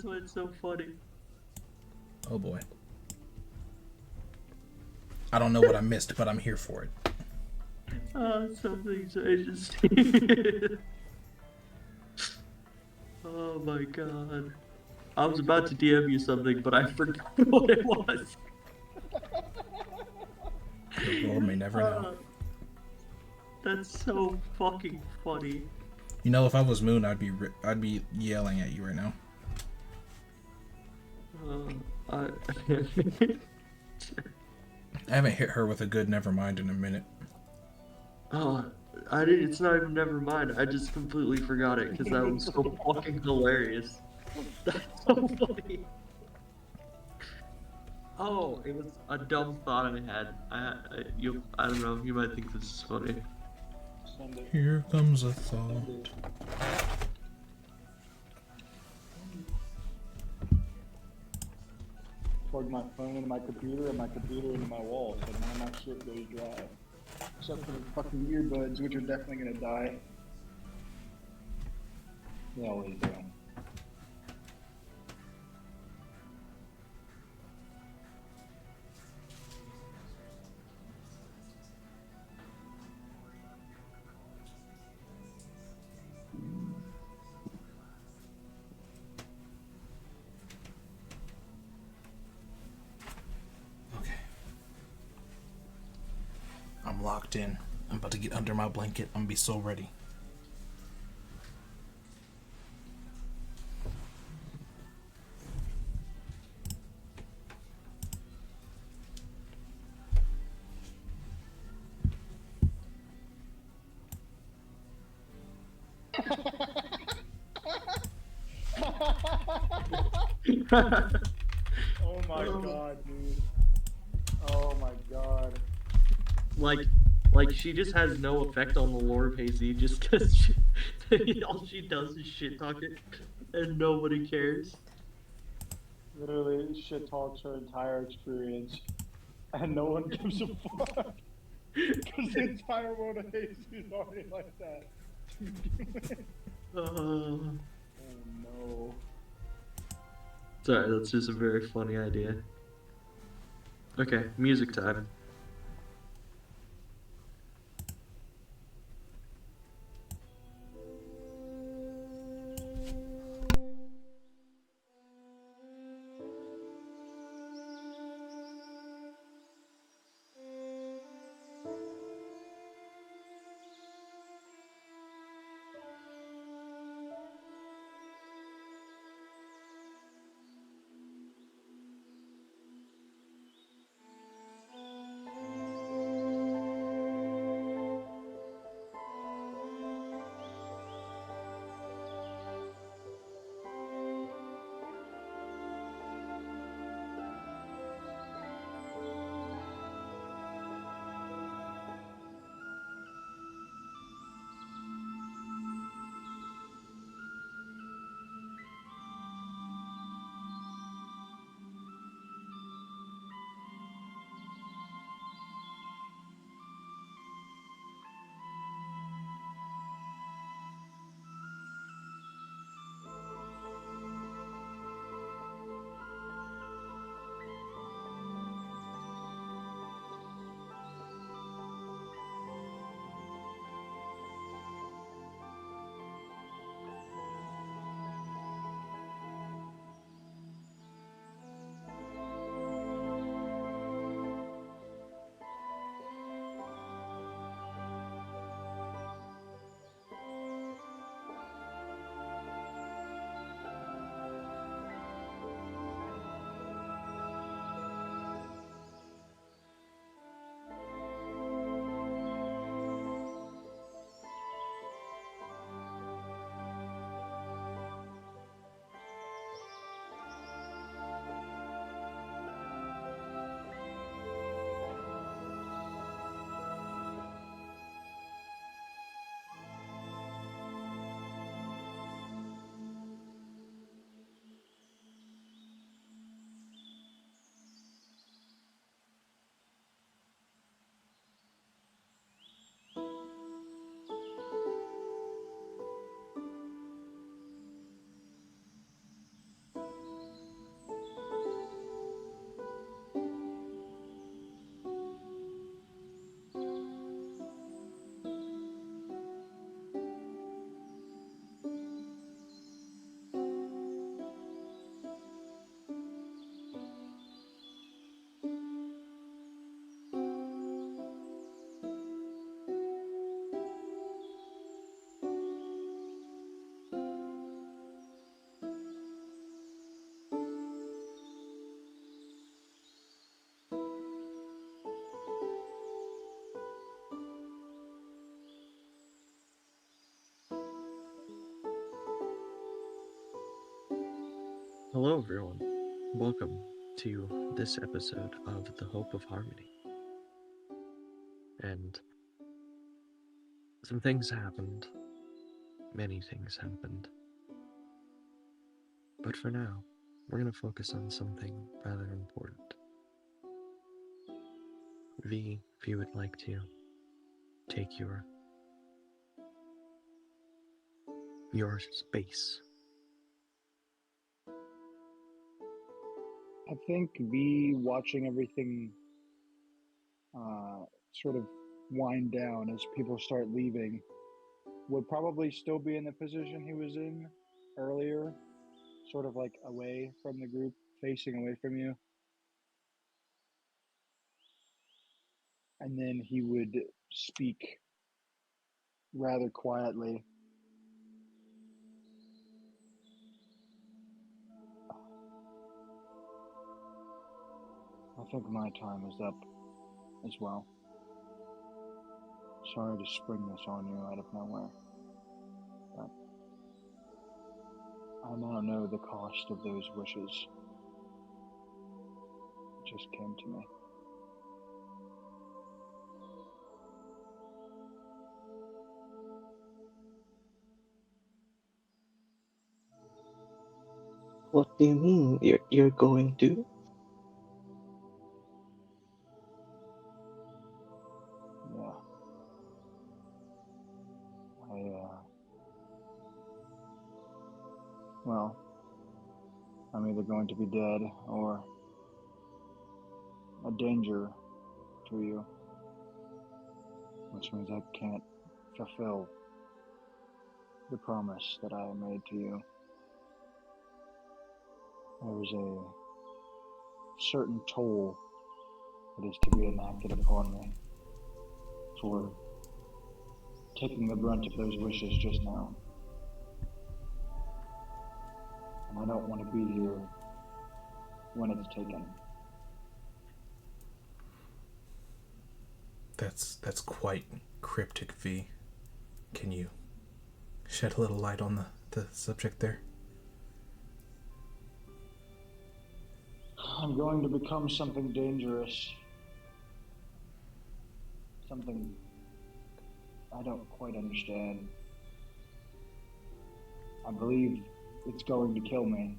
That's why it's so funny. Oh boy. I don't know what I missed, but I'm here for it. Something's interesting. Oh my god. I was about to DM you something, but I forgot what it was. The world may never know. Uh, that's so fucking funny. You know, if I was Moon, I'd be yelling at you right now. I I haven't hit her with a good never mind in a minute. oh, I did. It's not even never mind. I just completely forgot it because that was so fucking hilarious. That's so funny. Oh, it was a dumb thought I had. I don't know. You might think this is funny. Send it. Here comes a thought. Send it. Plug my phone into my computer and my computer into my wall, so none of my shit goes dry. Except for the fucking earbuds, which are definitely gonna die. They always do. Okay. I'm locked in. I'm about to get under my blanket. I'm gonna be so ready. Oh my god, dude. Oh my god. like, like she just has no effect on the lore of Hazy just because all she does is shit talk it, and nobody cares. Literally shit talks her entire experience. And no one gives a fuck. Because the entire world of Haze is already like that. Uh, Oh no. sorry, that's just a very funny idea. Okay, music time. Hello, everyone. Welcome to this episode of The Hope of Harmony. And some things happened. Many things happened. But for now, we're going to focus on something rather important. V, if you would like to take your space. I think V watching everything sort of wind down as people start leaving would probably still be in the position he was in earlier, sort of like away from the group, facing away from you. And then he would speak rather quietly. I think my time is up as well. Sorry to spring this on you out of nowhere, but I now know the cost of those wishes. It just came to me. What do you mean you're going to? Yeah. Well, I'm either going to be dead or a danger to you, which means I can't fulfill the promise that I made to you. There's a certain toll that is to be enacted upon me for taking the brunt of those wishes just now. And I don't want to be here when it's taken. That's quite cryptic, V. Can you shed a little light on the subject there? I'm going to become something dangerous. Something I don't quite understand. I believe it's going to kill me.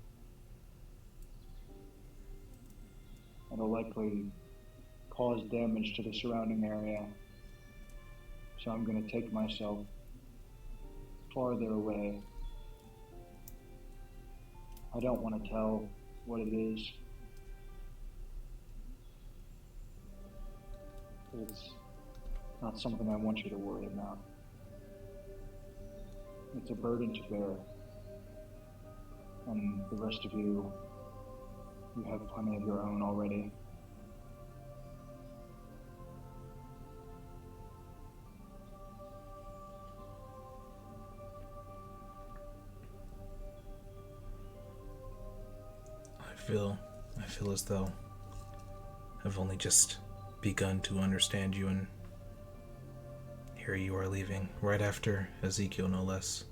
It'll likely cause damage to the surrounding area. So I'm going to take myself farther away. I don't want to tell what it is. It's not something I want you to worry about. It's a burden to bear. And the rest of you have plenty of your own already. I feel as though I've only just begun to understand you, and here you are leaving right after Ezekiel, no less.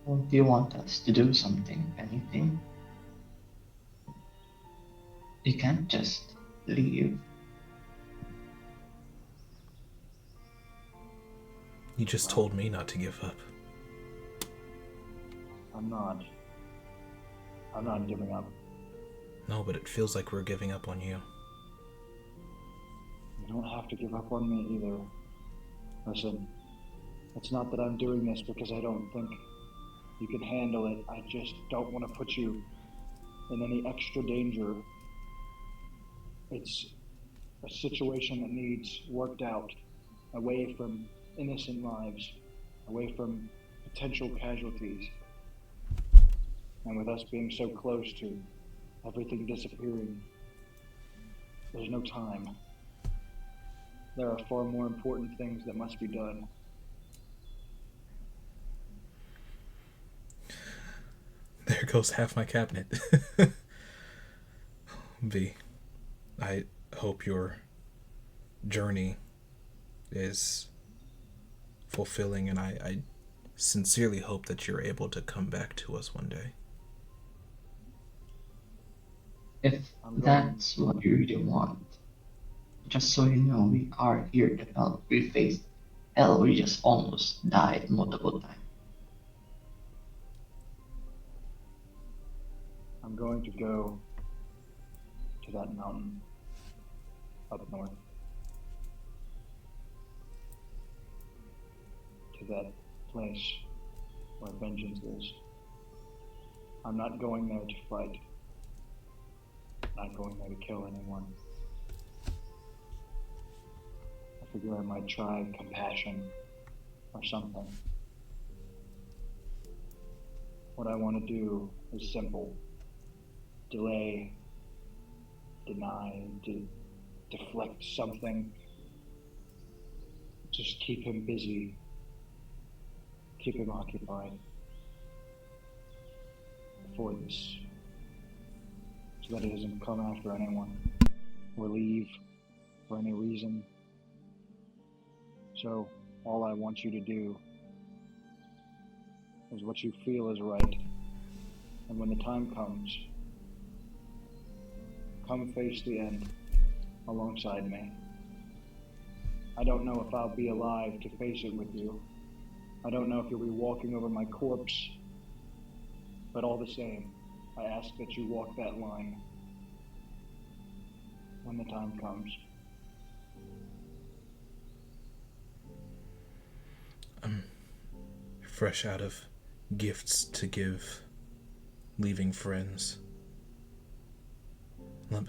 Well, do you want us to do something? Anything? You can't just leave. You just told me not to give up. I'm not giving up. No, but it feels like we're giving up on you. You don't have to give up on me either. Listen, it's not that I'm doing this because I don't think you can handle it. I just don't want to put you in any extra danger. It's a situation that needs worked out, away from innocent lives, away from potential casualties. And with us being so close to everything disappearing, there's no time. There are far more important things that must be done. There goes half my cabinet. V, I hope your journey is fulfilling, and I sincerely hope that you're able to come back to us one day. If I'm going. that's what you really want, just so you know, we are here to help. We faced hell, we just almost died multiple times. I'm going to go to that mountain up north. To that place where vengeance is. I'm not going there to fight. I'm not going there to kill anyone. I figure I might try compassion or something. What I want to do is simple. Delay, deny, deflect something. Just keep him busy. Keep him occupied for this, so that he doesn't come after anyone or leave for any reason. So all I want you to do is what you feel is right, and when the time comes, come face the end alongside me. I don't know if I'll be alive to face it with you. I don't know if you'll be walking over my corpse, but all the same, I ask that you walk that line when the time comes. I'm fresh out of gifts to give, leaving friends.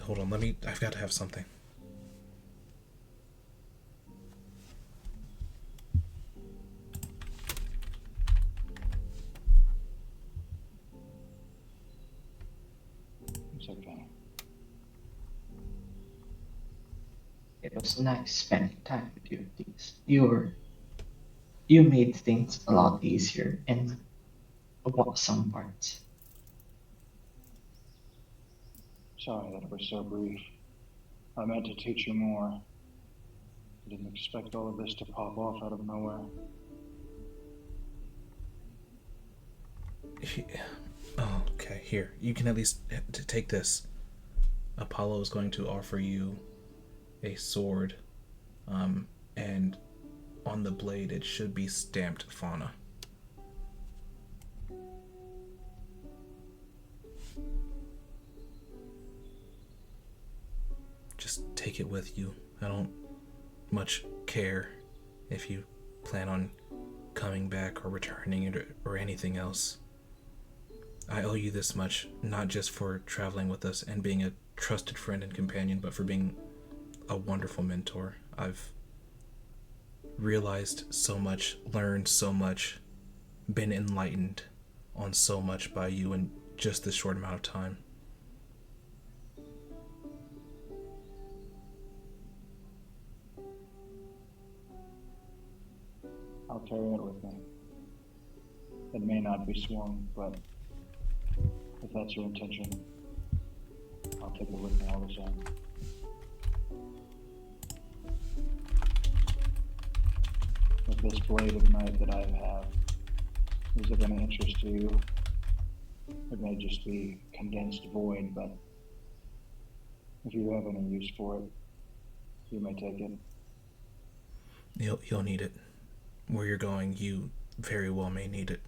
Hold on, I've got to have something. It's okay. It was nice spending time with you. Things you made things a lot easier in some parts. Sorry that it was so brief. I meant to teach you more. I didn't expect all of this to pop off out of nowhere. Oh, okay. Here, you can at least take this. Apollo is going to offer you a sword, and on the blade it should be stamped fauna. Just take it with you. I don't much care if you plan on coming back or returning it or anything else. I owe you this much, not just for traveling with us and being a trusted friend and companion, but for being a wonderful mentor. I've realized so much, learned so much, been enlightened on so much by you in just this short amount of time. I'll carry it with me. It may not be swung, but if that's your intention, I'll take it with me all the same. With this blade of night that I have, is of any interest to you? It may just be condensed void, but if you have any use for it, you may take it. You'll need it. Where you're going, you very well may need it.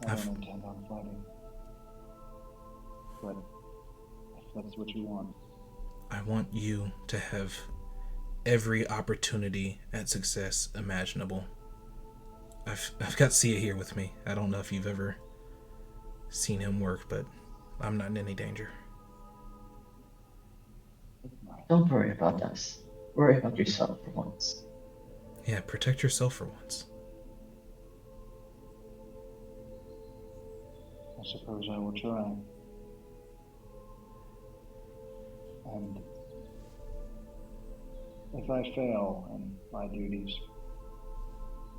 I don't intend on fighting. But if that's what you want. I want you to have every opportunity at success imaginable. I've got Sia here with me. I don't know if you've ever seen him work, but I'm not in any danger. Don't worry about us. Worry about yourself for once. Yeah, protect yourself for once. I suppose I will try. And if I fail in my duties,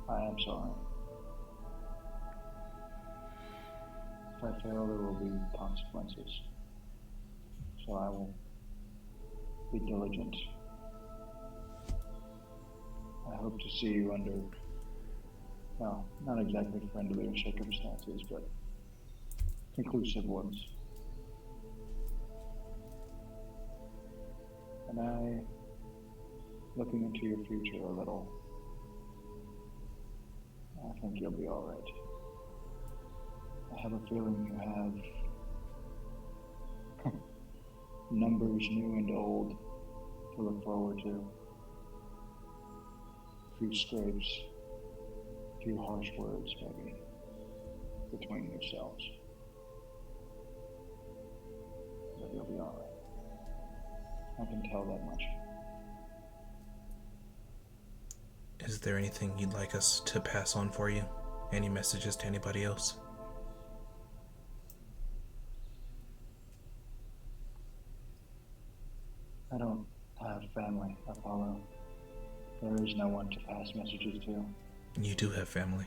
I am sorry. If I fail, there will be consequences. So I will be diligent. I hope to see you under well, not exactly friendlier circumstances, but conclusive ones. And looking into your future a little, I think you'll be all right. I have a feeling you have numbers new and old to look forward to. A few scrapes, a few harsh words, maybe, between yourselves. But you'll be all right. I can tell that much. Is there anything you'd like us to pass on for you? Any messages to anybody else? I don't have family, Apollo. There is no one to pass messages to. You do have family.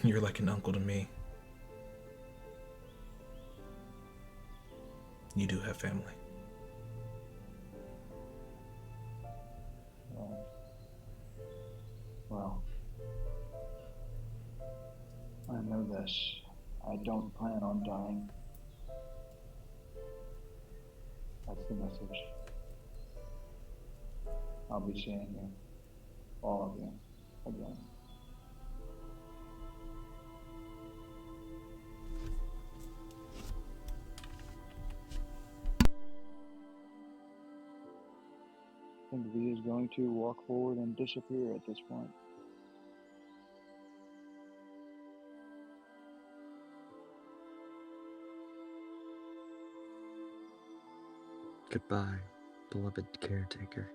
You're like an uncle to me. You do have family. Well, I know this. I don't plan on dying. That's the message. I'll be seeing you, all of you, again. I think V is going to walk forward and disappear at this point. Goodbye, beloved caretaker.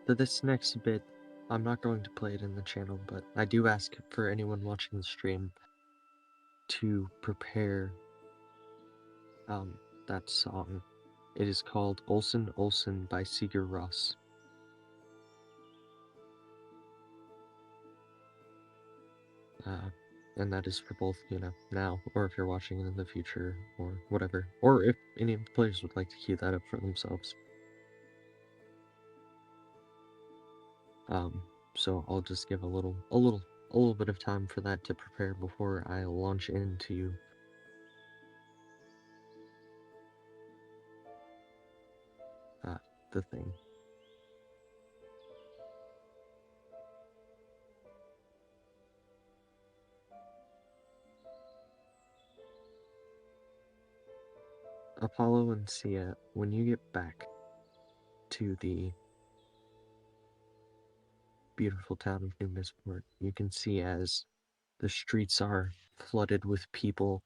For this next bit, I'm not going to play it in the channel, but I do ask for anyone watching the stream to prepare that song. It is called Olsen Olsen by Sigur Rós. And that is for both, now, or if you're watching it in the future, or whatever. Or if any of the players would like to key that up for themselves. So I'll just give a little bit of time for that to prepare before I launch into the thing. Apollo and Sia, when you get back to the beautiful town of New Misport, you can see as the streets are flooded with people.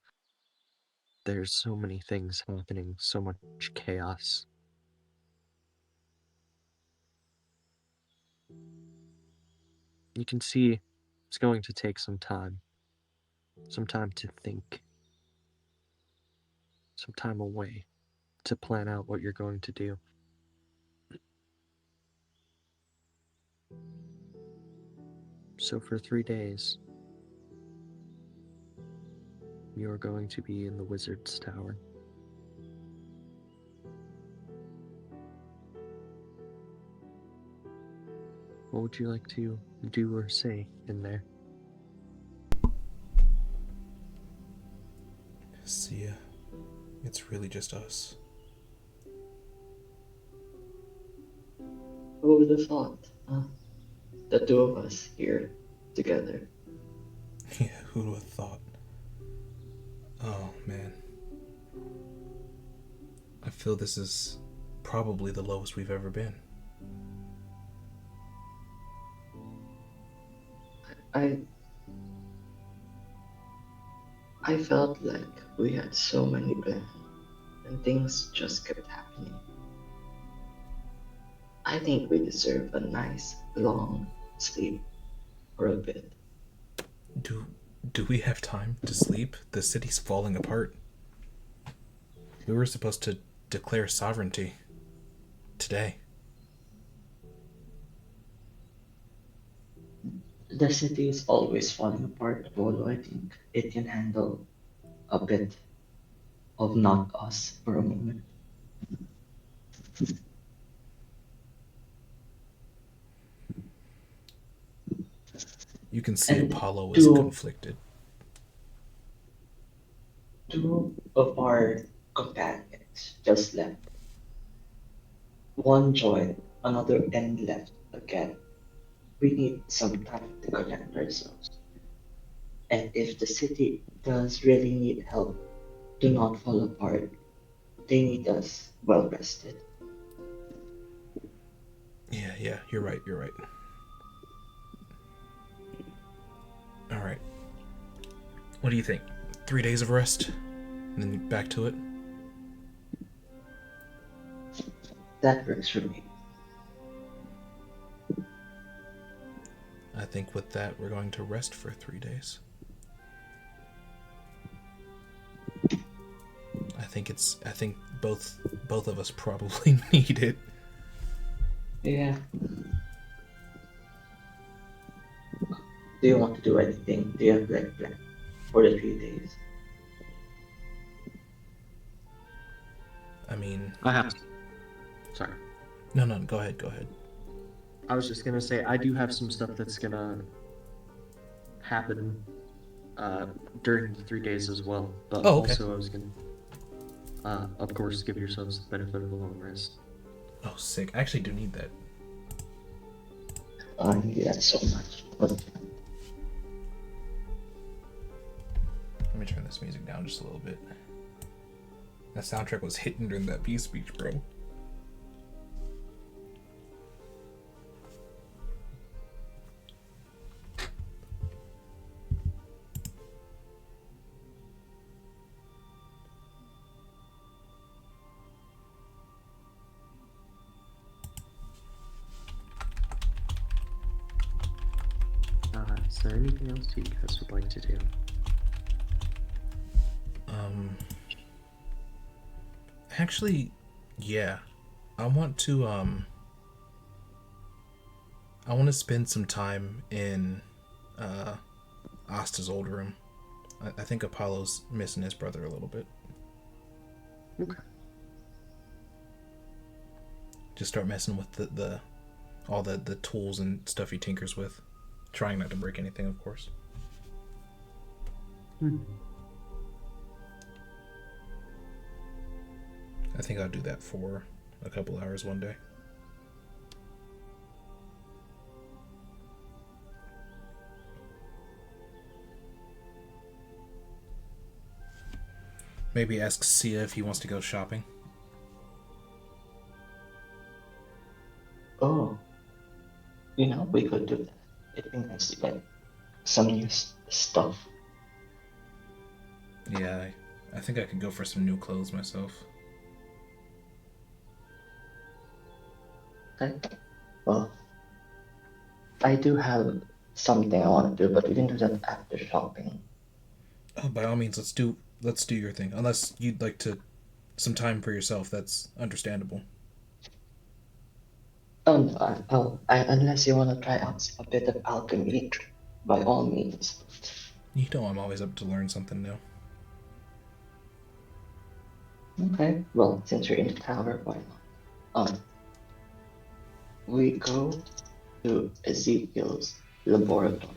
There's so many things happening, so much chaos. You can see it's going to take some time to think, some time away to plan out what you're going to do. So for 3 days, you're going to be in the Wizard's Tower. What would you like to do or say in there? Sia, it's really just us. Who would have thought, huh? The two of us here together. Yeah, who would have thought? Oh, man. I feel this is probably the lowest we've ever been. I felt like we had so many plans and things just kept happening. I think we deserve a nice long sleep for a bit. Do we have time to sleep? The city's falling apart. We were supposed to declare sovereignty today. The city is always falling apart, although I think it can handle a bit of not us for a moment. You can see And Apollo is two, conflicted. two of our companions just left. One joined, another and left again. We need some time to collect ourselves. And if the city does really need help, do not fall apart. They need us well rested. Yeah, you're right, you're right. Alright. What do you think? 3 days of rest? And then back to it? That works for me. I think with that, we're going to rest for 3 days. I think both of us probably need it. Yeah. Do you want to do anything? Do you have like plan for the 3 days? I mean, I have. Sorry. no, go ahead, go ahead. I was just gonna say I do have some stuff that's gonna happen uh, during the 3 days as well. But Oh, okay. also I was gonna, of course, give yourselves the benefit of a long rest. Oh, sick. I actually do need that. I need that so much. But Let me turn this music down just a little bit. That soundtrack was hitting during that peace speech, bro. Is there anything else you guys would like to do? Actually, yeah. I want to I want to spend some time in Asta's old room. I think Apollo's missing his brother a little bit. Okay. Just start messing with the all the tools and stuff he tinkers with. Trying not to break anything, of course. I think I'll do that for a couple hours one day. Maybe ask Sia if he wants to go shopping. oh, we could do that. It'd be nice to get some new stuff. Yeah, I think I could go for some new clothes myself. Okay. Well, I do have something I want to do, but we can do that after shopping. Oh, by all means, let's do your thing. Unless you'd like to some time for yourself, that's understandable. Oh no, unless you want to try out a bit of alchemy, by all means. You know I'm always up to learn something new. Okay, well, since you're in the tower, why not? We go to Ezekiel's laboratory,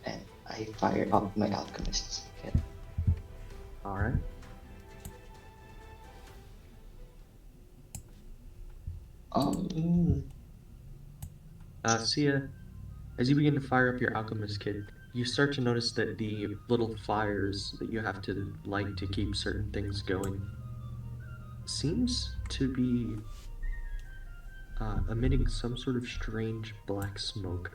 and I fire up my alchemist's kit. All right. Um, Sia, as you begin to fire up your alchemist kit, you start to notice that the little fires that you have to light to keep certain things going seems to be emitting some sort of strange black smoke.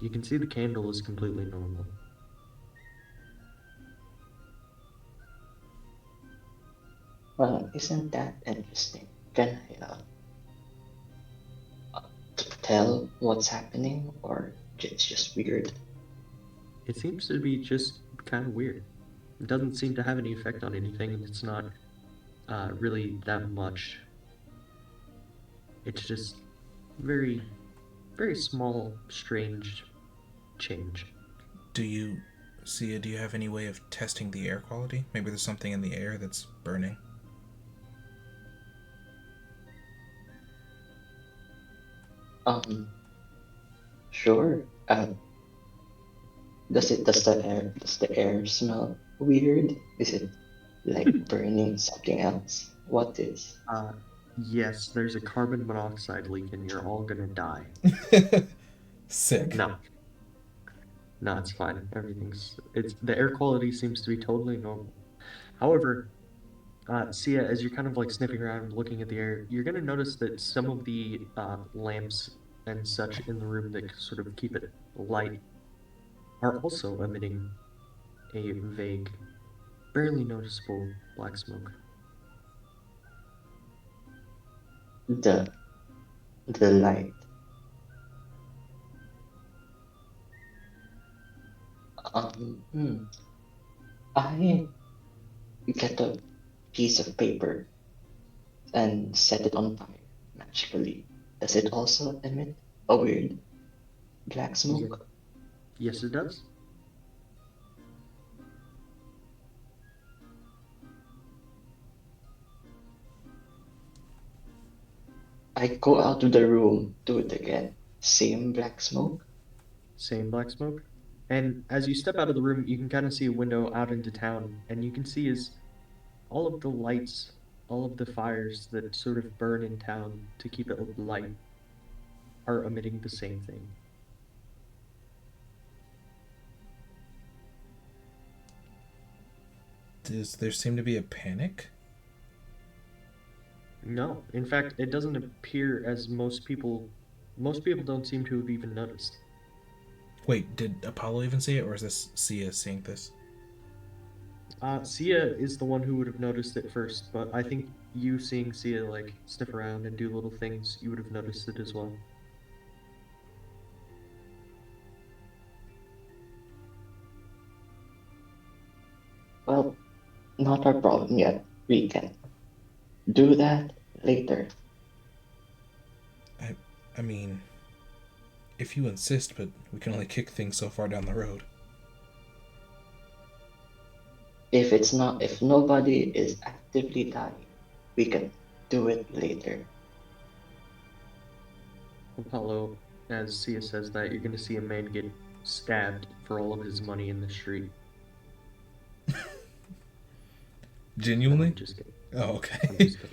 You can see the candle is completely normal. well, isn't that interesting? Can I tell what's happening, or it's just weird? It seems to be just kind of weird. It doesn't seem to have any effect on anything, and it's not really that much. It's just very, very small, strange change. Do you Sia, do you have any way of testing the air quality? Maybe there's something in the air that's burning. Um, sure. Does the air smell weird? Is it like burning something else? What is? Uh, yes, there's a carbon monoxide leak and you're all gonna die. Sick. No, no, it's fine. It's the air quality seems to be totally normal. However, Sia, as you're kind of like sniffing around and looking at the air, you're gonna notice that some of the lamps and such in the room that sort of keep it light are also emitting a vague, barely noticeable black smoke. The the light. Hmm. I get a piece of paper and set it on fire magically. Does it also emit a weird black Yeah. smoke? Yes, it does. I go out of the room, do it again. Same black smoke? Same black smoke. And as you step out of the room, you can kind of see a window out into town, and you can see is all of the lights, all of the fires that sort of burn in town to keep it light are emitting the same thing. Does there seem to be a panic? No, in fact, it doesn't appear as most people don't seem to have even noticed. Wait, did Apollo even see it, or is this Sia seeing this? Sia is the one who would have noticed it first, but I think you seeing Sia like sniff around and do little things, you would have noticed it as well. Well, not our problem yet. We can do that later. I mean, if you insist, but we can only kick things so far down the road. If nobody is actively dying, we can do it later. Apollo, as Sia says that, you're going to see a man get stabbed for all of his money in the street. No, Genuinely? I'm just kidding. Oh, I'm okay. just kidding.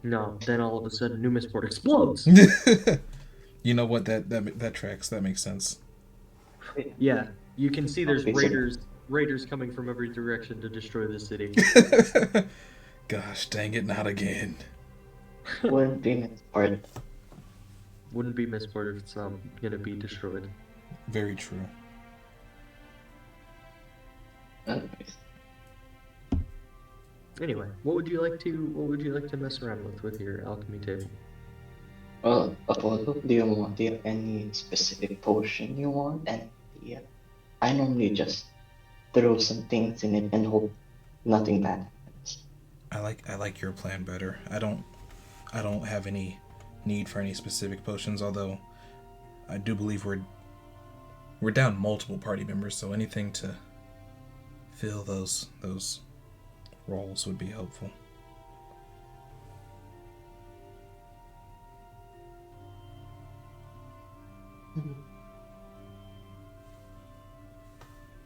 No, then all of a sudden, Numisport explodes. You know what? That tracks. That makes sense. Yeah, you can see there's Okay, so raiders coming from every direction to destroy the city. Gosh, dang it! Not again. wouldn't be part. Wouldn't be Missport if it's not gonna be destroyed. Very true. Anyways, Anyway, what would you like to mess around with your alchemy table? well, Apollo, do you have any specific potion you want? And yeah, I normally just throw some things in it and hope nothing bad happens. I like your plan better. I don't have any need for any specific potions, although I do believe we're down multiple party members, so anything to fill those roles would be helpful.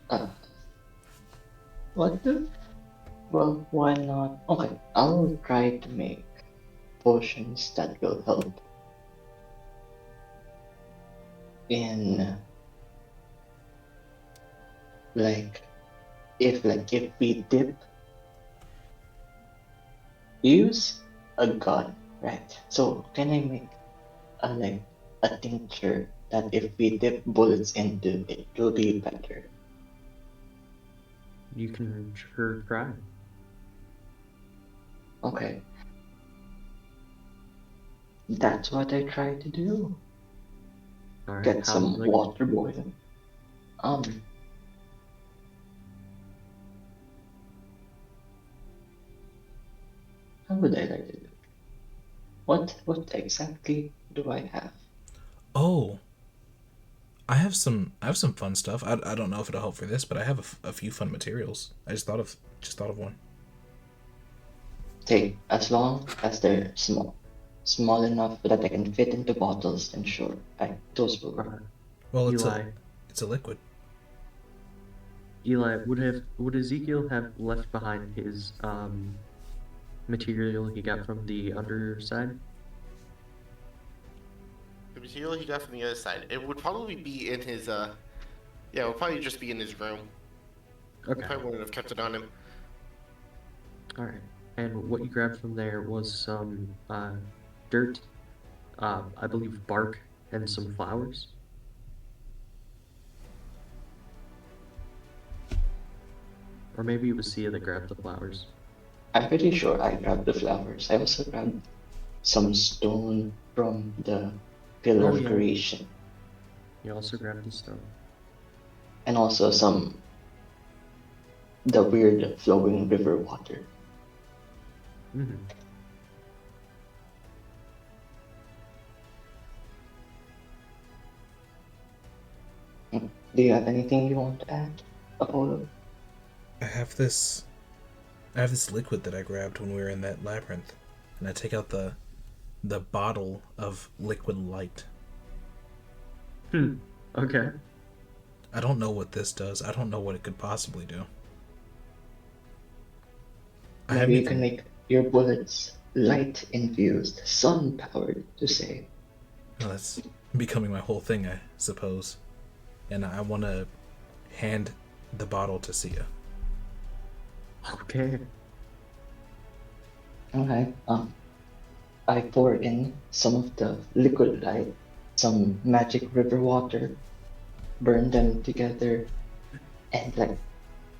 Uh, what the? Well, why not? Okay, I'll try to make potions that will help in like if we dip use a gun, right? So can I make a tincture that if we dip bullets into it will be better? You can sure try. Okay, that's what I try to do. All right, Get how some like water boiling. Um, how would I like to do? What exactly do I have? Oh, I have some fun stuff. I don't know if it'll help for this, but I have a few fun materials. I just thought of one. Take as long as they're small enough that I can fit into bottles, and sure, those will work. Well, Eli, it's a liquid. Eli, would Ezekiel have left behind his material he got from the underside? The material he got from the other side. It would probably be in his yeah, it would probably just be in his room. He Okay, probably wouldn't have kept it on him. all right. And what you grabbed from there was some dirt, I believe bark, and some flowers. Or maybe it was Sia that grabbed the flowers. I'm pretty sure I grabbed the flowers. I also grabbed some stone from the pillar Oh of yeah, creation, you also grabbed the stone. and also the weird flowing river water. Mm-hmm. Do you have anything you want to add, Apollo? I have this I have this liquid that I grabbed when we were in that labyrinth, and I take out the bottle of liquid light. Hmm. Okay. I don't know what this does. I don't know what it could possibly do. I Maybe haven't you can even. make your bullets light infused, sun powered, to say. Well, that's becoming my whole thing, I suppose. And I want to hand the bottle to Sia. Okay. Alright, I pour in some of the liquid light, some magic river water, burn them together, and like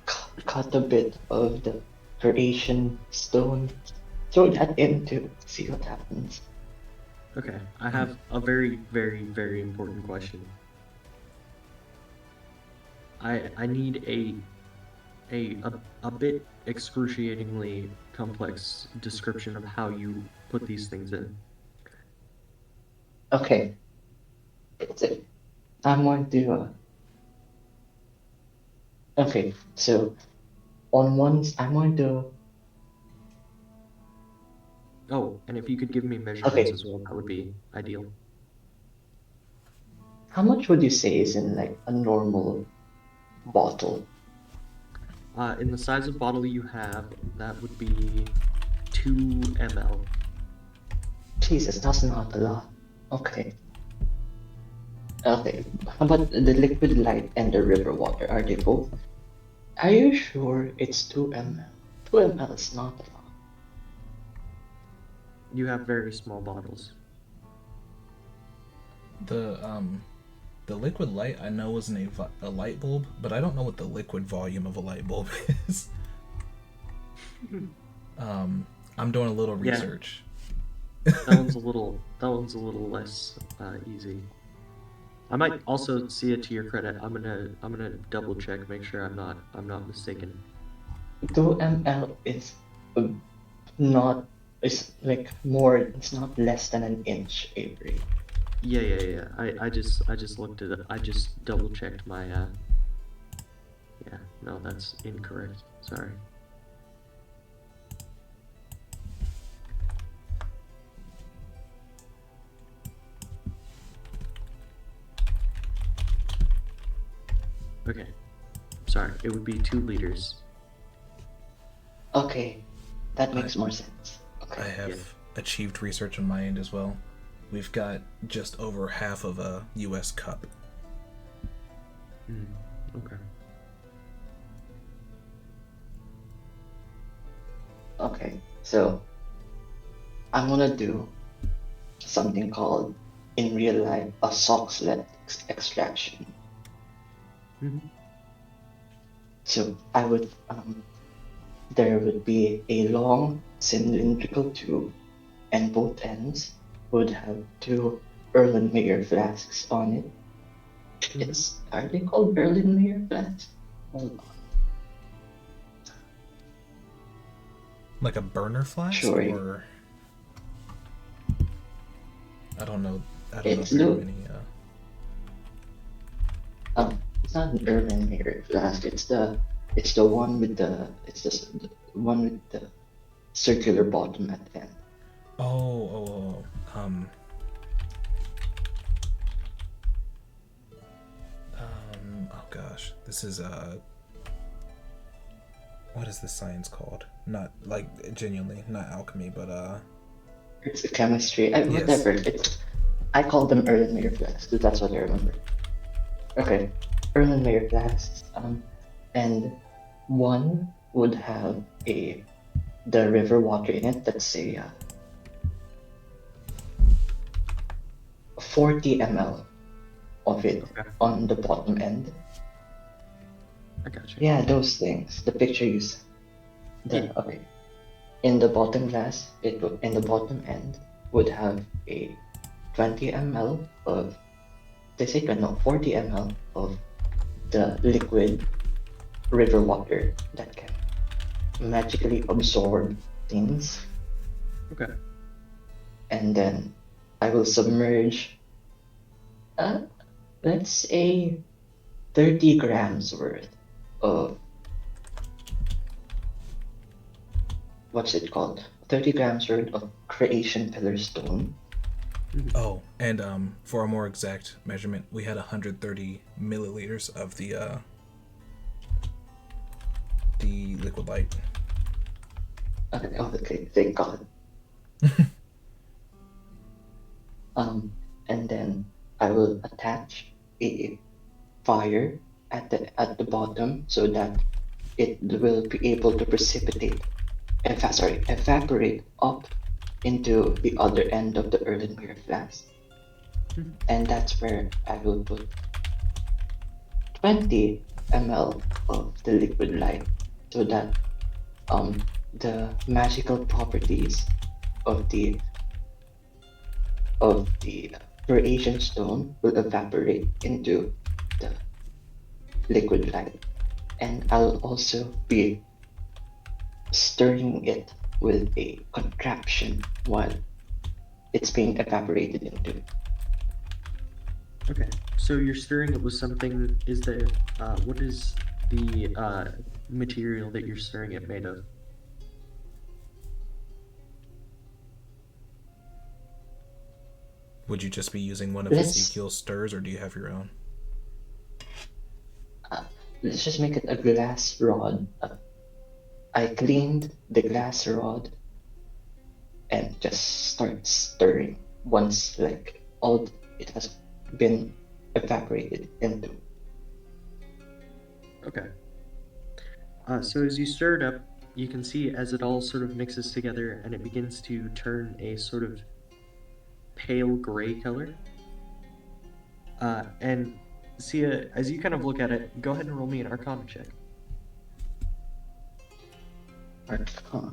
cut a bit of the creation stone, throw that in to see what happens. Okay. I have a very, very, very important question. I need a bit excruciatingly complex description of how you put these things in. Okay, it's it. I'm going to. Okay, so on I'm going to. Oh, and if you could give me measurements Okay, as well, that would be ideal. how much would you say is in like a normal bottle? In the size of bottle you have, that would be 2 ml. Jesus, that's not a lot. Okay. Okay. How about the liquid light and the river water? Are they both? Are you sure it's 2 ml? 2 ml is not a lot. You have very small bottles. The liquid light I know isn't a light bulb, but I don't know what the liquid volume of a light bulb is. I'm doing a little Yeah. research. That one's a little less easy. I might also see it to your credit. I'm gonna double check, make sure I'm not mistaken. 2 ml is uh, not, it's like more, it's not less than an inch, Avery. Yeah. I just looked at it. I just double checked my yeah, no, that's incorrect. Sorry. Okay. Sorry, it would be 2 liters. Okay, that makes more sense. I Okay. have achieved research on my end as well. We've got just over half of a U.S. cup. Okay. Okay, so I'm gonna do something called in real life a soxlet extraction. Mhm. So there would be a long cylindrical tube, and both ends would have 2 Erlenmeyer flasks on it. Are they called Erlenmeyer flasks? Hold on. Like a burner flask, Sure. or I don't know. I don't know It's very no, many. it's not an urban mirror flask. It's the one with the one with the circular bottom at the end. Um, oh gosh, this is what is this science called? Not like genuinely, not alchemy, but It's a chemistry. yes. Whatever. I call them Erlenmeyer flasks. That's what I remember. Okay, Erlenmeyer flasks. And one would have the river water in it. Let's say 40 ml of it Okay, on the bottom end. I got you. Yeah, those things. The picture you sent. Yeah. Okay. In the bottom glass, in the bottom end would have a 20 ml of, they say no, 40 ml of the liquid river water that can magically absorb things. Okay. And then I will submerge, let's say 30 grams worth of, what's it called? 30 grams worth of creation pillar stone. Oh, and for a more exact measurement, we had 130 milliliters of the liquid light. Okay, thank God. And then I will attach a fire at the bottom so that it will be able to evaporate up into the other end of the earthenware flask. And that's where I will put 20 ml of the liquid light so that the magical properties of the creation stone will evaporate into the liquid light. And I'll also be stirring it with a contraption while it's being evaporated into. Okay, so you're stirring it with something. Is there, what is the material that you're stirring it made of? Would you just be using one of Let's Ezekiel's stirs, or do you have your own? let's just make it a glass rod. I cleaned the glass rod and just start stirring once like all it has been evaporated into. Okay. So as you stir it up, you can see as it all sort of mixes together and it begins to turn a sort of pale gray color. And see, as you kind of look at it, go ahead and roll me an Arcana check. Arcana.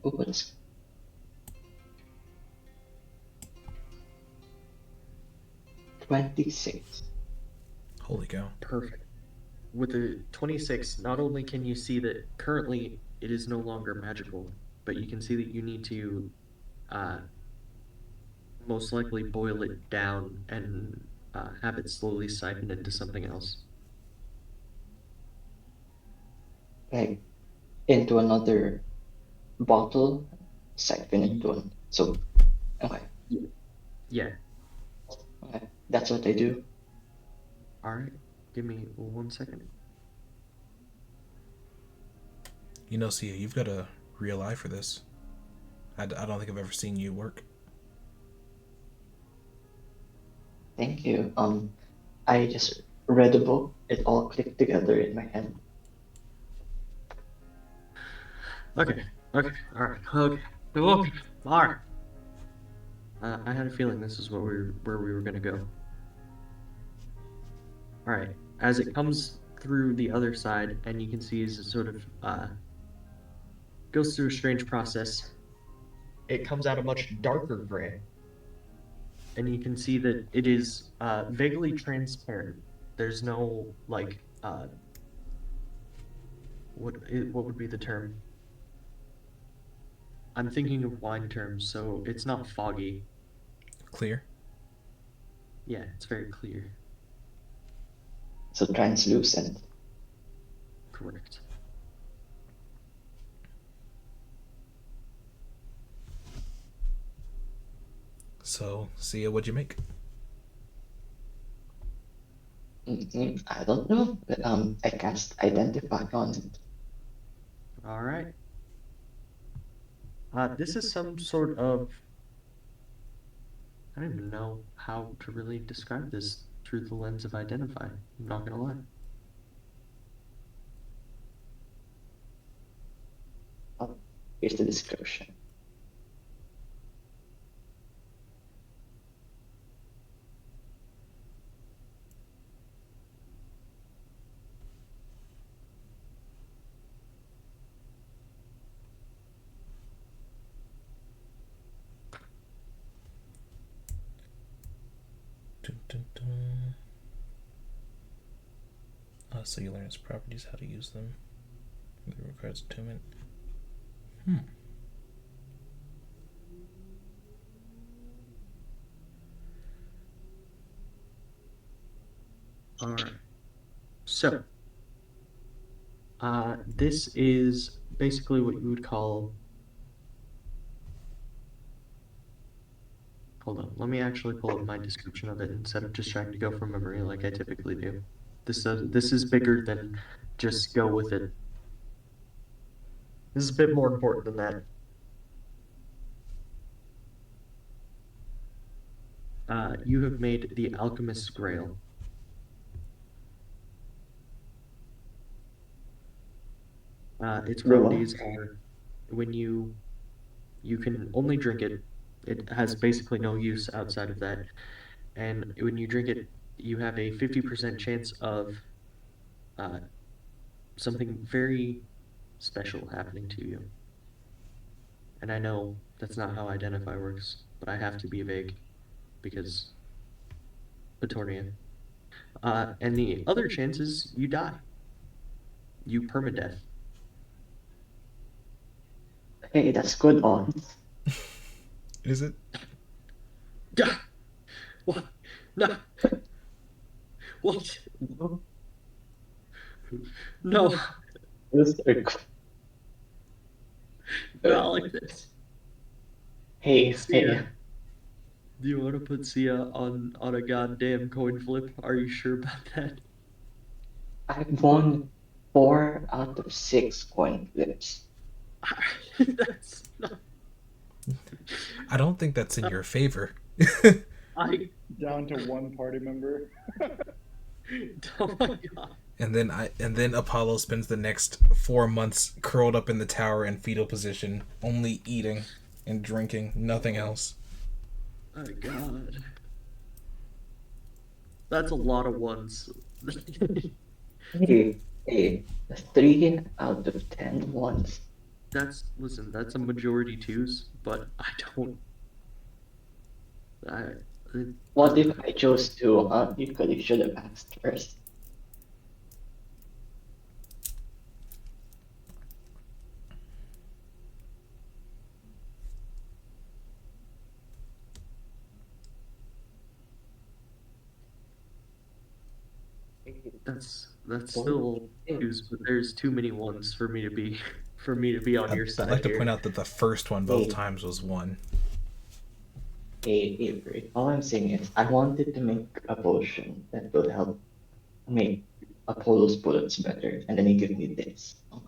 Oh, what's 26. Holy cow. Perfect. With the 26, not only can you see that currently it is no longer magical, but you can see that you need to most likely boil it down and have it slowly siphon into something else. Like into another bottle, siphon into one. So, okay, Yeah. okay, that's what I do. All right. Give me 1 second. You know, Sia, you've got a real eye for this. I don't think I've ever seen you work. Thank you. I just read a book. It all clicked together in my head. Okay. Okay. All right. Okay. Okay. All right. I had a feeling this is where we were gonna go. All right. As it comes through the other side, and you can see as it sort of goes through a strange process, it comes out a much darker gray, and you can see that it is vaguely transparent. There's no like what would be the term? I'm thinking of wine terms, so it's not foggy. Clear. Yeah, it's very clear. So translucent. Correct. So, Sia, what'd you make? I don't know. But, I cast identify on it. All right. This is some sort of, I don't even know how to really describe this through the lens of identify. I'm not gonna lie. Here's the description. Dun, dun, dun. So you learn its properties, how to use them. It requires attunement. All right. So, this is basically what you would call. Hold on, let me actually pull up my description of it instead of just trying to go from memory like I typically do. This is bigger than just go with it. This is a bit more important than that. You have made the Alchemist's Grail. Its The what? properties are when you can only drink it. It has basically no use outside of that. And when you drink it, you have a 50% chance of uh, something very special happening to you. And I know that's not how identify works, but I have to be vague because Petornia. And the other chance is you die. You permadeath. Hey, that's good odds. Is it? Yeah. What? No. What? No. Those are good. Not like this. Hey, Sia, do you want to put Sia on a goddamn coin flip? Are you sure about that? I've won 4 out of 6 coin flips. That's not. I don't think that's in your favor. I. Down to one party member. Oh my god. And then Apollo spends the next 4 months curled up in the tower in fetal position, only eating and drinking, nothing else. Oh god. That's a lot of ones. Hey, 3 out of 10 ones. Listen, that's a majority twos, but I don't. I. What if I chose to? You should have asked first. That's still twos, but there's too many ones for me to be on your I'd side like to here. point out that the first one both Hey. times was 1. Hey, Avery. All I'm saying is I wanted to make a potion that will help make Apollo's bullets better, and then you give me this. Okay.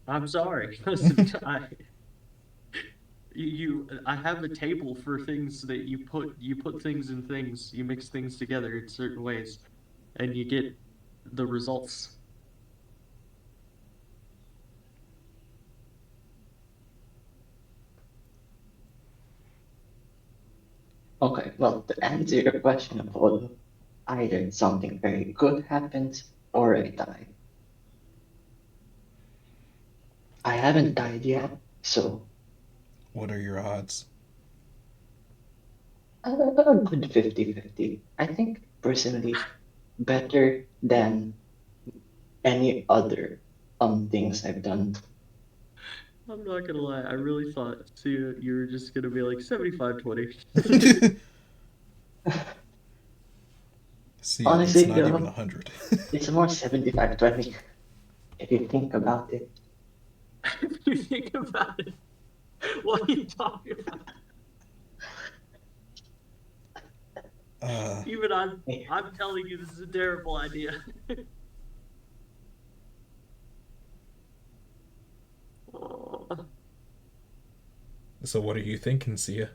I'm sorry. Listen, I have a table for things that you put things in things, you mix things together in certain ways, and you get the results. Okay, well, to answer your question, Apollo, either something very good happens or I die. I haven't died yet, so What are your odds? a good 50-50. I think personally better than any other things I've done. I'm not gonna lie, I really thought you were just gonna be like 75-20. See, yeah, that's Honestly, not even 100. it's more 75-20 if you think about it. If you think about it, what are you talking about? Even I'm telling you this is a terrible idea. Oh, So what are you thinking, Sia?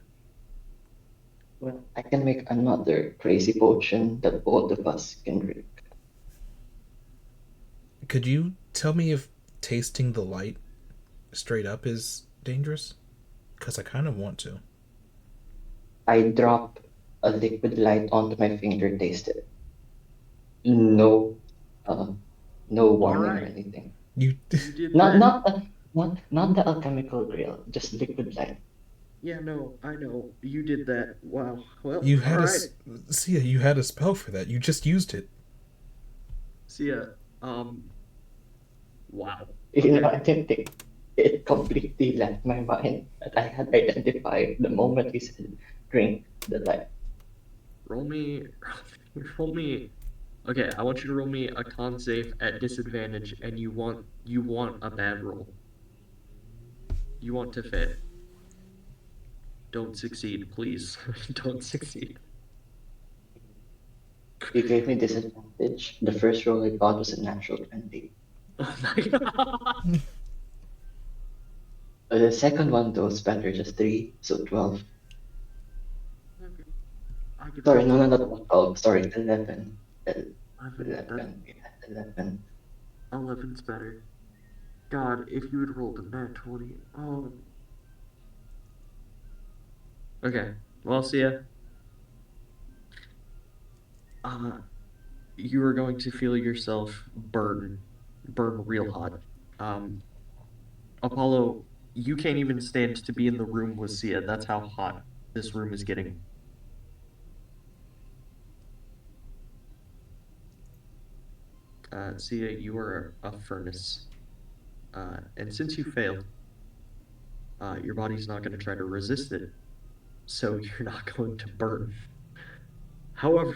Well, I can make another crazy potion that both of us can drink. Could you tell me if tasting the light straight up is dangerous? Because I kind of want to. I drop a liquid light onto my finger, taste it. No, uh, no all warning or right, anything. You. you did Not, that. not, uh, not the alchemical grill, just liquid light. Yeah, no, I know you did that. Wow. Well, You all had a. right. Sia, you had a spell for that. You just used it. See ya. Wow. You know, Okay. I didn't think it completely left my mind that I had identified the moment he said drink the light. Roll me. Roll me. Okay, I want you to roll me a con save at disadvantage, and you want a bad roll. You want to fail. Don't succeed, please. Don't succeed. You gave me disadvantage. The first roll I got was a natural 20. Oh my god. The second one though was better, just 3, so 12. Okay. I could Sorry, probably no, not 12, sorry, 11. 11. That 11, yeah, 11. 11's better. God, if you had rolled a nat 20. Oh. Okay. Well, see ya. Uh, you are going to feel yourself burn real hot. Um, Apollo, you can't even stand to be in the room with Sia. That's how hot this room is getting. Sia, you are a furnace. And since you failed, your body's not going to try to resist it, so you're not going to burn. However,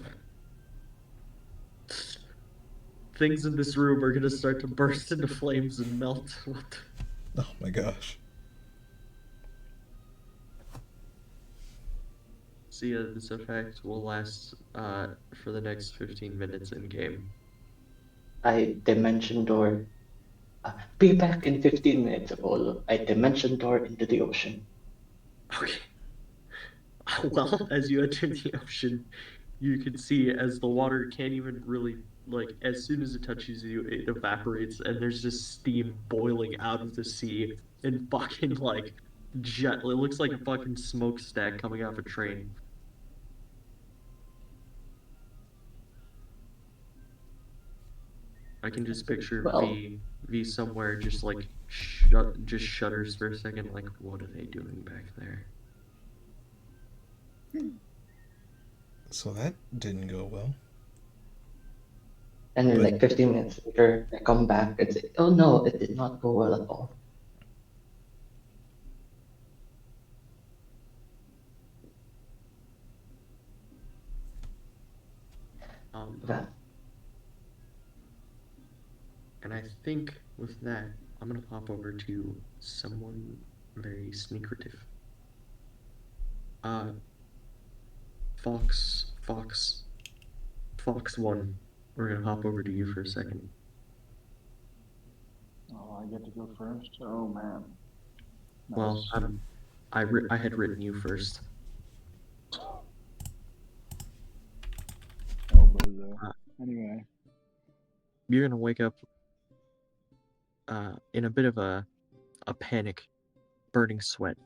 things in this room are going to start to burst into flames and melt. Oh my gosh. Sia, this effect will last for the next 15 minutes in game. I dimension door. Be back in 15 minutes, Apollo. I dimension door into the ocean. Okay. Well, as you enter the ocean, you can see as the water can't even really, like, as soon as it touches you, it evaporates, and there's just steam boiling out of the sea and fucking, like, jet. It looks like a fucking smokestack coming off a train. I can just picture Well, V somewhere just like just shudders for a second, like, what are they doing back there? So that didn't go well. and then But like 15 minutes later, I come back and say, oh no, it did not go well at all. Um, Well, and I think with that, I'm gonna pop over to someone very secretive. Uh, Fox One. We're gonna hop over to you for a second. Oh, I get to go first. Oh man. Well, Nice. I had written you first. Oh, bozo. Uh, Anyway, you're gonna wake up in a bit of a panic, burning sweat.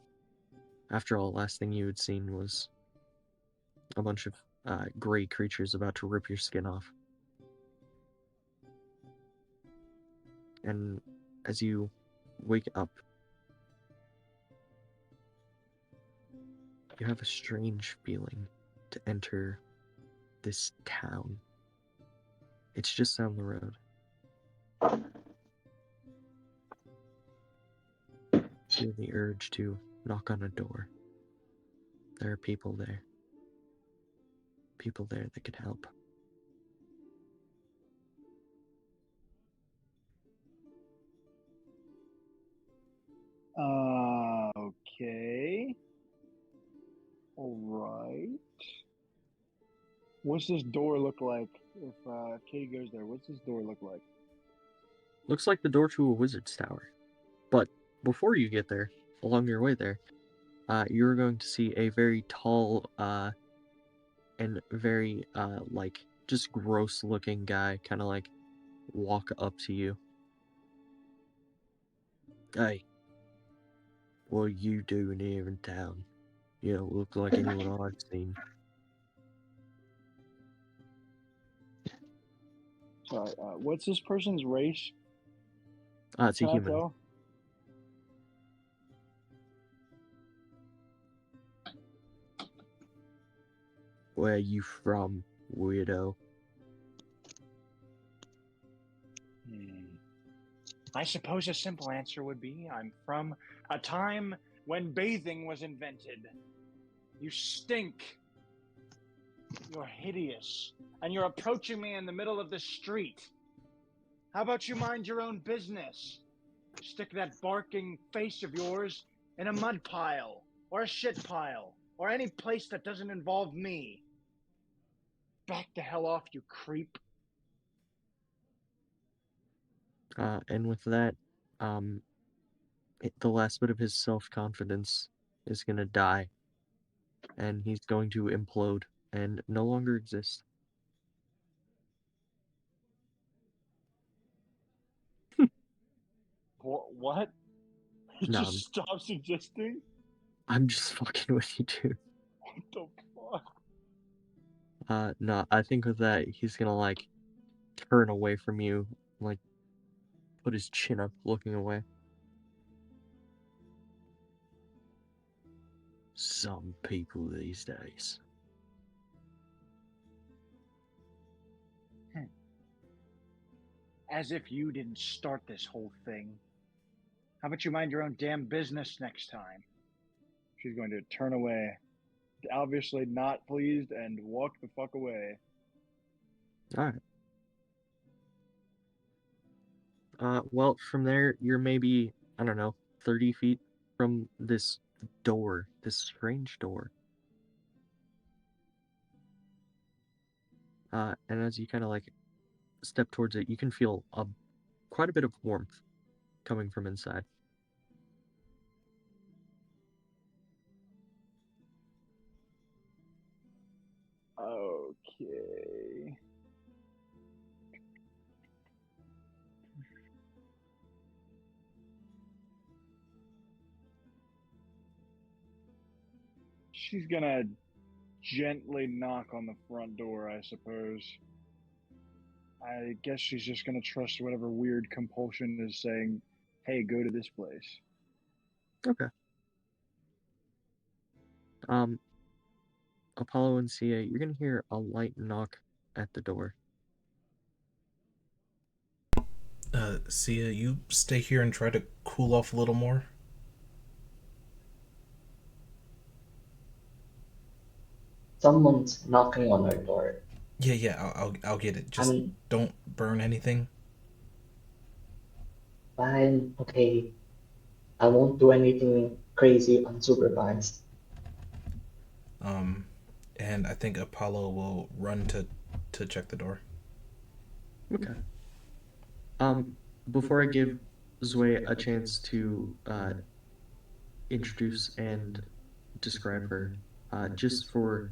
After all, last thing you had seen was a bunch of gray creatures about to rip your skin off. And as you wake up, you have a strange feeling to enter this town. It's just down the road. feel the urge to knock on a door. There are people there. People there that could help. Okay. All right. What's this door look like? If Katie goes there, what's this door look like? Looks like the door to a wizard's tower. But before you get there, along your way there, you're going to see a very tall, and very, like, just gross-looking guy kind of, like, walk up to you. Hey, what are you doing here in town? You don't look like anyone I've seen. Sorry. What's this person's race? It's a Can I human. tell? Where are you from, weirdo? I suppose a simple answer would be I'm from a time when bathing was invented. You stink. You're hideous. And you're approaching me in the middle of the street. How about you mind your own business? Stick that barking face of yours in a mud pile, or a shit pile, or any place that doesn't involve me. Back the hell off, you creep. And with that, the last bit of his self-confidence is gonna die, and he's going to implode and no longer exist. What? He No, just stops existing? I'm just fucking with you, dude. What the fuck? No, I think with that, he's gonna, like, turn away from you, like, put his chin up, looking away. Some people these days. As if you didn't start this whole thing. How about you mind your own damn business next time? She's going to turn away, obviously not pleased, and walk the fuck away. Alright. Well, from there, you're maybe, I don't know, 30 feet from this door, this strange door. And as you kind of, like, step towards it, you can feel quite a bit of warmth coming from inside. Okay. She's gonna gently knock on the front door, I suppose. I guess she's just gonna trust whatever weird compulsion is saying, hey, go to this place. Okay. Apollo and Cia, you're gonna hear a light knock at the door. Sia, you stay here and try to cool off a little more. Someone's knocking on our door. Yeah, I'll get it. Just I'm don't burn anything. fine, okay. I won't do anything crazy unsupervised. And I think Apollo will run to check the door. Okay. Before I give Zway a chance to introduce and describe her, just for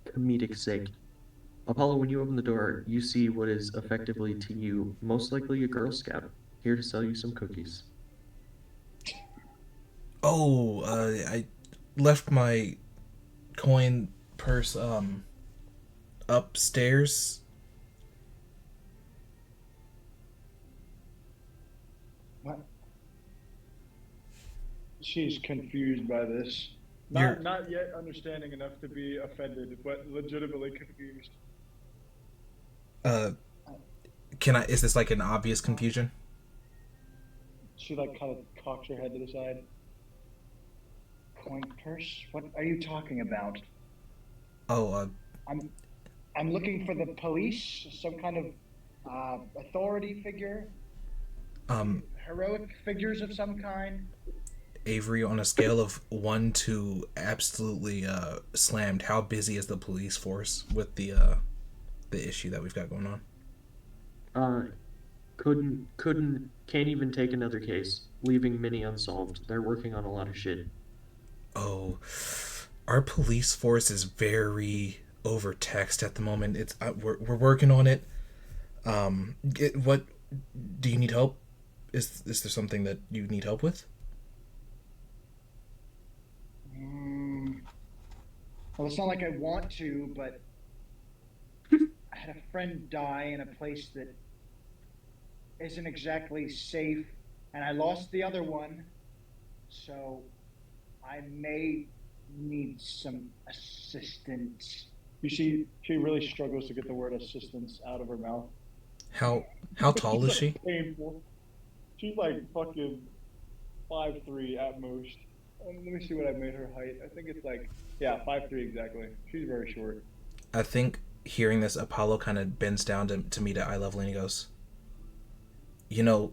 comedic sake, Apollo, when you open the door, you see what is effectively to you most likely a Girl Scout here to sell you some cookies. Oh, I left my coin purse upstairs. What? She's confused by this. You're- Not yet understanding enough to be offended, but legitimately confused. Can I? Is this like an obvious confusion? She like kind of cocks her head to the side. Coin purse? What are you talking about? Oh, I'm I'm looking for the police, some kind of authority figure, um, heroic figures of some kind. Avery, on a scale of 1 to absolutely slammed, how busy is the police force with the issue that we've got going on? Uh, can't even take another case, leaving many unsolved. They're working on a lot of shit. Oh, our police force is very overtaxed at the moment. It's we're working on it. What do you need help? Is there something that you need help with? Mm, well, it's not like I want to, but I had a friend die in a place that isn't exactly safe, and I lost the other one, so I may need some assistance. You see, she really struggles to get the word assistance out of her mouth. How tall It's is like she? painful. She's like fucking 5'3" at most. Let me see what I made her height. I think it's like, yeah, 5'3" exactly. She's very short. I think hearing this, Apollo kind of bends down to meet at eye level and he goes, "You know,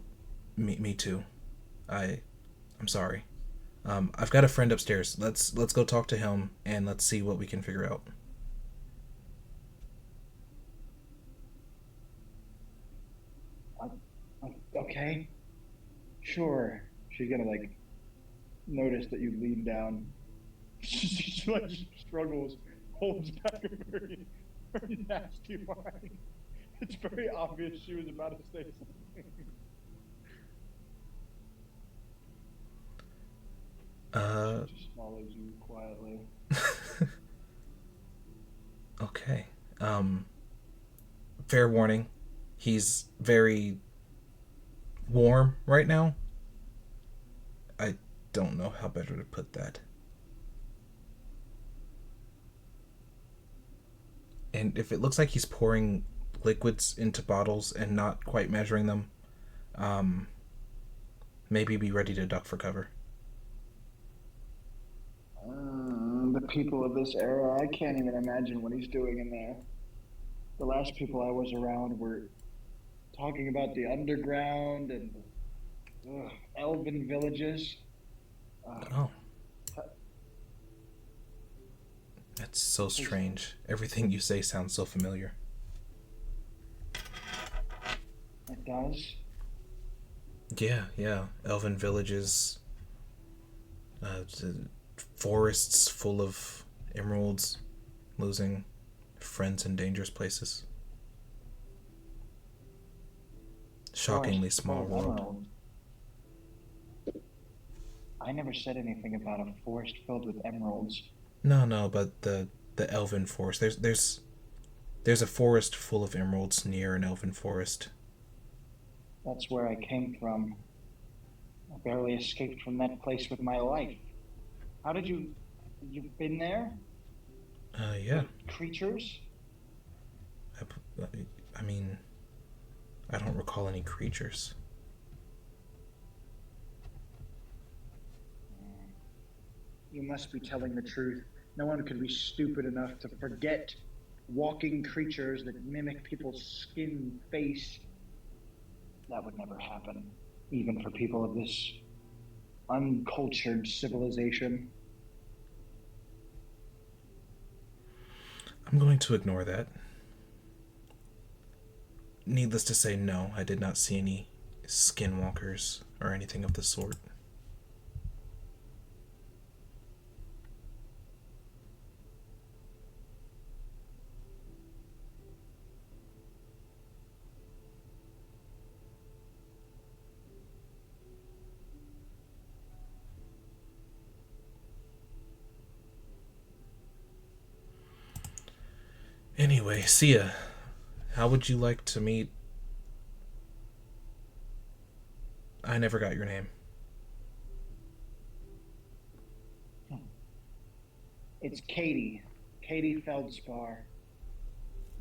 me too. I I'm sorry. I've got a friend upstairs. Let's go talk to him and let's see what we can figure out." Okay, sure. She's gonna like notice that you lean down. She like struggles, holds back a very nasty whine. It's very obvious she was about to say something. Uh, She just swallows you quietly. okay. Um, Fair warning. He's very warm right now. I don't know how better to put that. And if it looks like he's pouring liquids into bottles and not quite measuring them, um, maybe be ready to duck for cover. The people of this era, I can't even imagine what he's doing in there. The last people I was around were talking about the underground and elven villages. Uh, Oh, that's so strange. Everything you say sounds so familiar. it does. Yeah, yeah. Elven villages, forests full of emeralds, losing friends in dangerous places. Shockingly Forest full small of world. emeralds. I never said anything about a forest filled with emeralds. No, no, but the elven forest. There's a forest full of emeralds near an elven forest. That's where I came from. I barely escaped from that place with my life. How did you've been there? Yeah. The creatures? I, I mean, I don't recall any creatures. You must be telling the truth. No one could be stupid enough to forget walking creatures that mimic people's skin face. That would never happen, even for people of this uncultured civilization. I'm going to ignore that. Needless to say, no, I did not see any skinwalkers or anything of the sort. Anyway, Sia, how would you like to meet? I never got your name. It's Katie. Katie Feldspar.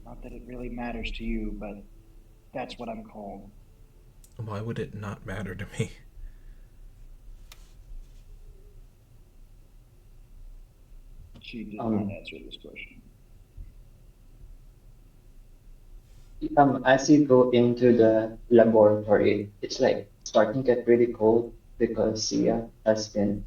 Not that it really matters to you, but that's what I'm called. Why would it not matter to me? She did not Um, answer this question. as you go into the laboratory, it's like starting to get really cold because Sia has been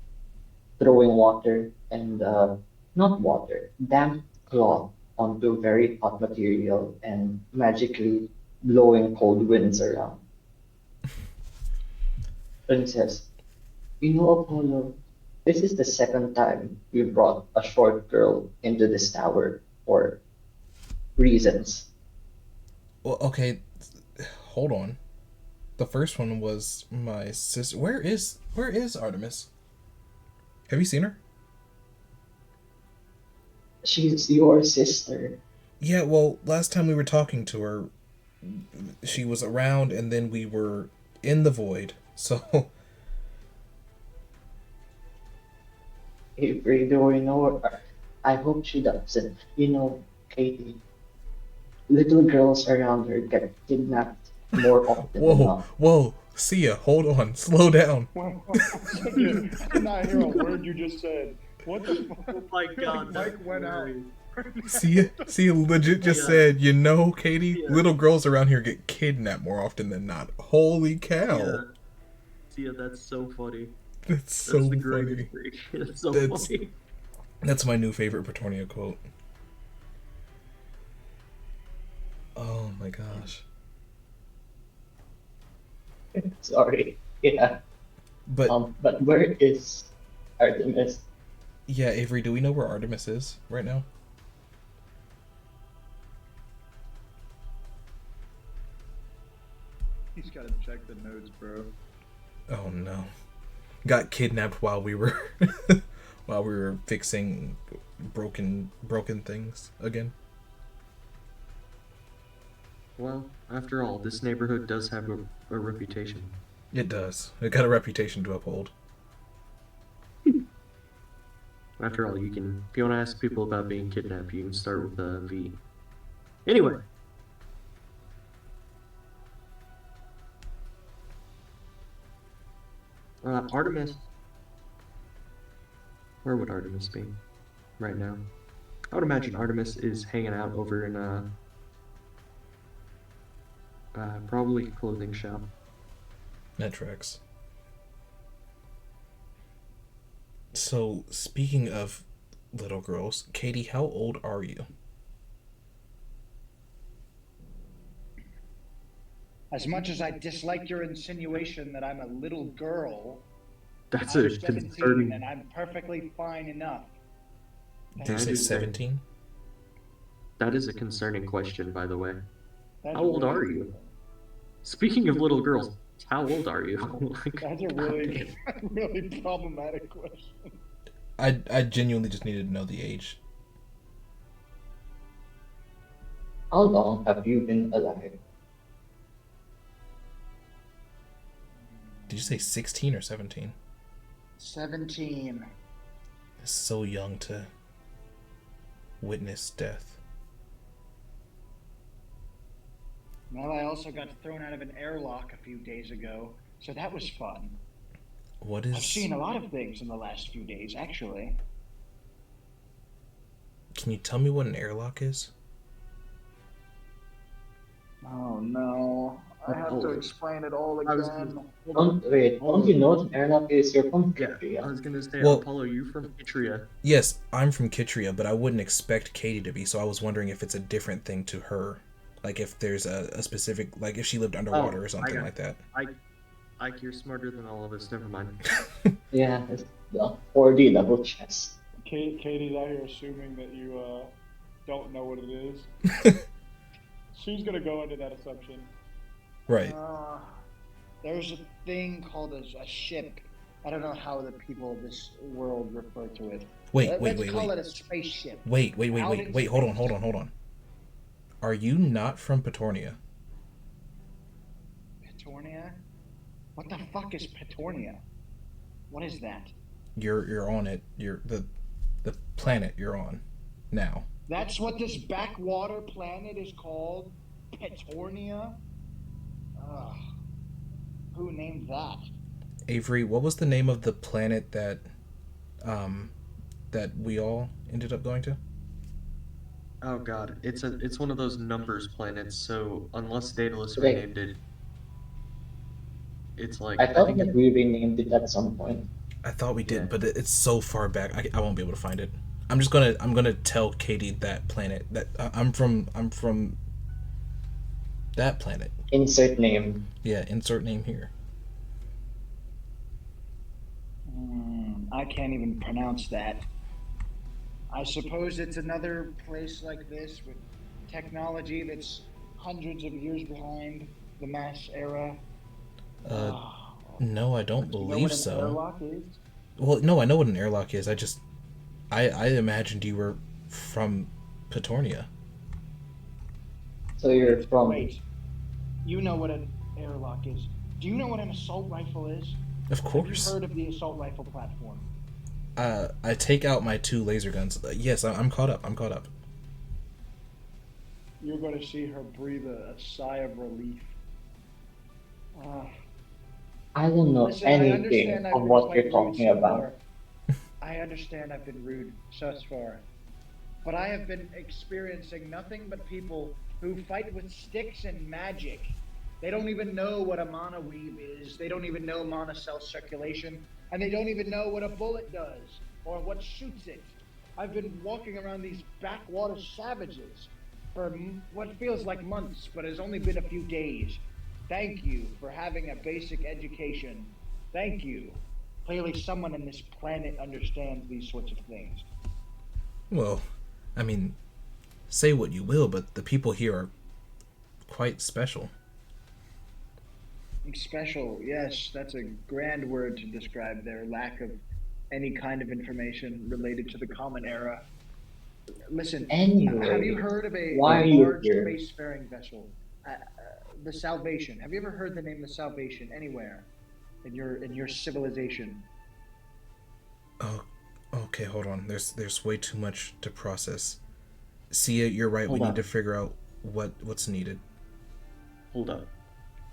throwing water and not water, damp cloth onto very hot material and magically blowing cold winds around. And says, you know, Apollo, this is the second time you brought a short girl into this tower for reasons. Well, okay, hold on. The first one was my sister. Where is Artemis? Have you seen her? She's your sister. Yeah, well, last time we were talking to her, she was around, and then we were in the void. So, Avery, do we know her? I hope she doesn't. You know, Katie, little girls around her get kidnapped more often than whoa, not. whoa, Sia, hold on, slow down. I did not hear a word you just said. What the fuck? Oh my I feel like god, Mike that's went out. hilarious. Sia legit just Yeah. said, you know, Katie, Yeah. little girls around here get kidnapped more often than not. Holy cow. Yeah, that's so funny. That's That's so the funny. greatest thing. That's so That's- funny. That's my new favorite Petornia quote. Oh my gosh. Sorry. Yeah. But But where is Artemis? yeah, Avery, do we know where Artemis is right now? He's got to check the notes, bro. Oh no. Got kidnapped while we were while we were fixing broken things again. Well, after all, this neighborhood does have a reputation. It does. It got a reputation to uphold. After all, if you want to ask people about being kidnapped, you can start with a V. Anyway. Artemis. Where would Artemis be right now? I would imagine Artemis is hanging out over in probably a clothing shop. That tracks. So, speaking of little girls, Katie, how old are you? As much as I dislike your insinuation that I'm a little girl, That's I'm a 17 concerning. and I'm perfectly fine enough. Did you That say is a- 17? That is a concerning question, by the way. That's How old really- are you? Speaking of little girls, how old are you? Like, That's a really, really problematic question. I genuinely just needed to know the age. How long have you been alive? Did you say 16 or 17? 17. It's so young to witness death. Well, I also got thrown out of an airlock a few days ago, so that was fun. What I've is... seen a lot of things in the last few days, actually. Can you tell me what an airlock is? Oh no. I have to Oh. explain it all I was again. gonna- Don't you know that airlock is your Yeah, country? I was gonna say, Well- Apollo, you from Petornia. Yes, I'm from Kitria, but I wouldn't expect Katie to be, so I was wondering if it's a different thing to her. Like if there's a specific, like if she lived underwater or something got like that. Ike, you're smarter than all of us. Never mind. Yeah, it's the 4D level chess. Katie's out here assuming that you don't know what it is. She's gonna go into that assumption. Right. There's a thing called a ship. I don't know how the people of this world refer to it. Let's call it a spaceship. Wait, hold on. Are you not from Petornia? Petornia? What the fuck is Petornia? What is that? You're on it. You're the planet you're on now. That's what this backwater planet is called? Petornia? Ugh. Who named that? Avery, what was the name of the planet that that we all ended up going to? Oh god, it's one of those numbers planets, so unless Daedalus Like, renamed it, it's I like I thought think it that we renamed it at some point. I thought we yeah. did, but it's so far back. I won't be able to find it. I'm gonna tell Katie that planet that I'm from that planet. Insert name. Yeah, insert name here. I can't even pronounce that. I suppose it's another place like this with technology that's hundreds of years behind the mass era. Uh, Oh, no, I don't you know what believe an so. airlock is? Well, no, I know what an airlock is. I imagined you were from Petornia. So you're from. Wait, you know what an airlock is? Do you know what an assault rifle is? Of Have you course. heard of the assault rifle platform? I take out my two laser guns. Yes, I'm caught up. I'm caught up. You're going to see her breathe a sigh of relief. I don't know Listen, I anything understand I've of been what quite you're rude talking so about. far. I understand I've been rude thus far. But I have been experiencing nothing but people who fight with sticks and magic. They don't even know what a mana weave is. They don't even know mana cell circulation. And they don't even know what a bullet does or what shoots it. I've been walking around these backwater savages for what feels like months, but has only been a few days. Thank you for having a basic education. Thank you. Clearly, someone on this planet understands these sorts of things. Well, I mean, say what you will, but the people here are quite special. Special, yes, that's a grand word to describe their lack of any kind of information related to the common era. Listen, have you Anyway, heard of why a are you large here? spacefaring vessel, the Salvation? Have you ever heard the name the Salvation anywhere in your civilization? Oh, okay. Hold on. There's way too much to process. Sia, you're right. We Hold need to on, figure out what's needed. hold up.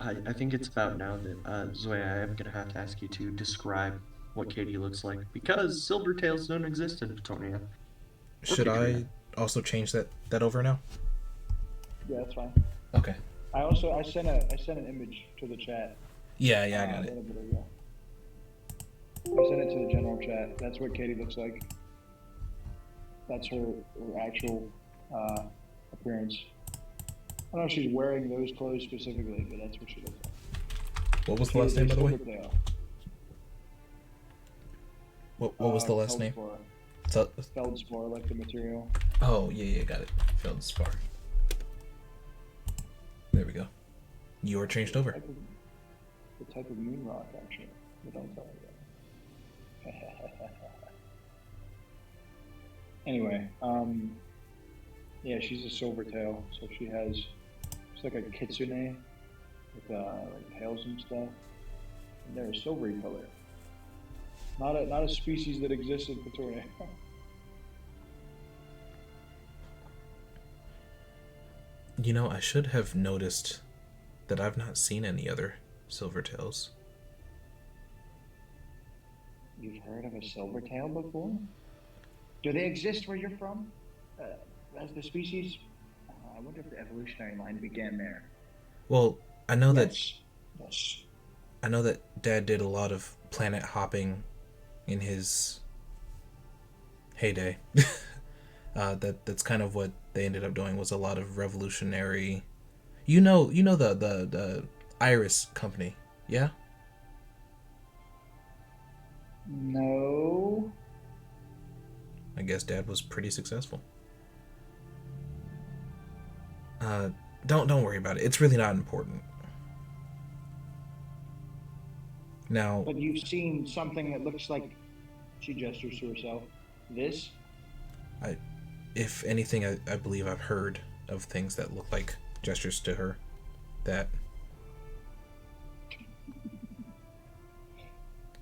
I think it's about now that Zoya, I am gonna have to ask you to describe what Katie looks like because silver tails don't exist in Petornia or Should Petornia. I also change that over now? Yeah, that's fine. Okay. I sent an image to the chat Yeah, I a got it. little bit ago. I sent it to the general chat. That's what Katie looks like. That's her actual appearance. I don't know if she's wearing those clothes specifically, but that's what she looks like. What was She the last is name, a by the way? Silvertail. What was the last name? Feldspar. So, Feldspar, like the material. oh, yeah, got it. Feldspar. There we go. You are changed over. The type of moon rock, actually. But don't tell me that. Anyway, yeah, she's a Silvertail, so she's like a kitsune with like tails and stuff. And they're a silvery color. Not a species that exists in Petornia. You know, I should have noticed that I've not seen any other Silvertails. You've heard of a Silvertail before? Do they exist where you're from? As the species? I wonder if the evolutionary line began there. Well, I know Yes. Yes. that Dad did a lot of planet hopping in his heyday. That's kind of what they ended up doing was a lot of revolutionary. You know the Iris company, yeah? No. I guess Dad was pretty successful. Don't worry about it. It's really not important. Now, But you've seen something that looks like she gestures to herself. This? if anything, I believe I've heard of things that look like gestures to her. That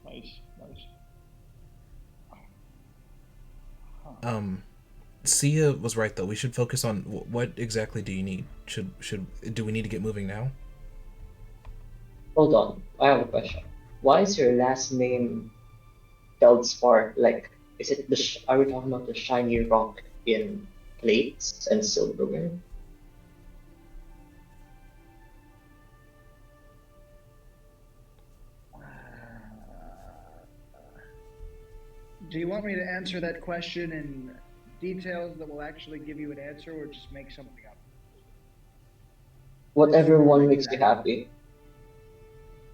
Nice. Sia was right though. We should focus on what exactly do you need? Do we need to get moving now? Hold on, I have a question. Why is your last name Feldspar? Like Is it are we talking about the shiny rock in plates and silverware? Do you want me to answer that question in details that will actually give you an answer, or just make something up? Whatever one makes you Exactly. happy.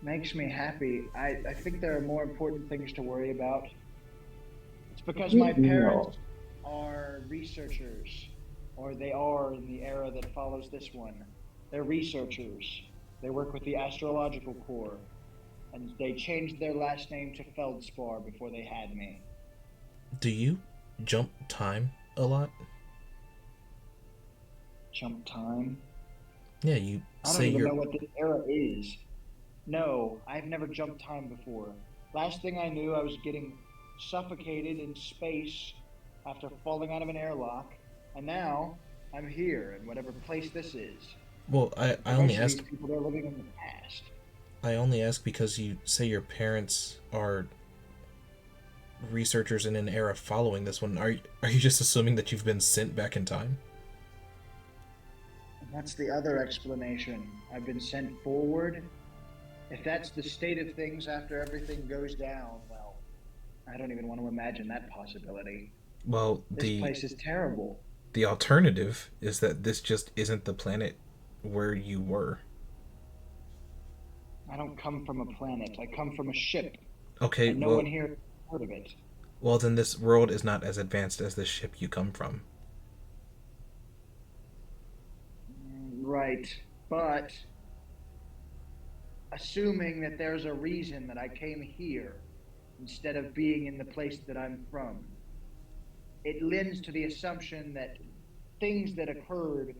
Makes me happy. I think there are more important things to worry about. It's because my No. parents are researchers, or they are in the era that follows this one. They're researchers. They work with the Astrological Corps, and they changed their last name to Feldspar before they had me. Do you jump time a lot? Jump time? Yeah, you I don't say even you're. know what this era is. No, I've never jumped time before. Last thing I knew, I was getting suffocated in space after falling out of an airlock, and now I'm here in whatever place this is. Well, For most of these people, they're living in the past. I only ask because you say your parents are researchers in an era following this one. Are you just assuming that you've been sent back in time? And that's the other explanation. I've been sent forward. If that's the state of things after everything goes down, well, I don't even want to imagine that possibility. Well, This place is terrible. the alternative is that this just isn't the planet where you were. I don't come from a planet. I come from a ship, Okay, and no one here has heard of it. well then this world is not as advanced as the ship you come from. Right, but assuming that there's a reason that I came here instead of being in the place that I'm from, it lends to the assumption that things that occurred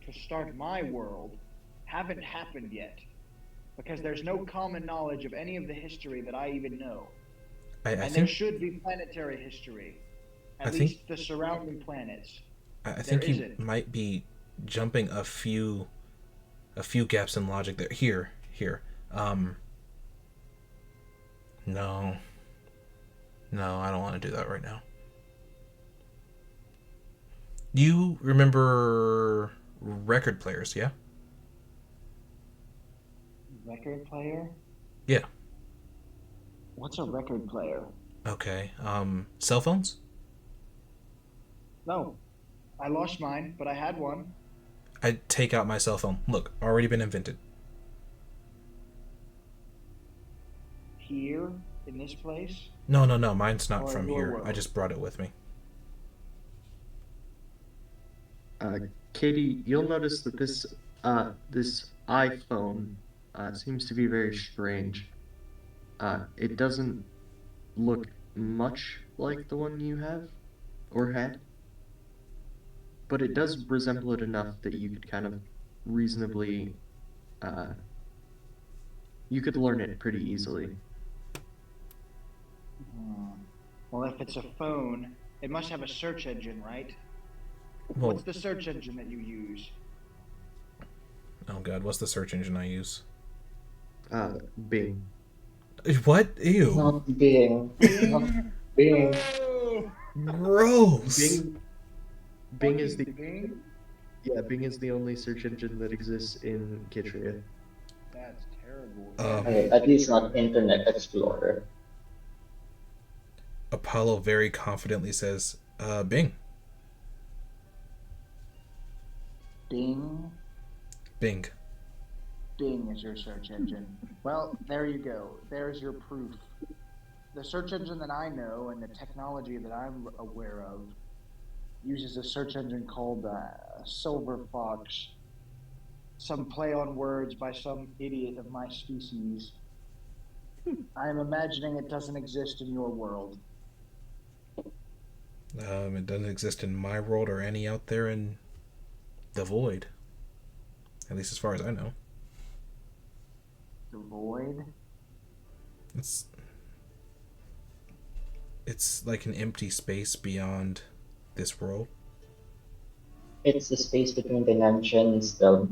to start my world haven't happened yet, because there's no common knowledge of any of the history that I even know. I And there think should be planetary history, I at think least the surrounding planets. I There think you isn't. might be jumping a few gaps in logic there. Here. No. No, I don't want to do that right now. You remember record players, yeah? Record player? Yeah. What's a record player? Okay. Cell phones? No, I lost mine, but I had one. I'd take out my cell phone. Look, already been invented. Here, in this place? No, mine's not Or in from your here. I world? just brought it with me. Katie, you'll notice that this iPhone seems to be very strange. It doesn't look much like the one you have or had, but it does resemble it enough that you could kind of reasonably, uh, you could learn it pretty easily. Well, if it's a phone, it must have a search engine, right? Well, What's the search engine that you use? oh god, what's the search engine I use? Bing. What? Ew. Not being. Not being. Gross. Bing is the Bing? Bing is the only search engine that exists in Kitria. That's terrible. Okay, at least not Internet Explorer. Apollo very confidently says, Bing. Bing? Bing. Bing is your search engine. Well, there you go. There's your proof. The search engine that I know and the technology that I'm aware of uses a search engine called Silver Fox. Some play on words by some idiot of my species. I'm imagining it doesn't exist in your world. It doesn't exist in my world or any out there in the void. At least as far as I know. The void? It's like an empty space beyond this world. It's the space between dimensions, the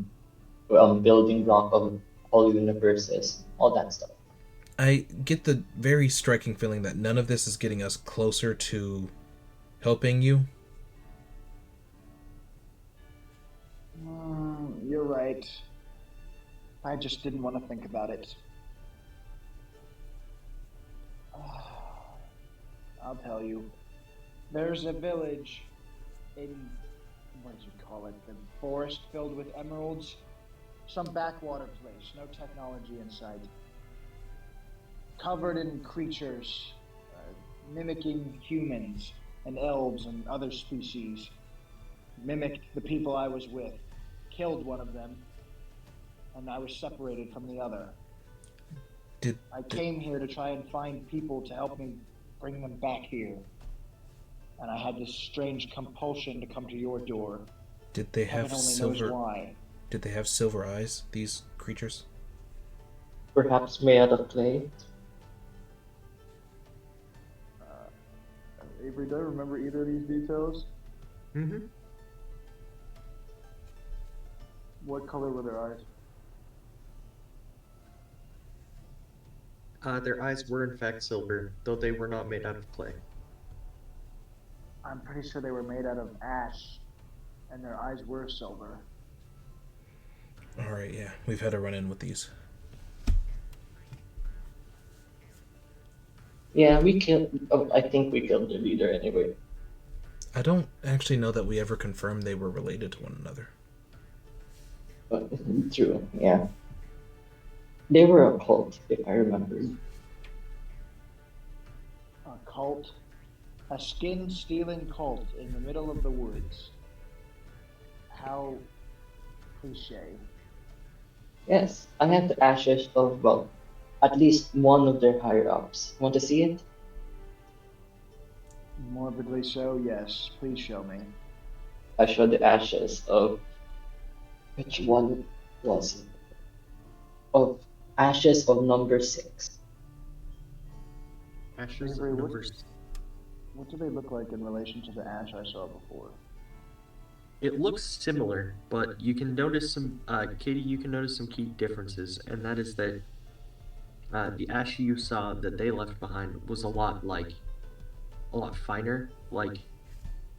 building block of all universes, all that stuff. I get the very striking feeling that none of this is getting us closer to helping you. You're right. I just didn't want to think about it. I'll tell you. There's a village in, what do you call it? The forest filled with emeralds. Some backwater place, no technology in sight. Covered in creatures, mimicking humans and elves and other species. Mimicked the people I was with. Killed one of them, and I was separated from the other. Did I came here to try and find people to help me bring them back here. And I had this strange compulsion to come to your door. did they Heaven have only knows silver? why. Did they have silver eyes? These creatures? Perhaps made out of clay. Avery, do I remember either of these details? Mm-hmm. What color were their eyes? Their eyes were in fact silver, though they were not made out of clay. I'm pretty sure they were made out of ash, and their eyes were silver. Alright, yeah. We've had a run in with these. Yeah, we killed. Oh, I think we killed the leader anyway. I don't actually know that we ever confirmed they were related to one another. But true, yeah. They were a cult, if I remember. A cult? A skin-stealing cult in the middle of the woods. How cliche. Yes, I have the ashes of, well, at least one of their higher ups. Want to see it? Morbidly so, yes. Please show me. I showed the ashes of, which one was it? Of ashes of number 6. Ashes of Avery, what- numbers. What do they look like in relation to the ash I saw before? It looks similar, but you can notice some, Katie, you can notice some key differences, and that is that the ash you saw that they left behind was a lot finer. Like,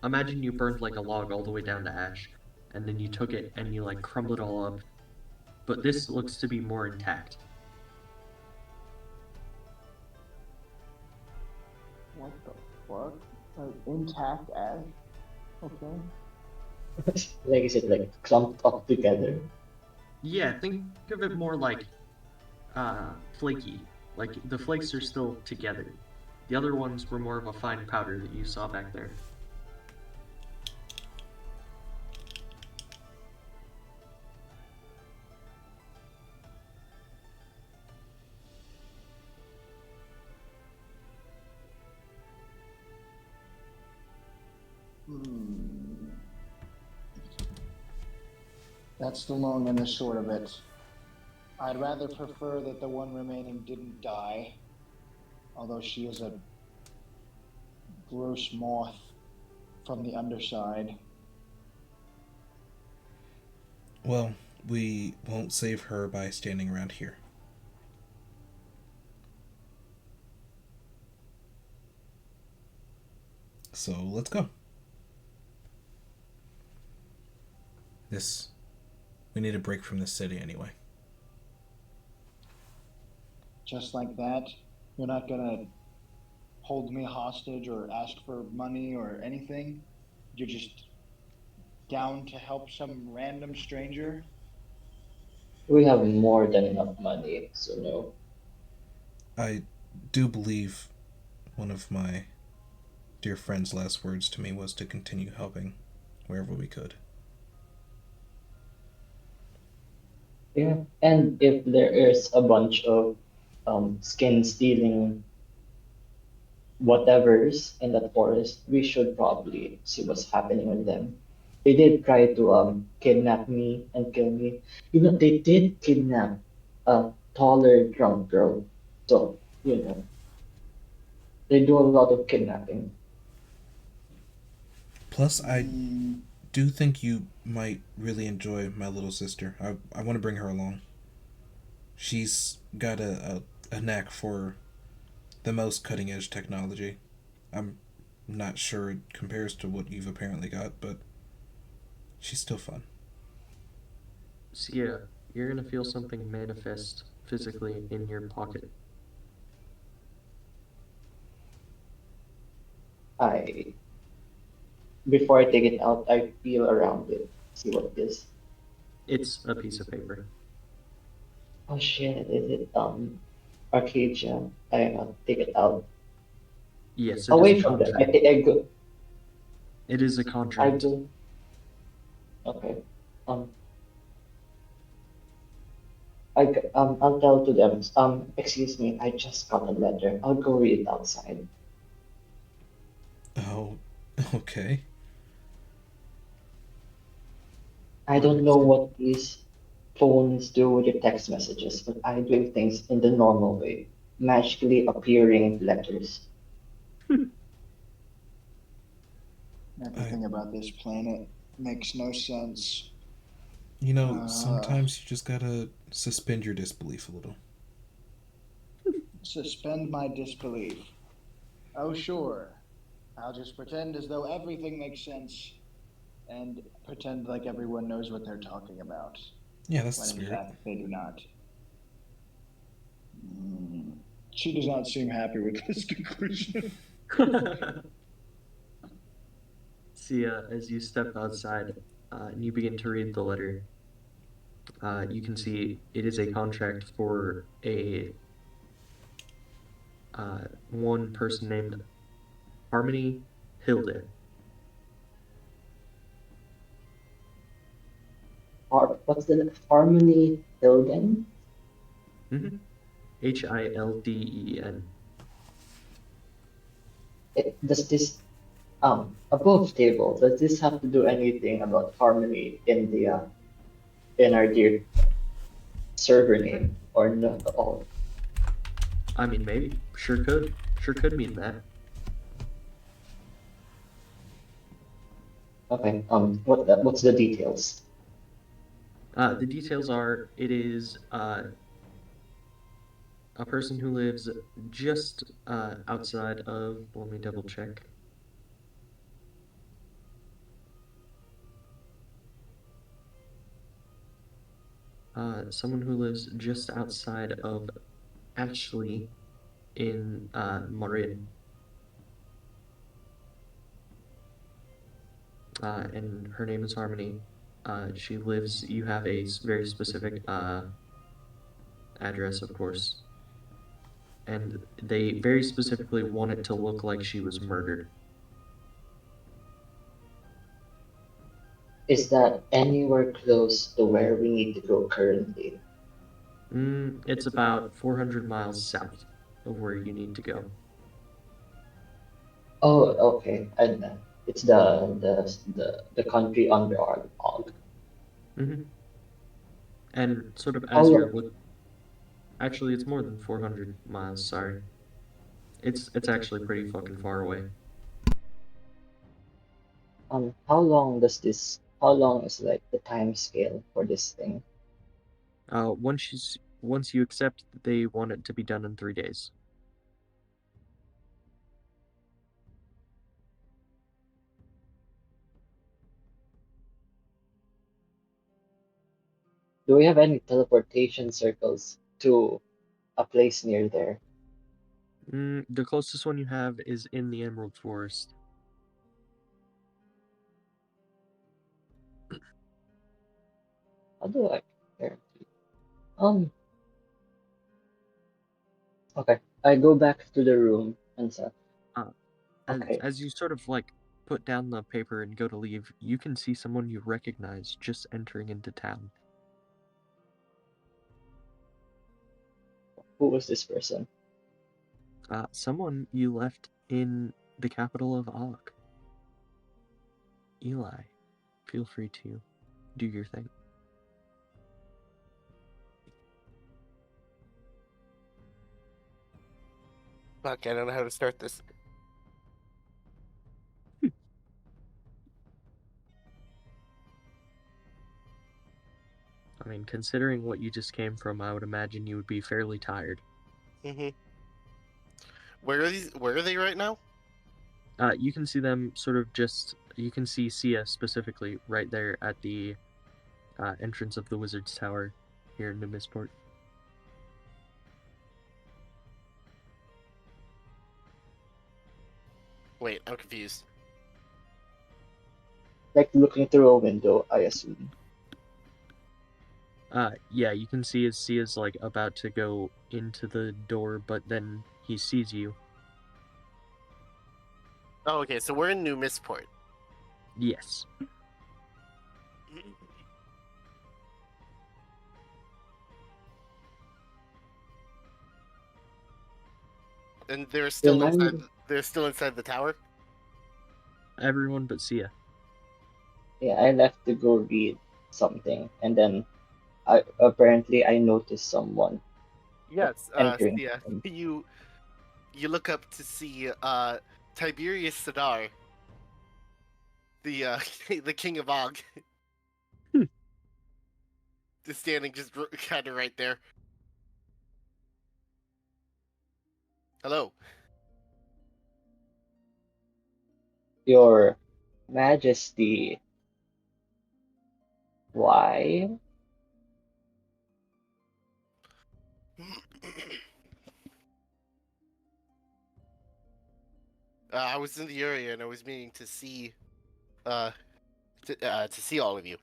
imagine you burned like a log all the way down to ash, and then you took it and you like crumbled it all up. But this looks to be more intact. What the fuck? Intact ash? Okay. Like is it like clumped up together? Yeah, think of it more like flaky. Like the flakes are still together. The other ones were more of a fine powder that you saw back there. That's the long and the short of it. I'd rather prefer that the one remaining didn't die, although she is a gross moth from the underside. Well, we won't save her by standing around here. So let's go. We need a break from this city anyway. Just like that, you're not gonna hold me hostage or ask for money or anything? You're just down to help some random stranger? We have more than enough money, so no. I do believe one of my dear friend's last words to me was to continue helping wherever we could. Yeah, and if there is a bunch of skin stealing whatever's in that forest, we should probably see what's happening with them. They did try to kidnap me and kill me. You know, they did kidnap a taller drunk girl. So, you know, they do a lot of kidnapping. Plus, I do think you might really enjoy my little sister. I want to bring her along. She's got a a knack for the most cutting edge technology. I'm not sure it compares to what you've apparently got, but she's still fun. Sia, you're gonna feel something manifest physically in your pocket. I Before I take it out, I feel around it, see what it is. It's a piece of paper. Oh shit, is it arcade gem? I take it out. Yes, it is a Away from them. contract. I go. It is a I contract. go. Okay. Um. I'll tell to them. Excuse me. I just got a letter. I'll go read it outside. Oh, okay. I don't know what these phones do with your text messages, but I do things in the normal way, magically appearing letters. I, Everything about this planet makes no sense. Uh, sometimes you just gotta suspend your disbelief a little. Suspend my disbelief. Oh, sure. I'll just pretend as though everything makes sense and pretend like everyone knows what they're talking about, Yeah, that's the when in spirit. fact they do not. Mm. She does not seem happy with this conclusion. Sia, as you step outside and you begin to read the letter, you can see it is a contract for a one person named Harmony Hilde. What's the Harmony Hilden? Hilden. Does this above table? Does this have to do anything about harmony in the in our dear server name or not at all? I mean, maybe. Sure could. Sure could mean that. Okay. What's the details? The details are it is a person who lives just outside of, let me double check. Someone who lives just outside of Ashley in Marin. And her name is Harmony. She lives, you have a very specific address, of course. And they very specifically want it to look like she was murdered. Is that anywhere close to where we need to go currently? It's about 400 miles south of where you need to go. Oh, okay. And it's the country under our log. hmm And sort of How as you're long? look, actually, it's more than 400 miles. Sorry, it's actually pretty fucking far away. How long does this? How long is like the time scale for this thing? Once you accept that they want it to be done in 3 days. Do we have any teleportation circles to a place near there? The closest one you have is in the Emerald Forest. How do I compare? Um. Okay. I go back to the room and say, Uh, okay, as you sort of like put down the paper and go to leave, you can see someone you recognize just entering into town. who was this person? Someone you left in the capital of Og. Eli, feel free to do your thing. Okay, I don't know how to start this. I mean, considering what you just came from, I would imagine you would be fairly tired. Mm-hmm. Where are these? Where are they right now? You can see them sort of just. You can see Sia specifically right there at the entrance of the Wizard's Tower here in New Misport. Wait, I'm confused. Like looking through a window, I assume. Yeah, you can see as Sia's like about to go into the door, but then he sees you. Oh, okay. So we're in New Misport. Yes. And they're Do you still inside. mind? They're still inside the tower. Everyone but Sia. Yeah, I left to go read something, and then I noticed someone Yes. entering. Yeah. You look up to see Tiberius Sadar, the the king of Og, just standing just kind of right there. Hello. Your Majesty, why? I was in the area and I was meaning to see uh to see all of you.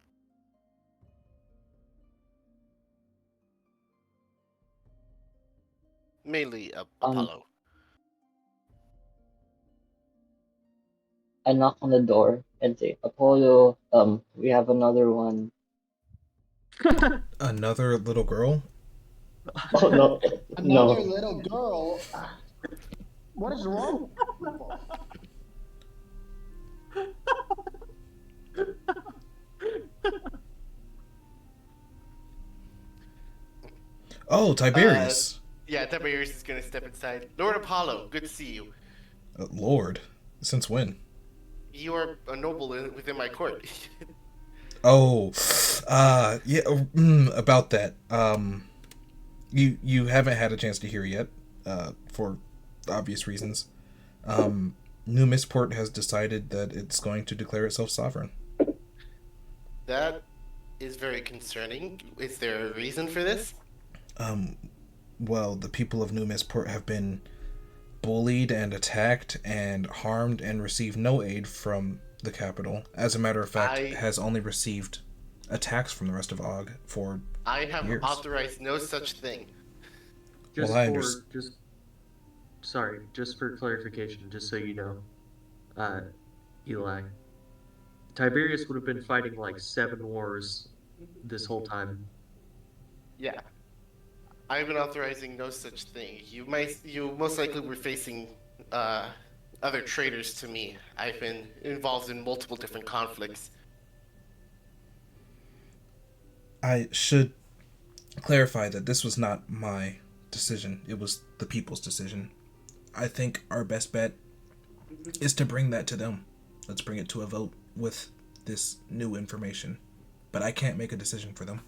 Mainly Um, Apollo. I knock on the door and say, Apollo, we have another one. Another little girl? Oh no, Another no. little girl. What is wrong with people? Oh, Tiberius. Yeah, Tiberius is gonna step inside. Lord Apollo, good to see you. Lord. Since when? You are a noble within my court. Oh, yeah, about that. You haven't had a chance to hear yet, for obvious reasons. New Misport has decided that it's going to declare itself sovereign. That is very concerning. Is there a reason for this? Well, the people of New Misport have been bullied and attacked and harmed and received no aid from the capital. As a matter of fact, I has only received attacks from the rest of Og for I have years. authorized no such thing. Well, Just I for understand. just for clarification, just so you know, uh, Eli, Tiberius would have been fighting like 7 wars this whole time. Yeah. I've been authorizing no such thing. You most likely were facing uh other traitors to me. I've been involved in multiple different conflicts. I should clarify that this was not my decision. It was the people's decision. I think our best bet is to bring that to them. Let's bring it to a vote with this new information. But I can't make a decision for them.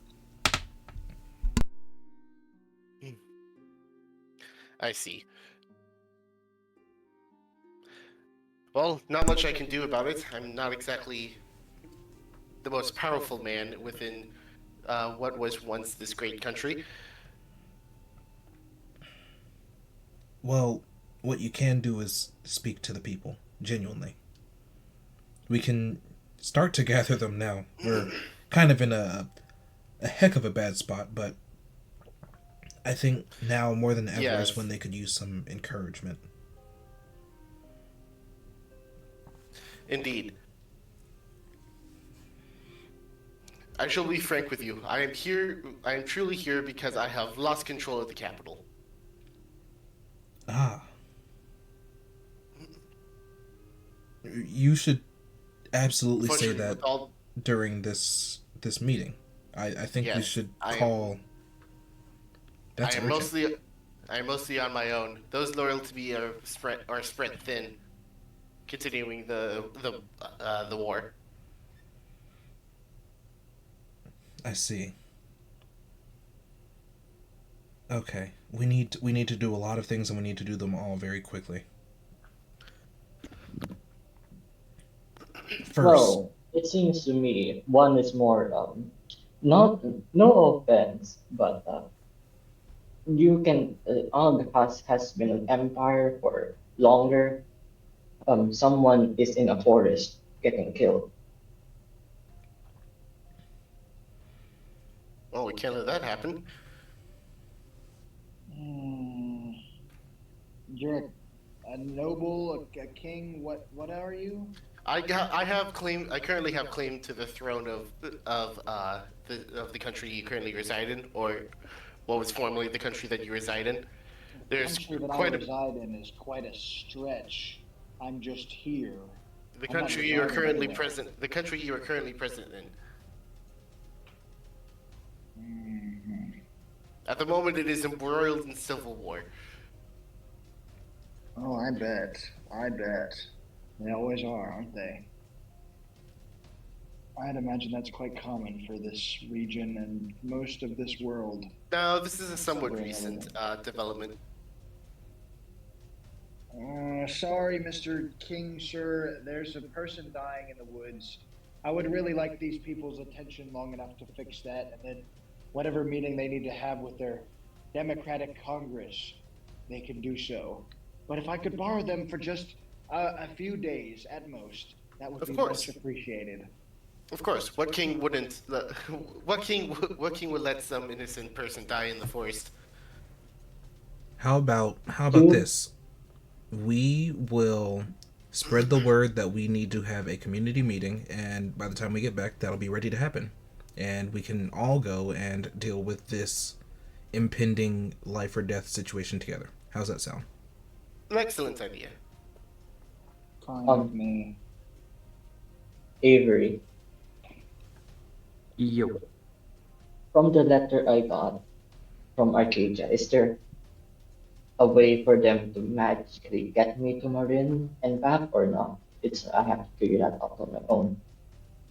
I see. Well, not much I can do about it. I'm not exactly the most powerful man within what was once this great country. Well, what you can do is speak to the people, genuinely. We can start to gather them now. We're kind of in a heck of a bad spot, but I think now more than ever is when Yes, they could use some encouragement. indeed. I shall be frank with you. I am here. I am truly here because I have lost control of the capital. Ah, you should absolutely say Fortunately, that with all during this meeting. I think we yes, should call. I That's am urgent. mostly on my own. Those loyal to me are spread thin, continuing the war. I see. Okay, we need to do a lot of things, and we need to do them all very quickly. First, Well, it seems to me one is more not no offense, but you can Og has been an empire for longer. Someone is in a forest getting killed. Oh, we can't let that happen. Hmm. You're a noble, a king. What are you? I currently have claim to the throne of the country you currently reside in, or what was formerly the country that you reside in. The There's country that I quite a reside in is quite a stretch. I'm just here. the I'm not country you are residing currently anywhere. present the country you are currently present in. Hmm. At the moment, it is embroiled in civil war. Oh, I bet. I bet. They always are, aren't they? I'd imagine that's quite common for this region and most of this world, Now, this is a somewhat considering recent everything. development. Sorry, Mr. King, sir. There's a person dying in the woods. I would really like these people's attention long enough to fix that, and then whatever meeting they need to have with their Democratic Congress, they can do so. But if I could borrow them for just a few days at most, that would Of be much course, appreciated. of course. What king wouldn't? What king would let some innocent person die in the forest? how about You this? We will spread the word that we need to have a community meeting, and by the time we get back, that'll be ready to happen, and we can all go and deal with this impending life or death situation together. How's that sound? An excellent idea. Fine with um me. Avery, Yo. from the letter I got from Arcadia, is there a way for them to magically get me to Marin and back or not? It's I have to figure that out on my own.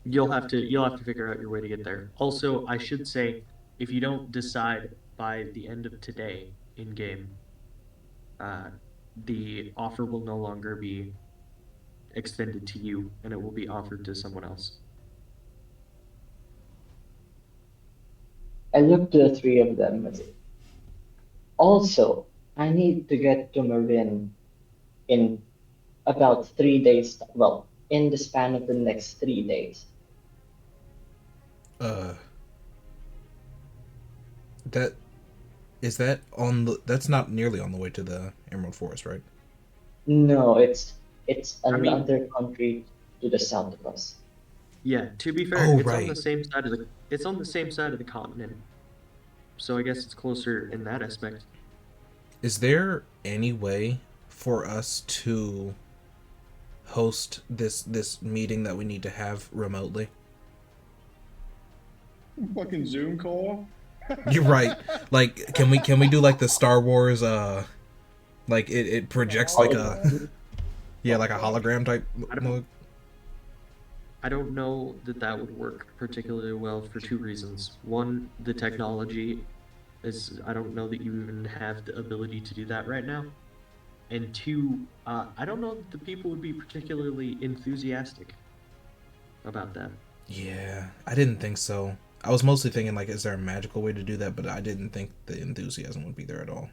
You'll have to figure out your way to get there. Also, I should say, if you don't decide by the end of today in game, uh, the offer will no longer be extended to you, and it will be offered to someone else. I looked to the three of them and said, also, I need to get to Marin in about 3 days. Well, in the span of the next 3 days. Uh, that is that on the? That's not nearly on the way to the Emerald Forest, right? No, it's I mean, another country to the south of us. yeah, to be fair, Oh, it's on the right. same side of the continent. So I guess it's closer in that aspect. Is there any way for us to host this meeting that we need to have remotely? Fucking Zoom call? You're right. Like, can we do like the Star Wars? Like it projects like a Hologram. yeah, like a hologram type I don't mode. I don't know that that would work particularly well for two reasons. One, the technology is I don't know that you even have the ability to do that right now. And two, I don't know that the people would be particularly enthusiastic about that. Yeah, I didn't think so. I was mostly thinking like, is there a magical way to do that? But I didn't think the enthusiasm would be there at all.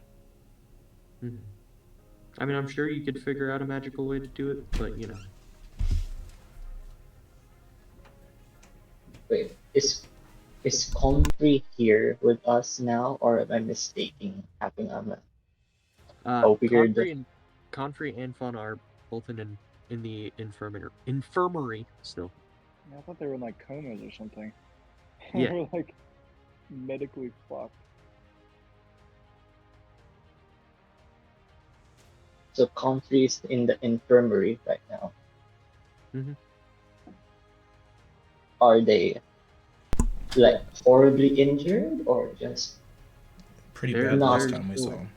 Mhm. I mean, I'm sure you could figure out a magical way to do it, but Wait, is Comfrey here with us now, or am I mistaking having a weird? Confrey and Fauna are both in the infirmary still. I thought they were in like comas or something. They Yeah. were like medically fucked. So Comfrey is in the infirmary right now. Hmm. Are they like horribly injured or just Pretty There, bad the last not? there's time we saw him.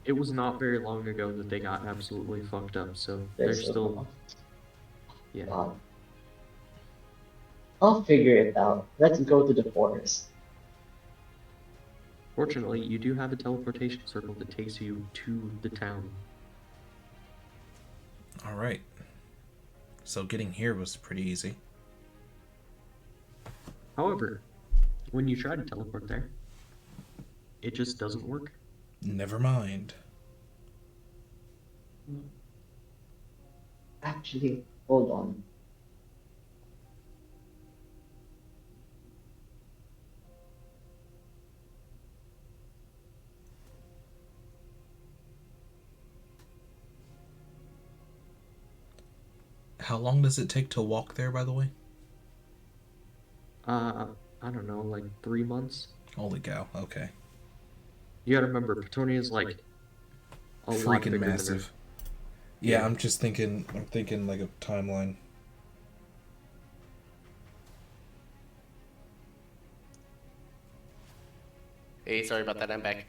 it was not very long ago that they got absolutely fucked up, so They're they're still still, yeah. gone. I'll figure it out. Let's go to the forest. Fortunately, you do have a teleportation circle that takes you to the town. All right. So getting here was pretty easy. However, when you try to teleport there, it just doesn't work. Never mind. Actually, hold on. How long does it take to walk there, by the way? I don't know, like 3 months. Holy cow. Okay. You gotta remember, Petornia is like a lot Freaking bigger than massive. Earth. Yeah, Yeah. I'm thinking like a timeline. Hey, sorry about that. I'm back.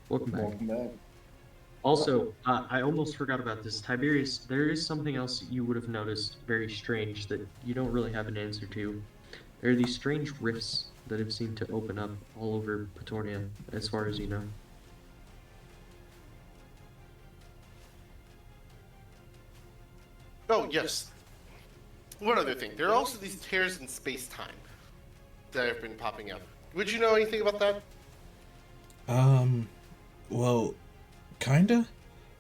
Welcome back. Welcome back. Also, I almost forgot about this. Tiberius, there is something else you would have noticed very strange that you don't really have an answer to. There are these strange rifts that have seemed to open up all over Petornia, as far as you know. Oh, yes. One other thing. There are also these tears in space-time that have been popping up. Would you know anything about that? Well, kinda.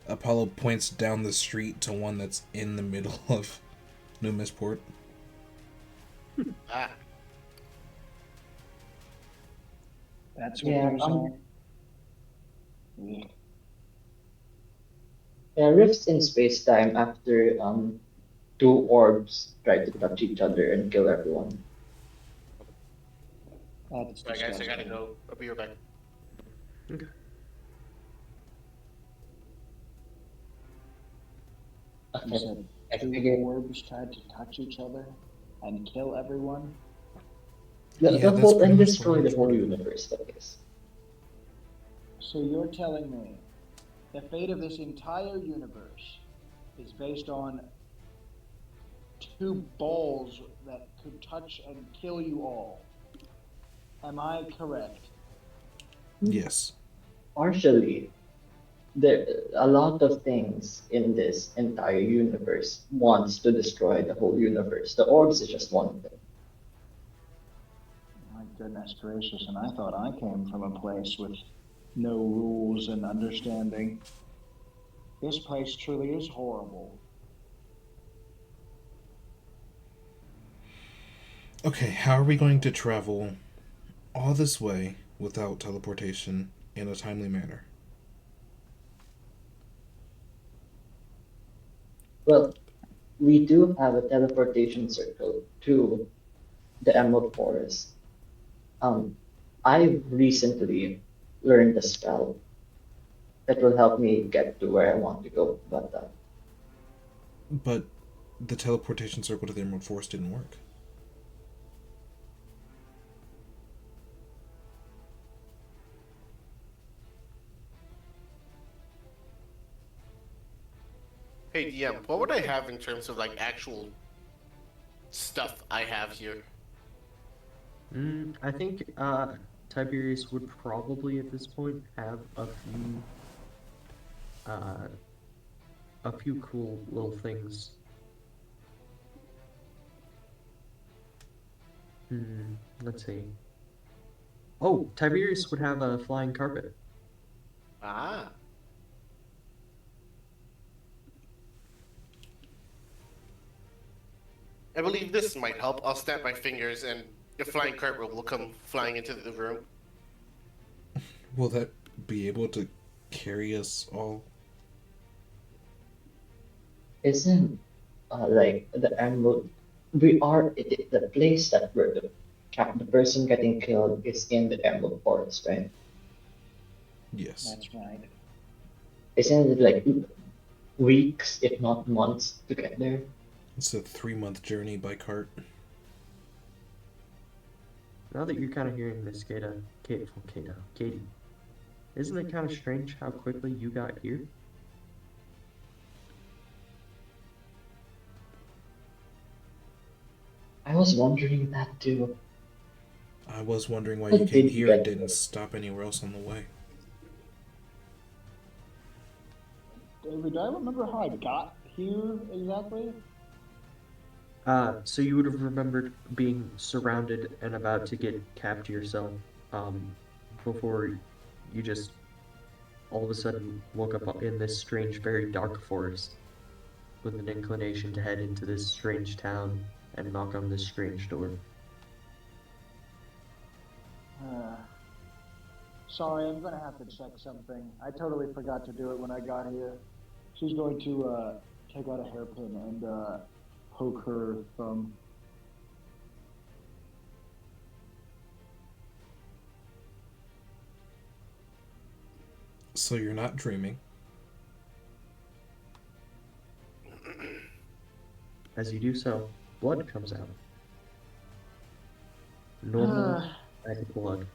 Apollo points down the street to one that's in the middle of Numisport. Ah, That's what Yeah, those are. Yeah. rifts in space-time after two orbs try to touch each other and kill everyone. That's sorry guys, I gotta disgusting. go. I'll be right back. Okay. You said I two figured orbs tried to touch each other and kill everyone. Yeah, the that's whole pretty and much the destroy the launch whole order. universe, that is. So you're telling me the fate of this entire universe is based on two balls that could touch and kill you all. Am I correct? Yes. Partially, there a lot of things in this entire universe wants to destroy the whole universe. The orbs is just one thing. My goodness gracious, and I thought I came from a place with no rules and understanding. This place truly is horrible. Okay, how are we going to travel all this way without teleportation in a timely manner? Well, we do have a teleportation circle to the Emerald Forest. Um, I recently learned a spell that will help me get to where I want to go, but But the teleportation circle to the Emerald Forest didn't work. Hey, DM, what would I have in terms of like actual stuff I have here? I think Tiberius would probably at this point have uh, a few cool little things. Let's see. Oh, Tiberius would have a flying carpet. Ah. I believe this might help. I'll snap my fingers and a flying carpet will come flying into the room. Will that be able to carry us all? isn't like the Emerald? We are the place that we're the person getting killed is in the Emerald Forest, right? Yes. That's right. Isn't it like weeks, if not months, to get there? It's a 3-month journey by cart. Now that you're kind of hearing this, Katie, isn't it kind of strange how quickly you got here? I was wondering that too. I was wondering why How you came did you here and get didn't here? stop anywhere else on the way. David, do I remember how I got here exactly? So you would have remembered being surrounded and about to get capped yourself, before you just all of a sudden woke up in this strange, very dark forest with an inclination to head into this strange town and knock on this strange door. Uh, Sorry, I'm gonna have to check something. I totally forgot to do it when I got here. She's going to take out a hairpin and poke her thumb. So you're not dreaming. As you do so, blood comes out. Normal Phew. red blood.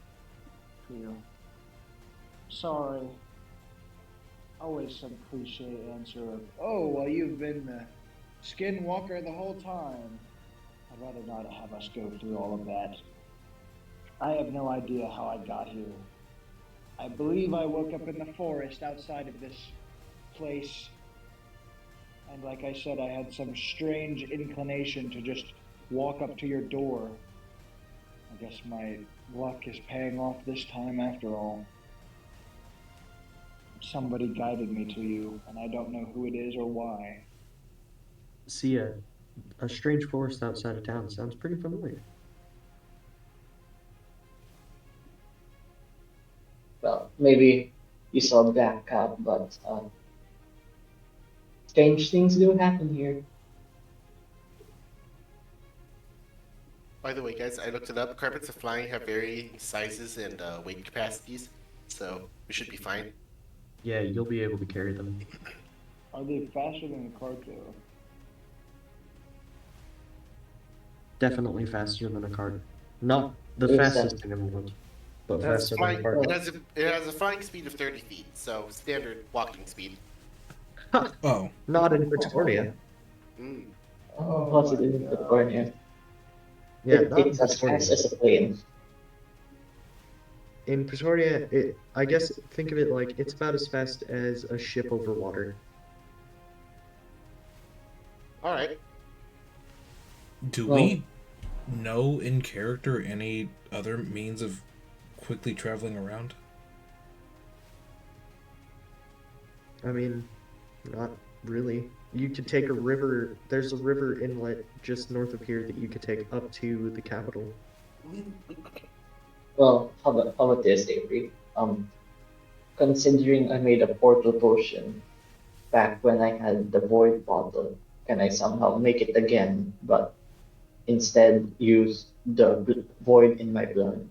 Sorry. Always some cliche answer of, "Oh, well, you've been the skinwalker the whole time." I'd rather not have us go through all of that. I have no idea how I got here. I believe I woke up in the forest outside of this place. And like I said, I had some strange inclination to just walk up to your door. I guess my luck is paying off this time after all. Somebody guided me to you, and I don't know who it is or why. See a strange forest outside of town sounds pretty familiar. Well, maybe you saw the black cat, but strange things do happen here. By the way, guys, I looked it up. Carpets of flying have varying sizes and weight capacities, so we should be fine. Yeah, you'll be able to carry them. Are they faster than a cart, though? Definitely faster than a cart. Not the There's that. fastest in the world, but It has faster than a flying. cart. It has a flying speed of 30 feet, so standard walking speed. Oh, Not in Petornia. Mm. Oh, what's it in Petornia? Yeah, not in It's as fast Petornia. as a plane. In Petornia, I guess think of it like it's about as fast as a ship over water. All right. do Well, we know in character any other means of quickly traveling around? I mean, not really. You could take a river. There's a river inlet just north of here that you could take up to the capital. well, how about this, Avery? Considering I made a portal potion back when I had the void bottle, can I somehow make it again, but instead use the void in my blood?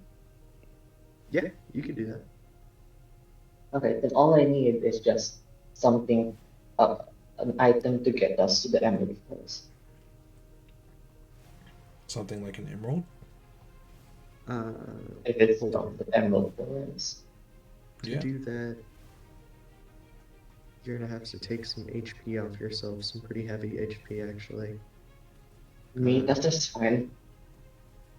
Yeah, you could do that. Okay, then all I need is just something, uh, an item to get us to the Emerald Forest. Something like an emerald? Uh, If it's hold not on. the Emerald Forest. To Yeah. do that, you're gonna have to take some HP off yourself, some pretty heavy HP actually. Me, that's just fine.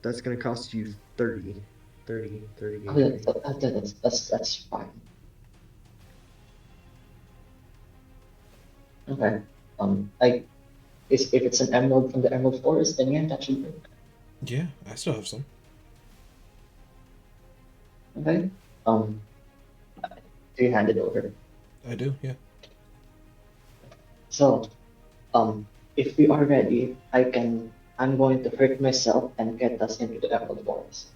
That's gonna cost you 30. 30 Oh, HP. that's fine. Okay. I if it's an emerald from the Emerald Forest, then yeah, that should work. Yeah, I still have some. Okay. Um, do you hand it over? I do, yeah. So, if we are ready, I'm going to hurt myself and get us into the Emerald Forest.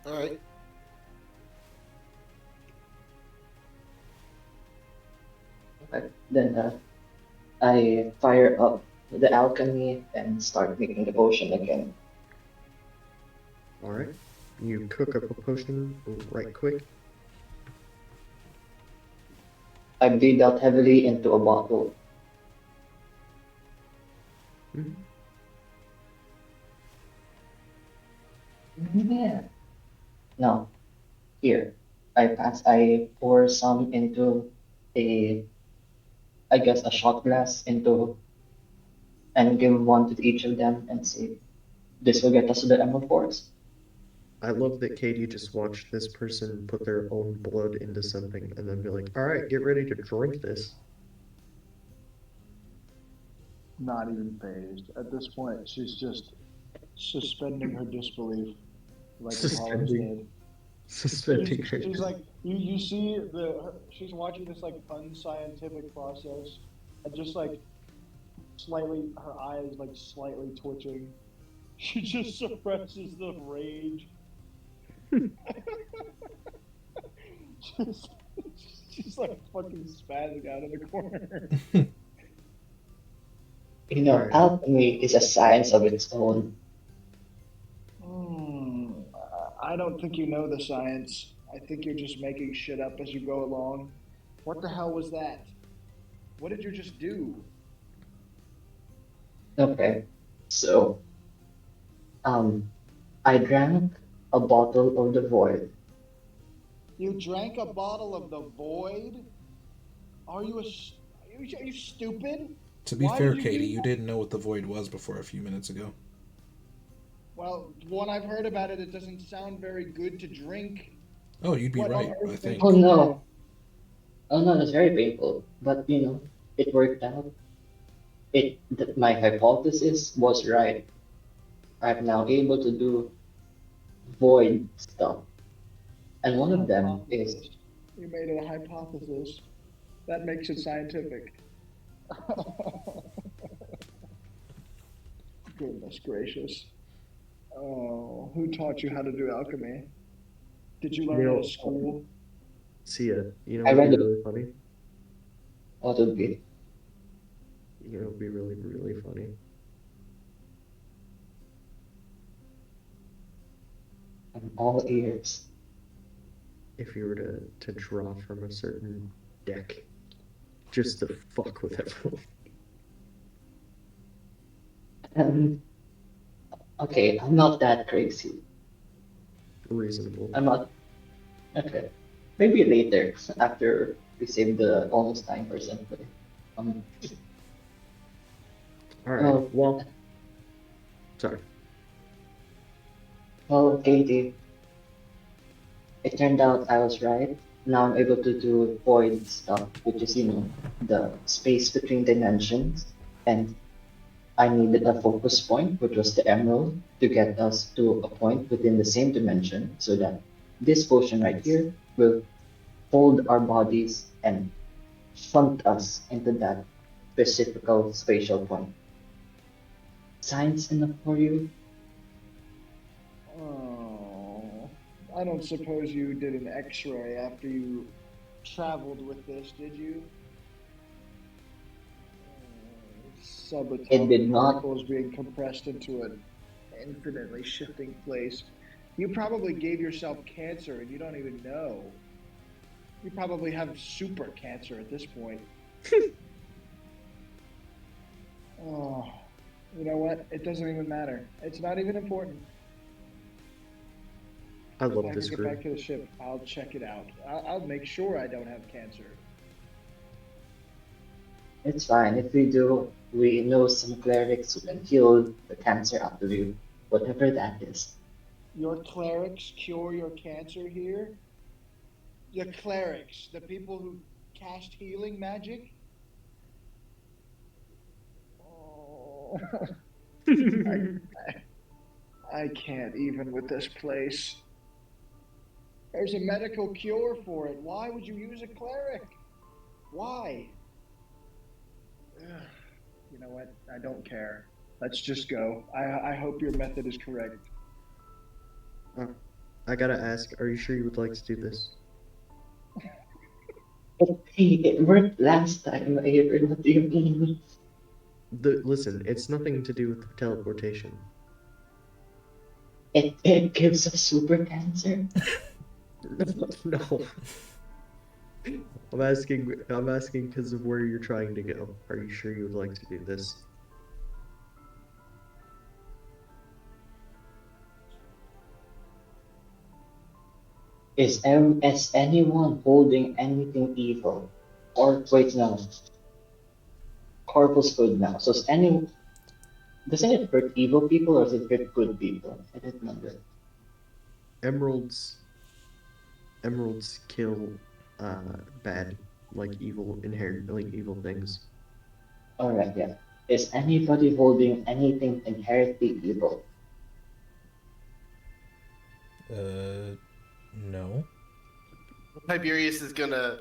All right. Okay. Then I fire up the alchemy and start making the potion again. Alright. You cook up a potion right quick. I bleed out heavily into a bottle. Mhm. Yeah. No, here. I pour some into a, I guess, a shot glass into and give one to each of them and say, this will get us to the Emerald Forest. I love that Katie just watched this person put their own blood into something and then be like, all right, get ready to drink this. Not even phased. At this point, she's just suspending her disbelief, like Apollo's Suspending, did. suspending her. She's like you see she's watching this like unscientific process, and just like slightly her eyes like slightly twitching. She just suppresses the rage. she's, she's like fucking spazzing out of the corner. You know, Alright. alchemy is a science of its own. Hmm, I don't think you know the science. I think you're just making shit up as you go along. What the hell was that? What did you just do? Okay, so um, I drank a bottle of the void. You drank a bottle of the void? Are you are you stupid? To be Why fair, did you Katie, do you that? didn't know what the void was before a few minutes ago. Well, when I've heard about it, it doesn't sound very good to drink. Oh, you'd be What on right, I earth think. Oh makes that? no, oh no, it's very painful. But you know, it worked out. My hypothesis was right. I'm now able to do void stuff, and one of them is Hypothesis. You made it a hypothesis. That makes it scientific. Goodness gracious. Oh, who taught you how to do alchemy? Did you You learn it know, at school? Sia, you know I what'd be read it. really funny? What would be You know what'd be really, really funny? I'm all ears. If you were to draw from a certain deck, just to fuck with everyone. Um, okay, I'm not that crazy. Reasonable. I'm not. Okay, maybe later after we save the almost 9%. But, um, Alright, well, well, sorry. well, Katie, it turned out I was right. Now I'm able to do void stuff, which is, you know, the space between dimensions. And I needed a focus point, which was the emerald, to get us to a point within the same dimension so that this potion right here will hold our bodies and shunt us into that specific spatial point. Science enough for you? Oh, I don't suppose you did an X-ray after you traveled with this, did you? It Subatomic did not. particles being compressed into an infinitely shifting place. You probably gave yourself cancer and you don't even know. You probably have super cancer at this point. Oh, you know what? It doesn't even matter. It's not even important. I If love I this can get group. back to the ship, I'll check it out. I'll make sure I don't have cancer. It's fine. If we do, we know some clerics who can heal the cancer out of you, whatever that is. Your clerics cure your cancer here? Your clerics, the people who cast healing magic? Oh, I can't even with this place. There's a medical cure for it. Why would you use a cleric? Why? Ugh. You know what? I don't care. Let's just go. I hope your method is correct. I gotta ask, are you sure you would like to do this? It worked last time. I heard what do you mean? Listen, it's nothing to do with teleportation. It gives us super cancer. No. I'm asking because of where you're trying to go. Are you sure you would like to do this? Is anyone holding anything evil? Or wait, no. Corpus good now. So is any Doesn't it hurt evil people or does it hurt good people? I don't remember. Emeralds kill bad, like evil inherent like evil things. Alright, yeah. Is anybody holding anything inherently evil? No. Tiberius is gonna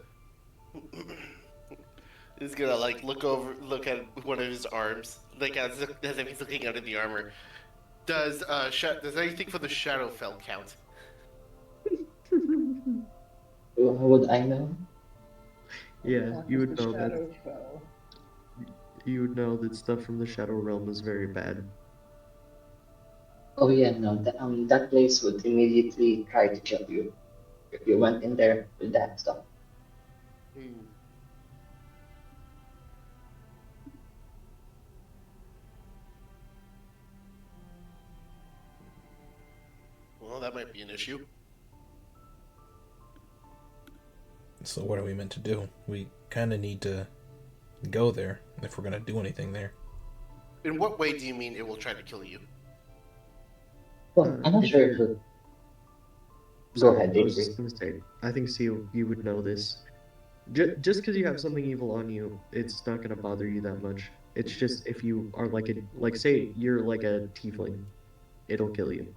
like look at one of his arms, like as if he's looking under the armor. Does anything for the Shadowfell count? How would I know? Yeah, you would know that. Shadow fell. You would know that stuff from the Shadow Realm is very bad. Oh yeah, no, that place would immediately try to kill you if you went in there with that stuff. Hmm. Well, that might be an issue. So what are we meant to do? We kind of need to go there if we're gonna do anything there. In what way do you mean it will try to kill you? Well, I'm not If sure you're- if it... Go Sorry, ahead, I was Avery. just gonna say, I think Seal, you would know this. Just because you have something evil on you, it's not gonna bother you that much. It's just if you are like say you're like a tiefling, it'll kill you.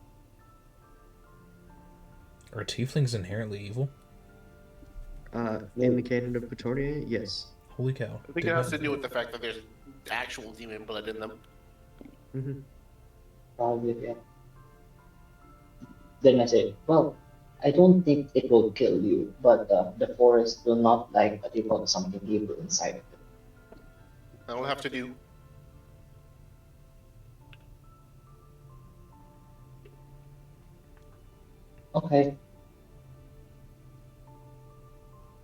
Are tieflings inherently evil? In the canon of Petornia, yes. Holy cow. I think Did it has not to know do that. with the fact that there's actual demon blood in them. Hmm. Probably, yeah. Then I said, well, I don't think it will kill you, but the forest will not like that you got something evil inside of it. I will have to do. Okay.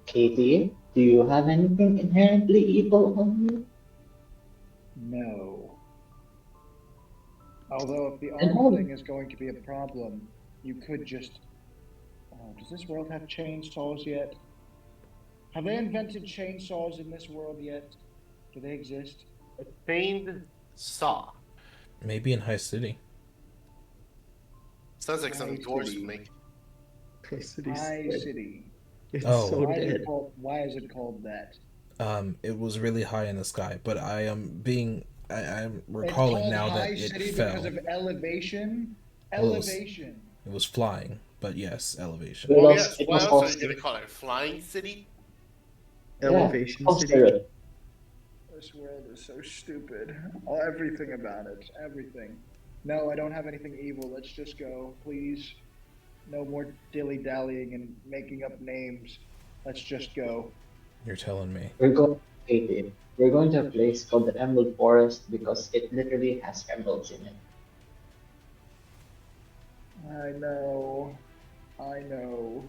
Katie, do you have anything inherently evil on you? No. Although if the And arm all- thing is going to be a problem, you could just. Does this world have chainsaws yet? Have they invented chainsaws in this world yet? Do they exist? A chained saw. Maybe in High City. Sounds like something High dwarves City. would make. High City. It's Oh. so dead. Why is it called that? It was really high in the sky, but I am I'm It's recalling called now High that it City fell. because of elevation. Well, it was- Elevation. It was flying, but yes, elevation. Well, Oh It yes. was- it What was else all are you gonna call it? Flying city? Elevation Yeah, City. spirit. This world is so stupid. Everything about it. Everything. No, I don't have anything evil. Let's just go, please. No more dilly-dallying and making up names. Let's just go. You're telling me. Katie, we're going to a place called the Emerald Forest because it literally has emeralds in it. I know. I know.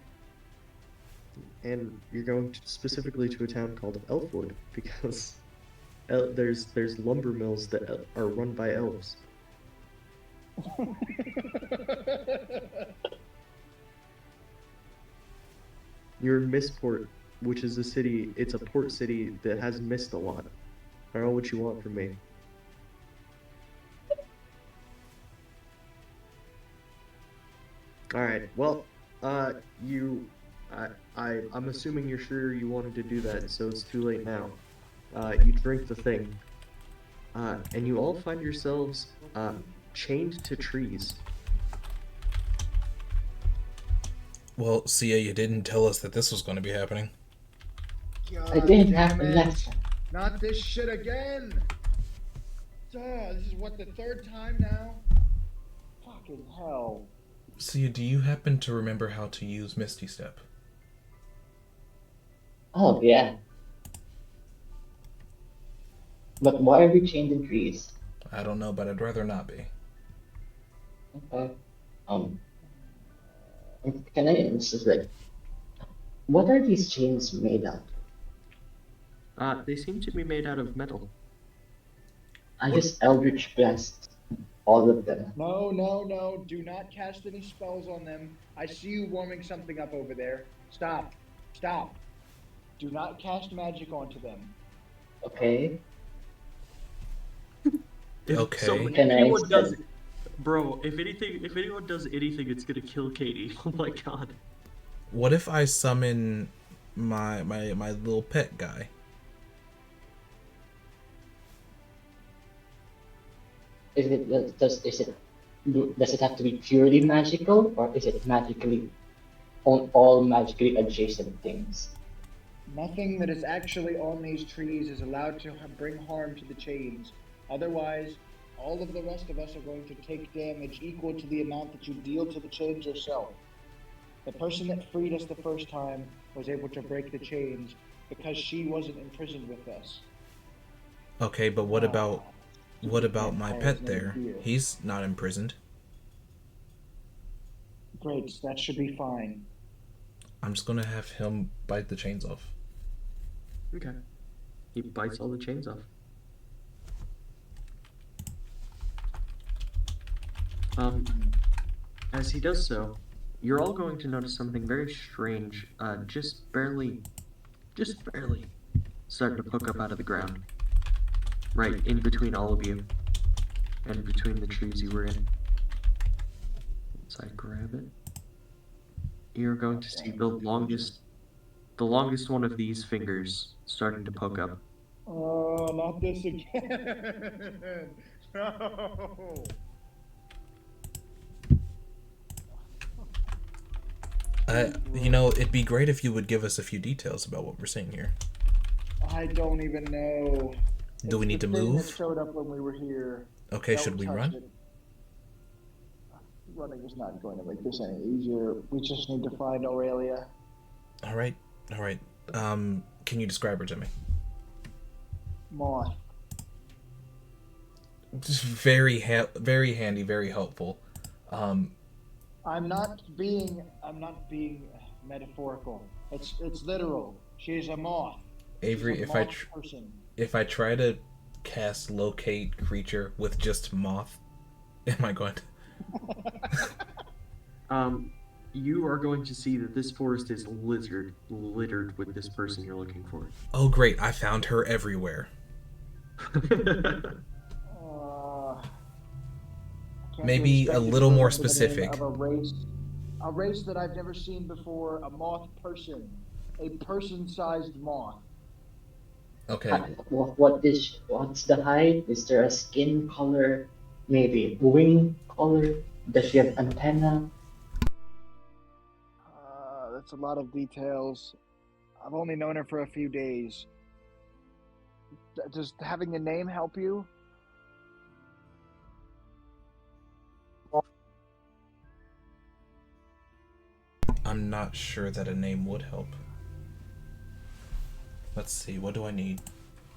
And you're going specifically to a town called Elfwood because there's lumber mills that are run by elves. You're in Mistport, which is a city. It's a port city that has mist a lot. I don't know what you want from me. All right. Well, I'm assuming you're sure you wanted to do that, so it's too late now. You drink the thing, and you all find yourselves chained to trees. Well, Sia, you didn't tell us that this was going to be happening. It didn't happen last time. Not this shit again! This is what, the third time now? Fucking hell. Sia, do you happen to remember how to use Misty Step? Oh, yeah. But why are we chained in trees? I don't know, but I'd rather not be. Okay. Can I just like, what are these chains made out of? They seem to be made out of metal. I just Eldritch Blast all of them. No, no, no. Do not cast any spells on them. I see you warming something up over there. Stop. Stop. Do not cast magic onto them. Okay. Okay. if Can I anyone does, set bro, if anyone does anything, it's gonna kill Katie. Oh my god. What if I summon my little pet guy? is it does it have to be purely magical, or is it magically on all magically adjacent things? Nothing that is actually on these trees is allowed to bring harm to the chains. Otherwise, all of the rest of us are going to take damage equal to the amount that you deal to the chains yourself. The person that freed us the first time was able to break the chains because she wasn't imprisoned with us. Okay, but Ah, what stupid about my vampire's pet name there? here. He's not imprisoned. Great, that should be fine. I'm just gonna have him bite the chains off. Okay. He bites all the chains off. As he does so, you're all going to notice something very strange, just barely, starting to poke up out of the ground. Right in between all of you, and between the trees you were in. Once I grab it, you're going to see the longest one of these fingers starting to poke up. Oh, not this again. No. It'd be great if you would give us a few details about what we're seeing here. I don't even know. Do we It's need the to thing move? that showed up when we were here. Okay, Don't should we touch run? it. Running is not going to make this any easier. We just need to find Aurelia. All right. Can you describe her to me? Moth. Just very handy, very helpful. I'm not being metaphorical. It's literal. She's a moth. Avery, She's a moth person. if I try to cast locate creature with just moth, am I going to? You are going to see that this forest is littered with this person you're looking for. Oh great, I found her everywhere. Can't Maybe you expect a me to little more remember the name specific. of a race that I've never seen before. A moth person, a person-sized moth. Okay. What's the height? Is there a skin color? Maybe wing color? Does she have antenna? That's a lot of details. I've only known her for a few days. Does having a name help you? I'm not sure that a name would help. Let's see, what do I need?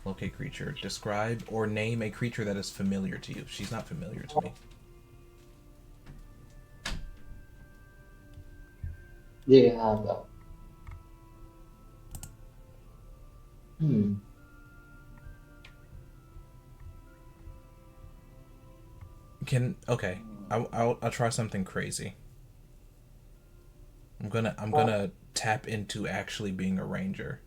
Locate creature. Describe or name a creature that is familiar to you. She's not familiar to me. Do you have a... Hmm. Okay. I'll try something crazy. I'm gonna tap into actually being a ranger,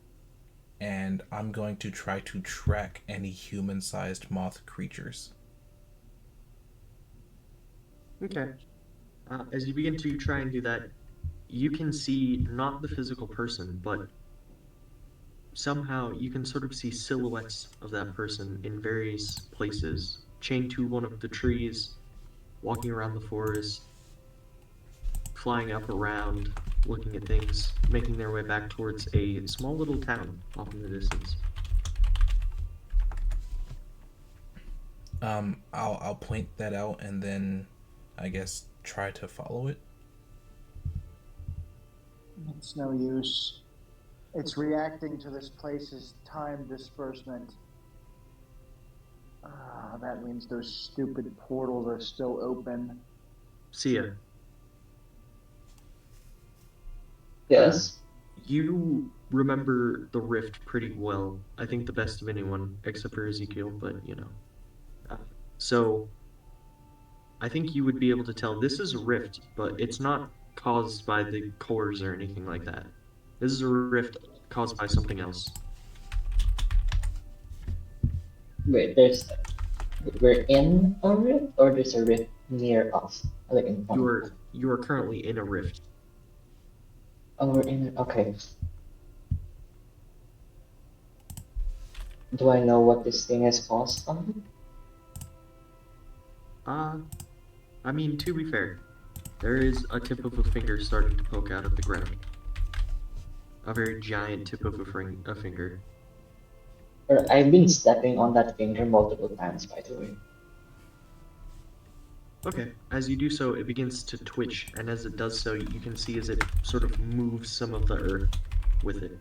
and I'm going to try to track any human-sized moth creatures. Okay. As you begin to try and do that, you can see not the physical person, but somehow you can sort of see silhouettes of that person in various places, chained to one of the trees, walking around the forest, flying up around, looking at things, making their way back towards a small little town off in the distance. I'll point that out and then, I guess, try to follow it. It's no use. It's reacting to this place's time disbursement. That means those stupid portals are still open. See ya. Yes. You remember the rift pretty well. I think the best of anyone, except for Ezekiel, but you know. So, I think you would be able to tell this is a rift, but it's not caused by the cores or anything like that. This is a rift caused by something else. Wait, there's we're in a rift, or there's a rift near us, like in front of us. You are currently in a rift. Oh, we're in it. Okay. Do I know what this thing has caused on me? I mean, to be fair, there is a tip of a finger starting to poke out of the ground. A very giant tip of a finger. Or I've been stepping on that finger multiple times, by the way. Okay. As you do so, it begins to twitch, and as it does so, you can see as it sort of moves some of the earth with it.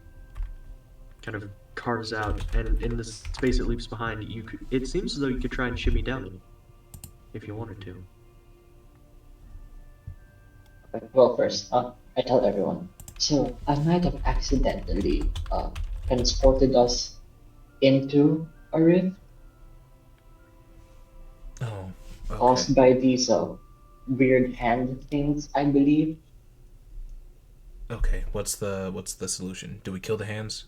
Kind of carves out, and in the space it leaves behind, it seems as though you could try and shimmy down it, if you wanted to. Okay, well, first, I tell everyone. So I might have accidentally transported us into a rift Oh, okay. caused by these weird hand things, I believe. Okay, what's the solution? Do we kill the hands?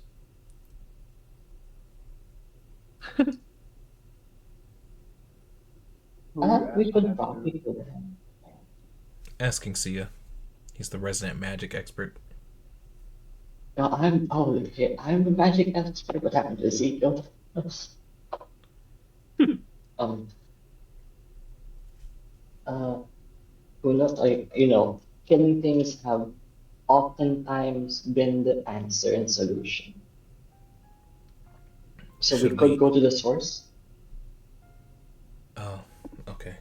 Who are you We asking could that to? probably kill them. Asking Sia. He's the resident magic expert. No, I'm a magic expert. What happened to Ezekiel? um, uh, who knows? Killing things have oftentimes been the answer and solution. So we Should could we? go to the source. Oh, okay.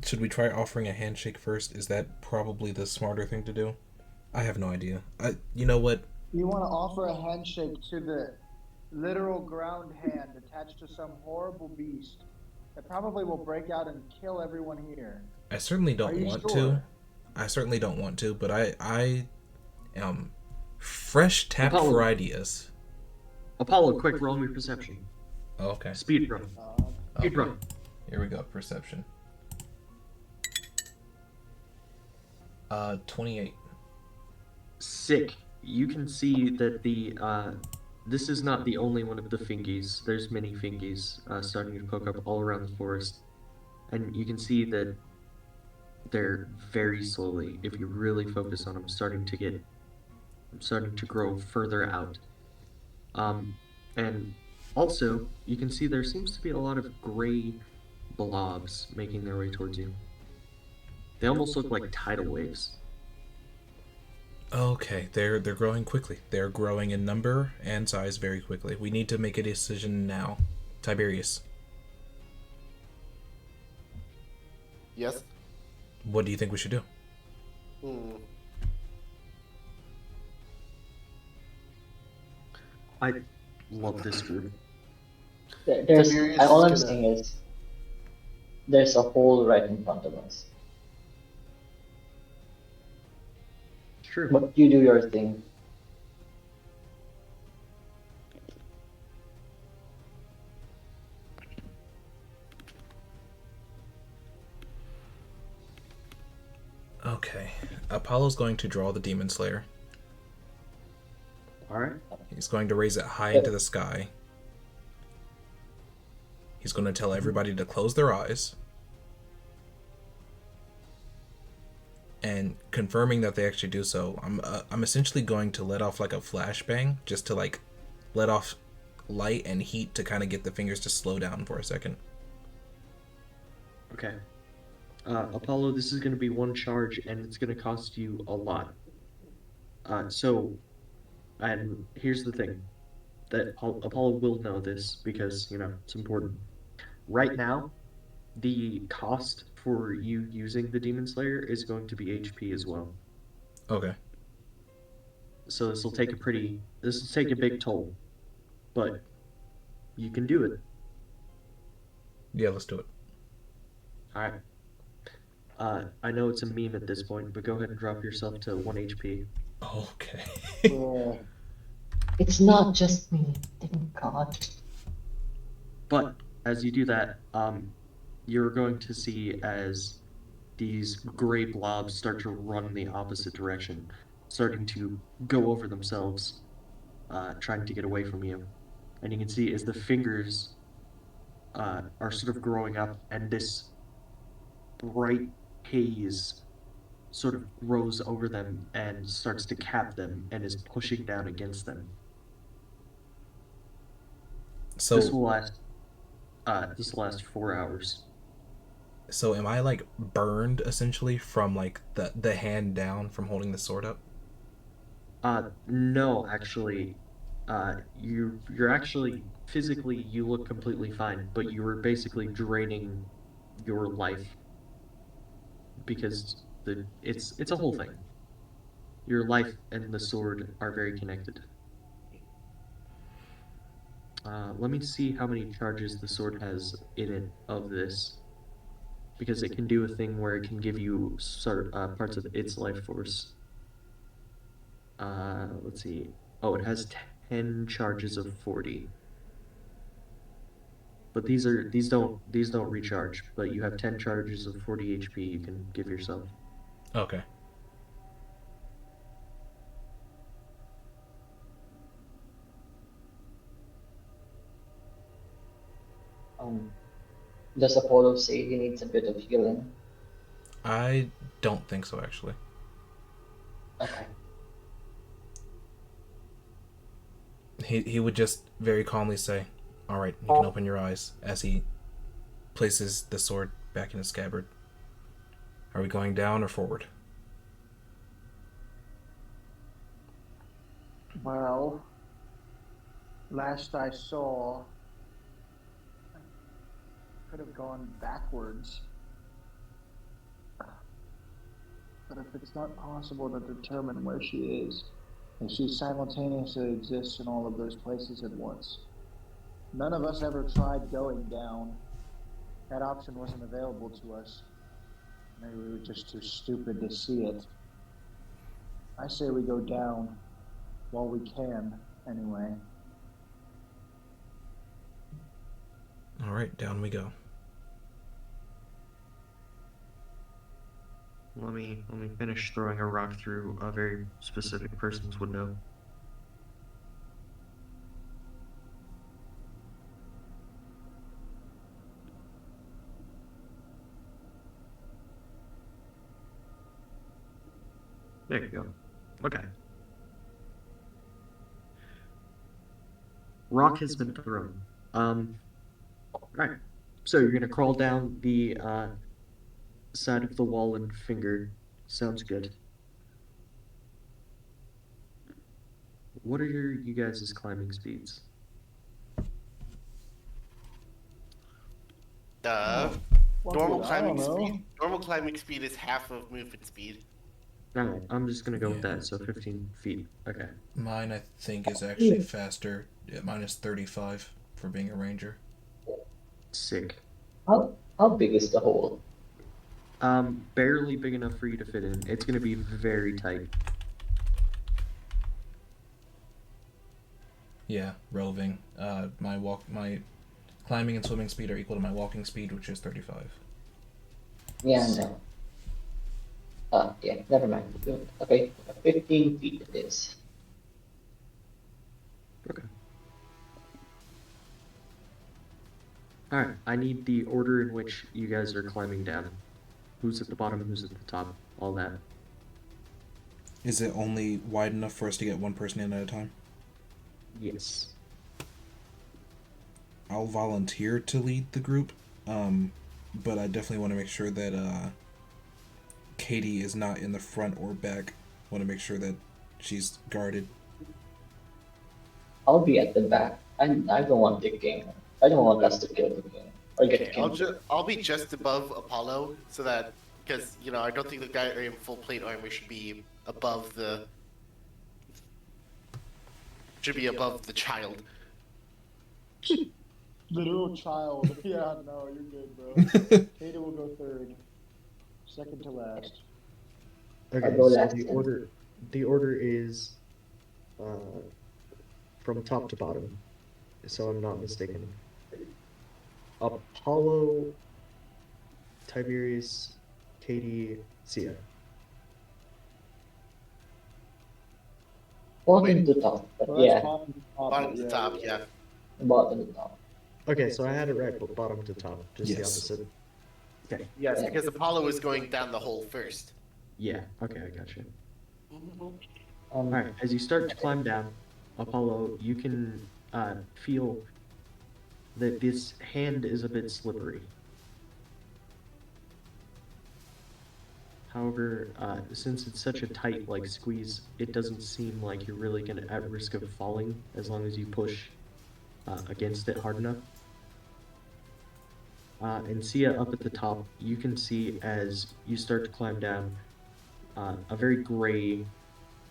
Should we try offering a handshake first? Is that probably the smarter thing to do? I have no idea. You know what? You want to offer a handshake to the literal ground hand attached to some horrible beast that probably will break out and kill everyone here. I certainly Are don't you want to. sure? I certainly don't want to, but I am fresh tapped Apollo. for ideas. Apollo, quick, roll me perception. Oh, okay. Speed run. Speed Okay. run. Here we go. Perception. 28. Sick. You can see that this is not the only one of the fingies. There's many fingies starting to poke up all around the forest. And you can see that they're very slowly, if you really focus on them, starting to grow further out. And also, you can see there seems to be a lot of gray blobs making their way towards you. They almost look like tidal waves. Okay, they're growing quickly. They're growing in number and size very quickly. We need to make a decision now. Tiberius, Yes. what do you think we should do? Hmm. I love this group. Tiberius All I'm is gonna- saying is, there's a hole right in front of us. True. But you do your thing. Okay, Apollo's going to draw the Demon Slayer. Alright. He's going to raise it high into the sky. He's going to tell everybody to close their eyes. And confirming that they actually do so, I'm essentially going to let off like a flashbang, just to like let off light and heat to kind of get the fingers to slow down for a second. Okay. Apollo, this is going to be one charge, and it's going to cost you a lot. And here's the thing. That Apollo will know this because, it's important. Right now, the cost for you using the Demon Slayer is going to be HP as well. Okay. So this will take a big toll. But you can do it. Yeah, let's do it. Alright. I know it's a meme at this point, but go ahead and drop yourself to 1 HP. Okay. It's not just me. Thank God. But as you do that, you're going to see as these gray blobs start to run in the opposite direction, starting to go over themselves, trying to get away from you. And you can see as the fingers are sort of growing up, and this bright haze sort of grows over them and starts to cap them and is pushing down against them. This So, will last. This will last 4 hours. so am I like burned essentially from like the hand down from holding the sword up? No, actually, you're actually physically you look completely fine, but you were basically draining your life because it's a whole thing. Your life and the sword are very connected. Let me see how many charges the sword has in it of this, because it can do a thing where it can give you parts of its life force. Let's see. Oh, it has 10 charges of 40. But these don't recharge, but you have 10 charges of 40 HP you can give yourself. Okay. Um, does Apollo say he needs a bit of healing? I don't think so actually. Okay. He would just very calmly say, "All right, you can open your eyes," as he places the sword back in his scabbard. Are we going down or forward? Well, last I saw, I could have gone backwards. But if it's not possible to determine where she is, if she simultaneously exists in all of those places at once, none of us ever tried going down. That option wasn't available to us. Maybe we were just too stupid to see it. I say we go down while we can, anyway. All right, down we go. Let me finish throwing a rock through a very specific person's window. There you go. Okay. Rock has been thrown. Right. So you're gonna crawl down the side of the wall and finger. Sounds good. What are you guys' climbing speeds? Uh, Well, normal dude, I don't climbing know. speed. Normal climbing speed is half of movement speed. Alright, I'm just gonna go with Yeah. that, so 15 feet. Okay. Mine, I think, is actually faster. Yeah, mine is 35 for being a ranger. Sick. How big is the hole? Barely big enough for you to fit in. It's gonna be very tight. Yeah, roving. My climbing and swimming speed are equal to my walking speed, which is 35. Yeah, no. Yeah, never mind. Okay, 15 feet it is. Okay. Alright, I need the order in which you guys are climbing down. Who's at the bottom, who's at the top, all that. Is it only wide enough for us to get one person in at a time? Yes. I'll volunteer to lead the group, but I definitely want to make sure that Katie is not in the front or back. Want to make sure that she's guarded. I'll be at the back. I don't want the king. I don't want us to kill the king or get Okay, killed. I'll be just above Apollo so that because I don't think the guy in full plate armor should be above the child. Literal child. Yeah, no, you're good, bro. Katie will go third. Second to last. Okay, I'll go so last the order is from top to bottom, so I'm not mistaken. Apollo, Tiberius, Katie, Sia. Bottom to top, but Well, that's yeah, bottom to top. Bottom yeah, to top, yeah. yeah. bottom to top. Okay, so I had it right, but bottom to top, just the Yes. opposite. Okay. Yes, because Apollo is going down the hole first. Yeah. Okay, I got you. Um, All right. As you start to climb down, Apollo, you can feel that this hand is a bit slippery. However, since it's such a tight like squeeze, it doesn't seem like you're really gonna at risk of falling as long as you push against it hard enough. And Sia up at the top, you can see as you start to climb down, a very gray,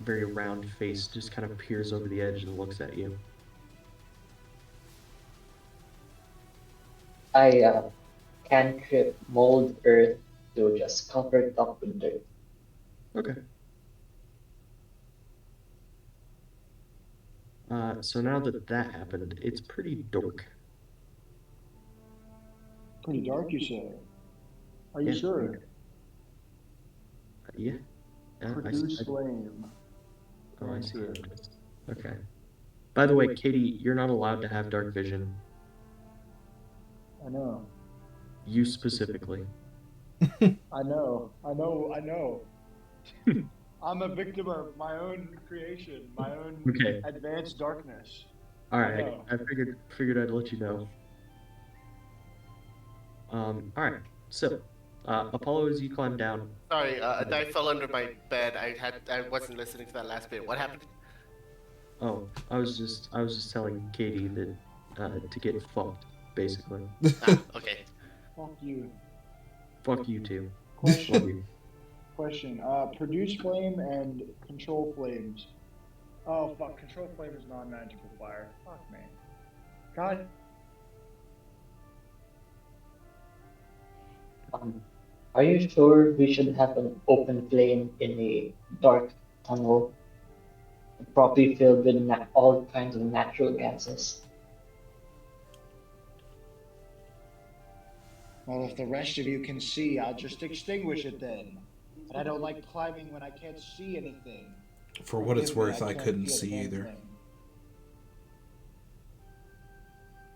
very round face just kind of peers over the edge and looks at you. I cantrip mold earth to just cover it up with dirt. Okay. So now that that happened, it's pretty dark. Pretty dark, you say? Are you Yeah. sure? Yeah. Produce flame. Oh, I see. Cantrip. Okay. By the way, Katie, you're not allowed to have dark vision. I know. You specifically. I know. I'm a victim of my own creation, my own Okay. advanced darkness. All I right. know. I figured I'd let you know. All right. So, Apollo, as you climb down. Sorry, a die fell under my bed. I wasn't listening to that last bit. What happened? Oh, I was just telling Katie that to get fucked, basically. Okay. Fuck you. Fuck you too. Love Question. you. Question. Produce flame and control flames. Oh fuck! Control flame is non-magical fire. Fuck me. God. Are you sure we should have an open flame in a dark tunnel, probably filled with all kinds of natural gases? Well, if the rest of you can see, I'll just extinguish it then. But I don't like climbing when I can't see anything. For what it's Forgive me, worth, I can't couldn't feel see either. anything.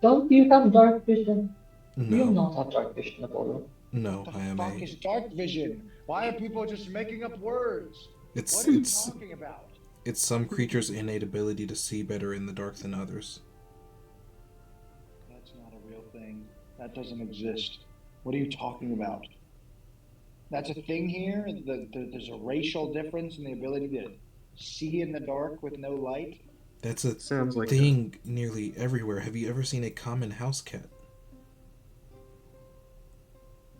Don't you have dark vision? Do you No, not have dark vision, Apollo? no, What I the am fuck is dark vision? Why are people just making up words? It's What are you it's talking about? it's some creature's innate ability to see better in the dark than others. That's not a real thing. That doesn't exist. What are you talking about? That's a thing here? There's a racial difference in the ability to see in the dark with no light? That's a Sounds like thing nearly everywhere. Have you ever seen a common house cat?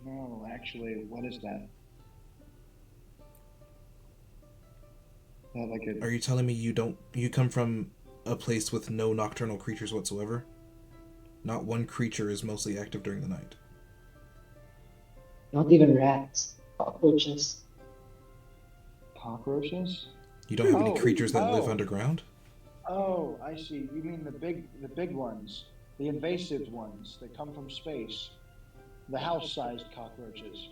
No, actually, what is that? Is that like Are a... you telling me you come from a place with no nocturnal creatures whatsoever? Not one creature is mostly active during the night. Not even rats, cockroaches. Cockroaches? You don't have any Oh, creatures that live oh. underground? Oh, I see. You mean the big ones, the invasive ones that come from space, the house-sized cockroaches.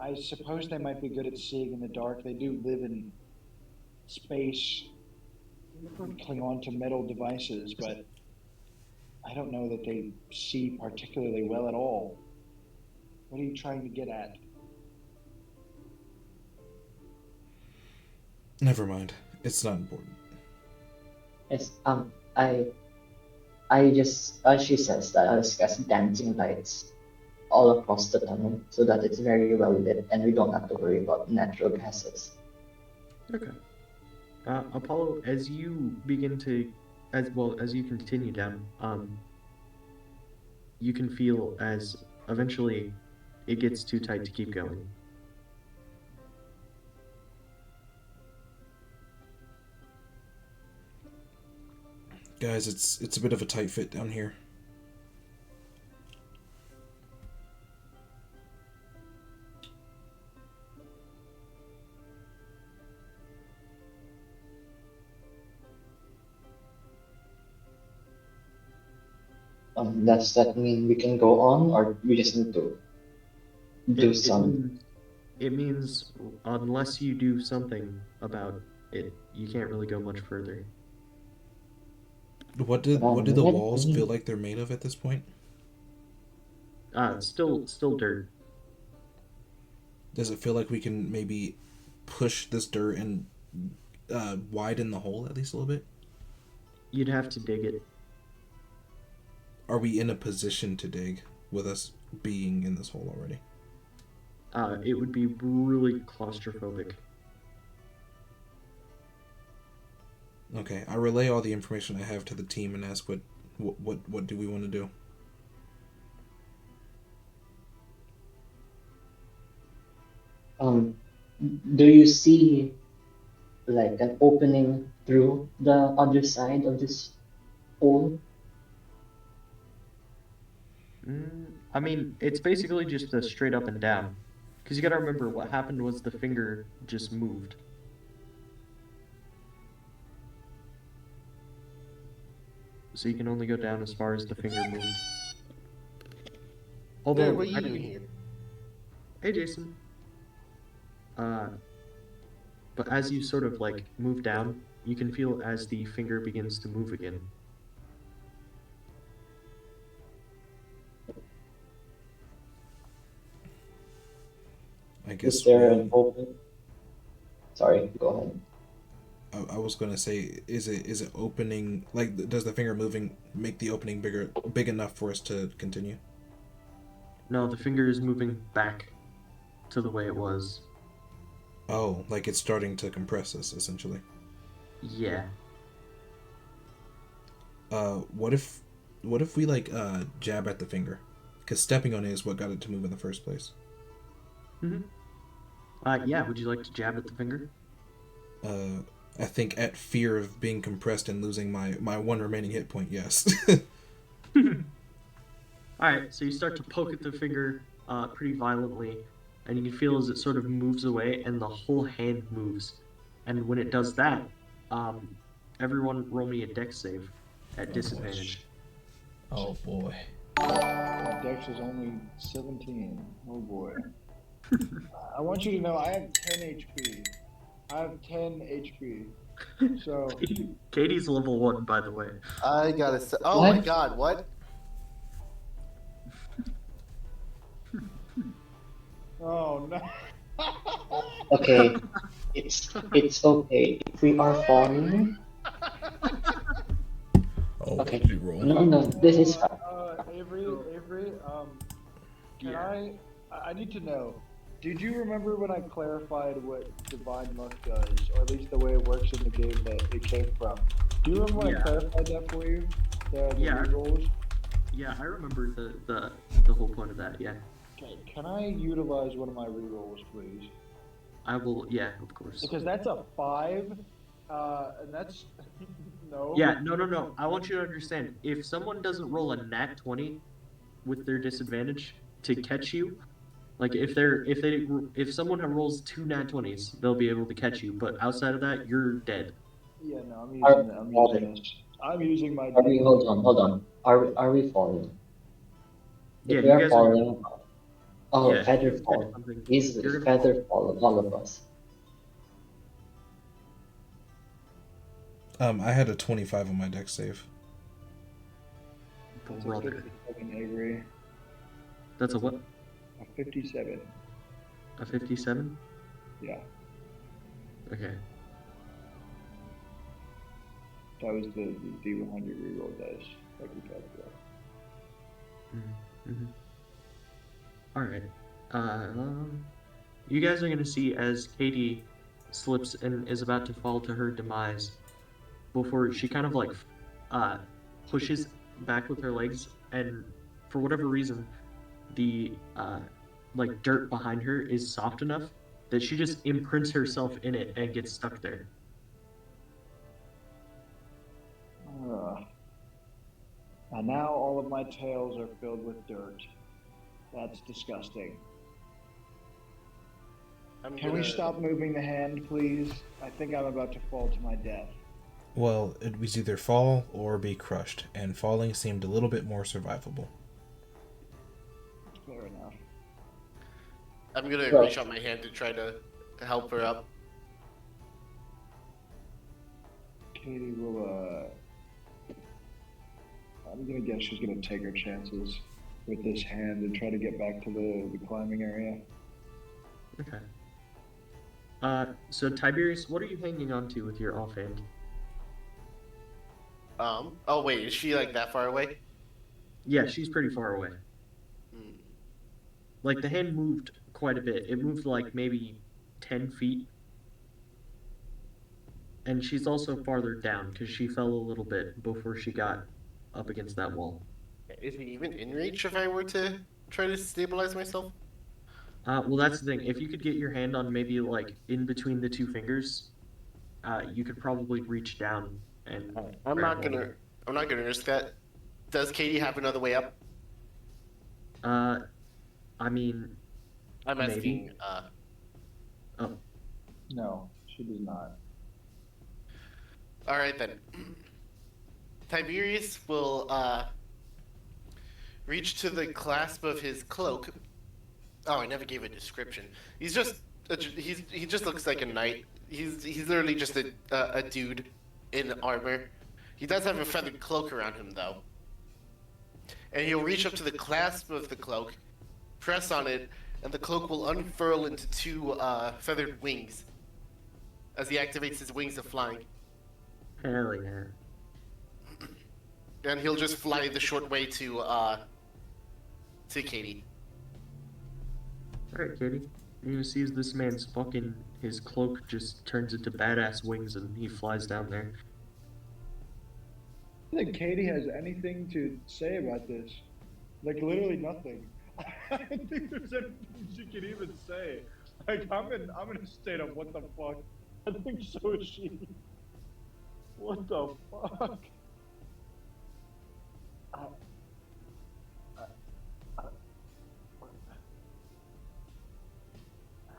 I suppose they might be good at seeing in the dark. They do live in space, cling on to metal devices, but I don't know that they see particularly well at all. What are you trying to get at? Never mind. It's not important. Yes, I just, she says that I'll just cast dancing lights all across the tunnel so that it's very well lit and we don't have to worry about natural gases. okay. Apollo, as you begin to, as you continue down, you can feel as eventually it gets too tight to keep going. Guys, it's a bit of a tight fit down here. Does that mean we can go on or we just need to do some? It means unless you do something about it, you can't really go much further. What do What the do walls you feel mean? like they're made of at this point? Still dirt. Does it feel like we can maybe push this dirt and widen the hole at least a little bit? You'd have to dig it. Are we in a position to dig with us being in this hole already? It would be really claustrophobic. Okay, I relay all the information I have to the team and ask what do we want to do? Um, do you see like an opening through the other side of this hole? I mean, it's basically just a straight up and down. Because you gotta remember what happened was the finger just moved. So you can only go down as far as the finger moved. Although, Dude, what are you doing here? Hey, Jason. Uh, but as you sort of like move down, you can feel as the finger begins to move again. I Is guess there an open? Sorry, go ahead. I was gonna say, is it opening, like, does the finger moving make the opening big enough for us to continue? No, the finger is moving back to the way it was. Oh, like it's starting to compress us essentially. Yeah. What if we like jab at the finger? Because stepping on it is what got it to move in the first place. Mm-hmm. Yeah, would you like to jab at the finger? I think at fear of being compressed and losing my one remaining hit point, yes. Alright, so you start to poke at the finger pretty violently, and you can feel as it sort of moves away and the whole hand moves. And when it does that, um, everyone roll me a dex save at disadvantage. Oh boy. My dex is only 17. Oh boy. I want you to know I have 10 HP. I have 10 HP. So, Katie's level 1, by the way. I gotta say, oh my What? god, what? oh no. Okay, it's okay. If we are falling, Oh, what okay. did you roll? No, this is fine. Avery, can Yeah. I need to know, did you remember when I clarified what Divine Luck does, or at least the way it works in the game that it came from? Do you remember when Yeah. I clarified that for you? The Yeah. rerolls? Yeah, I remember the whole point of that, yeah. Okay, can I utilize one of my rerolls, please? I will, yeah, of course. Because that's a 5, and that's no. Yeah, no. I want you to understand, if someone doesn't roll a nat 20 with their disadvantage to catch you, like if someone rolls 2 nat 20s, they'll be able to catch you, but outside of that, you're dead. Yeah, no, I'm Are using that. I'm using this. I'm using my. are we? Hold on. Are we falling? Yeah, If we you are guys are gonna falling, fall. oh, Yeah, if feather you catch fall. something, Easily, you're gonna fall. feather fall on all of us. I had a 25 on my dex save. That's a Brother. 57, Avery. That's a what? A 57. A 57? Yeah, Okay. that was the D100 reroll dice, like we talked about. Mm-hmm. Alright. You guys are gonna see as Katie slips and is about to fall to her demise before she kind of like pushes back with her legs, and for whatever reason the like dirt behind her is soft enough that she just imprints herself in it and gets stuck there. And now all of my tails are filled with dirt. That's disgusting. Can we stop moving the hand, please? I think I'm about to fall to my death. Well, it was either fall or be crushed, and falling seemed a little bit more survivable. Fair enough. I'm gonna Well- reach out my hand to try to help her up. Katie will I'm gonna guess she's gonna take her chances with this hand and try to get back to the climbing area. Okay. So Tiberius, what are you hanging on to with your offhand? Oh wait, is she like that far away? Yeah, she's pretty far away. Hmm. Like the hand moved quite a bit. It moved like maybe 10 feet. And she's also farther down because she fell a little bit before she got up against that wall. Is he even in reach if I were to try to stabilize myself? Well, that's the thing. If you could get your hand on maybe like in between the two fingers, you could probably reach down and I'm grab not hold of gonna. I'm not gonna risk that. Does Katie have another way up? it. I mean, I'm maybe. asking. Oh, No, she does not. All right then. Tiberius will reach to the clasp of his cloak. Oh, I never gave a description. He's just he just looks like a knight. He's literally just a dude in armor. He does have a feathered cloak around him though. And he'll reach up to the clasp of the cloak, press on it, and the cloak will unfurl into two feathered wings as he activates his wings of flying. hell yeah. And he'll just fly the short way to Katie. Alright, Katie. You see as this man's fucking, his cloak just turns into badass wings and he flies down there. I think Katie has anything to say about this. Like literally nothing. I don't think there's anything she can even say. Like I'm in a state of what the fuck. I think so is she. What the fuck?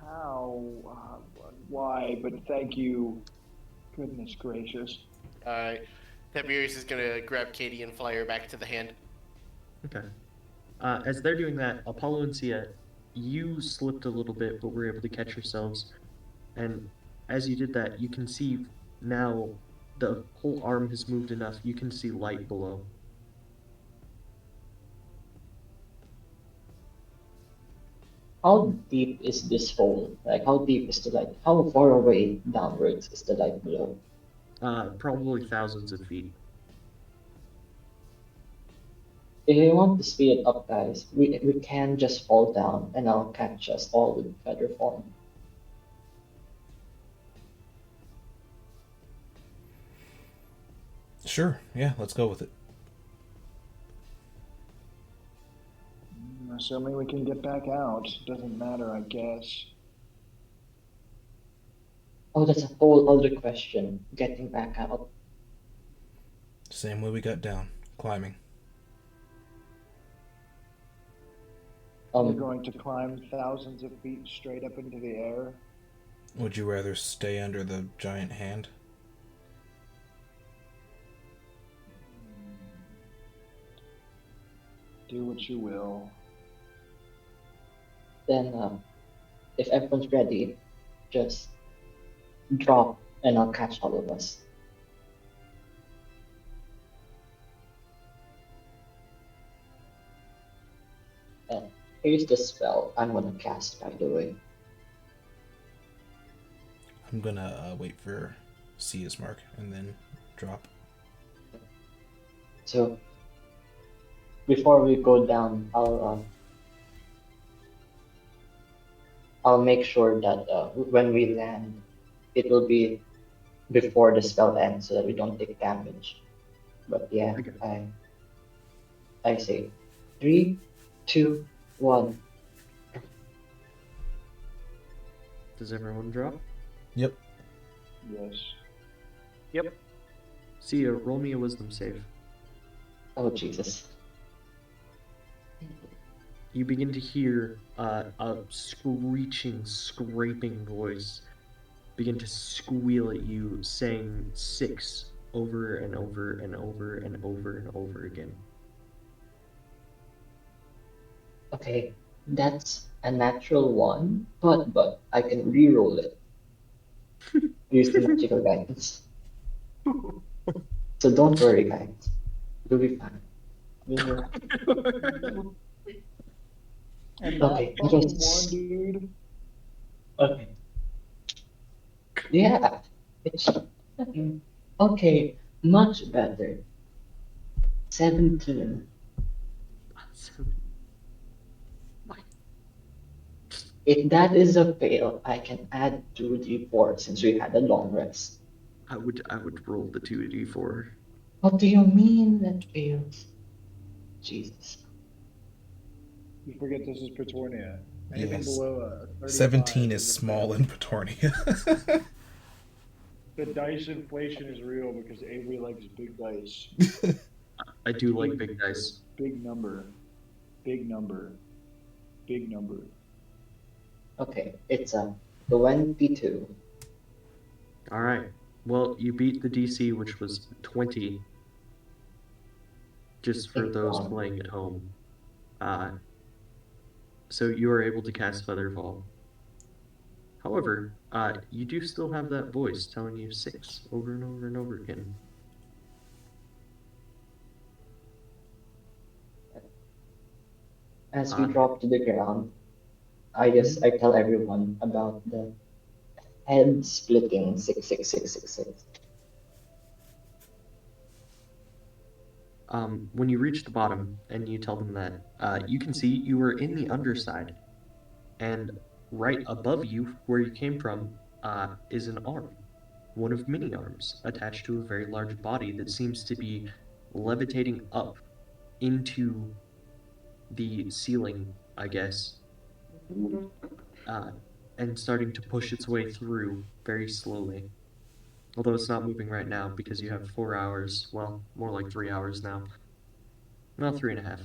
How? Why? But thank you. Goodness gracious. Alright. Tiberius is gonna grab Katie and fly her back to the hand. Okay. As they're doing that, Apollo and Sia, you slipped a little bit, but were able to catch yourselves. And as you did that, you can see now the whole arm has moved enough. You can see light below. How deep is this hole? Like, how deep is the light? How far away downwards is the light below? Probably thousands of feet. If you want to speed it up, guys, we can just fall down and I'll catch us all with feather form. Sure, yeah, let's go with it. Assuming we can get back out, doesn't matter, I guess. Oh, that's a whole other question. Getting back out. Same way we got down, climbing. We're going to climb thousands of feet straight up into the air. Would you rather stay under the giant hand? Do what you will. Then, if everyone's ready, just drop and I'll catch all of us. And here's the spell I'm gonna cast, by the way. I'm gonna wait for Sia's mark and then drop. So, before we go down, I'll make sure that when we land, it will be before the spell ends so that we don't take damage. But yeah, Okay. I say 3, 2, 1. Does everyone drop? Yep. Yes. Sia, roll me a wisdom save. Oh Jesus. You begin to hear a screeching, scraping voice begin to squeal at you, saying 6 over and over and over and over and over again. Okay, that's a natural 1, but I can re-roll it. Use the magical guidance. So don't worry, guys. You'll be fine. Yeah. And Okay, that fucking yes. one dude. Okay. Yeah. It's okay. Much better. 17. If that is a fail, I can add 2d4 since we had a long rest. I would roll the 2d4. What do you mean that fails? Jesus. You forget this is Petornia. Anything Yes. below a 35 17 is is a small fail. in Petornia. The dice inflation is real because Avery likes big dice. I do like big dice. Big number. Big number. Big number. Okay, it's a 22. All right. Well, you beat the DC, which was 20, just for those playing at home. So you are able to cast Featherfall. However, you do still have that voice telling you 6 over and over and over again. As we drop to the ground, I tell everyone about the head splitting 66666. When you reach the bottom and you tell them that, you can see you are in the underside, and right above you, where you came from, is an arm, one of many arms attached to a very large body that seems to be levitating up into the ceiling, I guess, uh, and starting to push its way through very slowly. Although it's not moving right now because you have 4 hours, well, more like 3 hours now. Well, 3.5,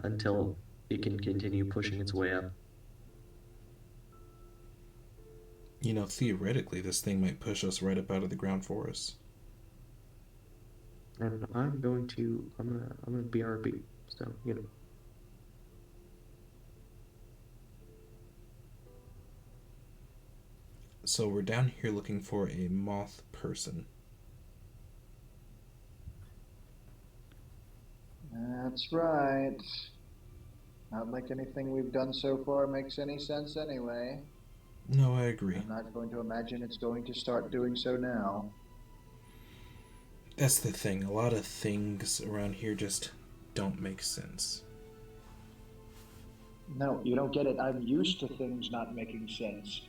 until it can continue pushing its way up. You know, theoretically, this thing might push us right up out of the ground for us. And I'm gonna BRB. So, you know. So we're down here looking for a moth person. That's right. Not like anything we've done so far makes any sense anyway. No, I agree. I'm not going to imagine it's going to start doing so now. That's the thing. A lot of things around here just don't make sense. No, you don't get it. I'm used to things not making sense.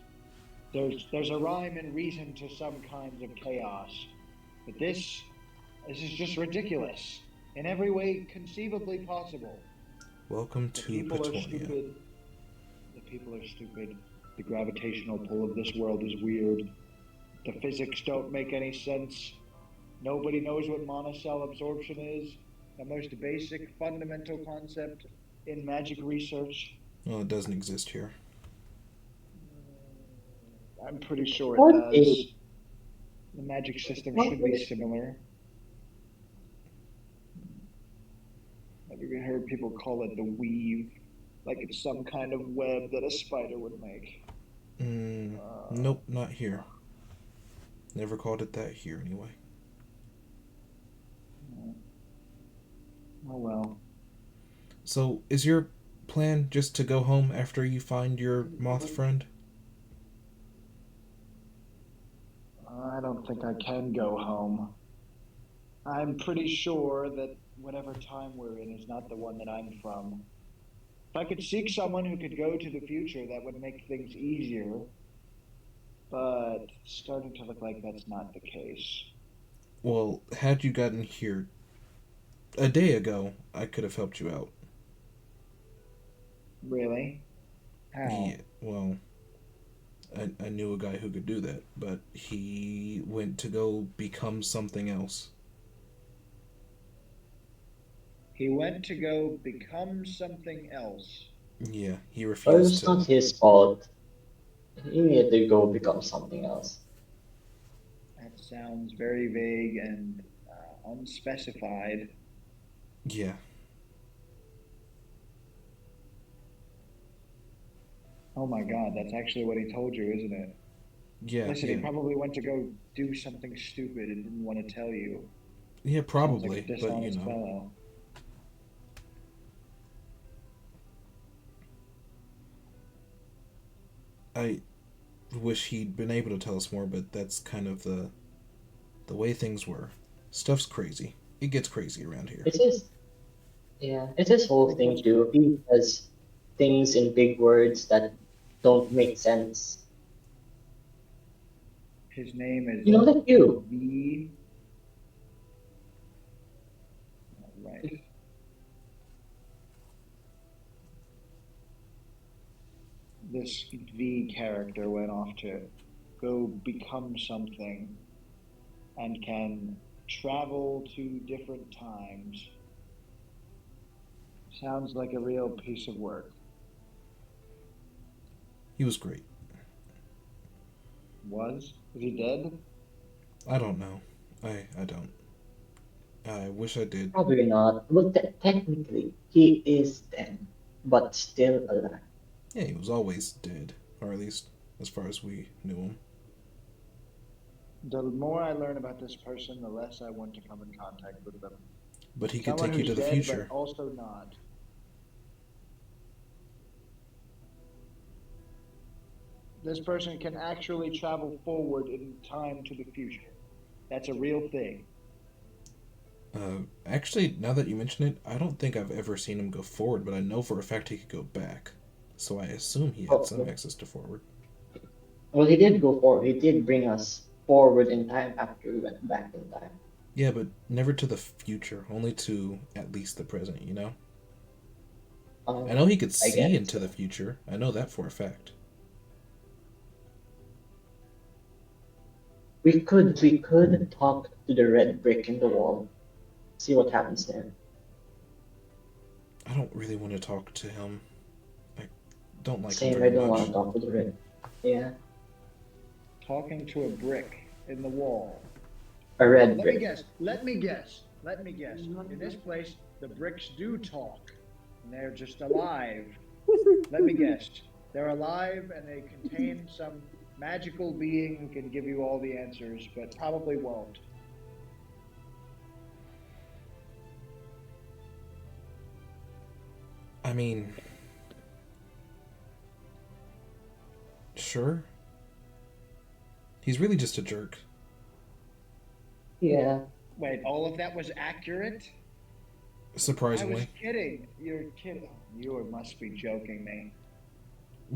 There's a rhyme and reason to some kinds of chaos. But this is just ridiculous. In every way conceivably possible. Welcome The to people are Petornia. stupid. The people are stupid. The gravitational pull of this world is weird. The physics don't make any sense. Nobody knows what monocell absorption is. The most basic fundamental concept in magic research. Well, it doesn't exist here. I'm pretty sure it What does. is The magic system What should be is- similar. I've even heard people call it the weave, like it's some kind of web that a spider would make. Nope, not here. Never called it that here, anyway. Oh well. So, is your plan just to go home after you find your moth friend? I don't think I can go home. I'm pretty sure that whatever time we're in is not the one that I'm from. If I could seek someone who could go to the future, that would make things easier. But it's starting to look like that's not the case. Well, had you gotten here a day ago, I could have helped you out. Really? How? Yeah, well, I knew a guy who could do that, but he went to go become something else. He went to go become something else. Yeah, he Well, refused it's not to. his fault. He needed to go become something else. That sounds very vague and unspecified. Yeah. Oh my god, that's actually what he told you, isn't it? Yeah, Listen, yeah. he probably went to go do something stupid and didn't want to tell you. Yeah, Sounds like a probably, but dishonest fellow. I wish he'd been able to tell us more, but that's kind of the way things were. Stuff's crazy. It gets crazy around here. It's his, yeah, it's his whole thing too. He does things in big words that don't make sense. His name is You know, like you. V. Right. This V character went off to go become something and can travel to different times. Sounds like a real piece of work. He was great. Was? Is he dead? I don't know. I don't. I wish I did. Probably not. Well, technically, he is dead, but still alive. Yeah, he was always dead, or at least as far as we knew him. The more I learn about this person, the less I want to come in contact with them. But he could Someone take you who's to the dead, but future. also not. This person can actually travel forward in time to the future. That's a real thing. Actually, now that you mention it, I don't think I've ever seen him go forward, but I know for a fact he could go back. So I assume he had Oh, some access to forward. well, he did go forward. He did bring us forward in time after we went back in time. Yeah, but never to the future, only to at least the present, you know? I know he could I see guess into the future. I know that for a fact. we could talk to the red brick in the wall, see what happens there. I don't really want to talk to him. I don't like him Same, I very don't want much. to talk to the red. Yeah, Talking to a brick in the wall. a red Let me brick. guess. Let me guess. Let me guess. In this place, the bricks do talk. And they're just alive. Let me guess. They're alive and they contain some magical being who can give you all the answers, but probably won't. I mean, sure. He's really just a jerk. Yeah, Wait, all of that was accurate? I was Surprisingly. kidding. You're kidding. You must be joking me.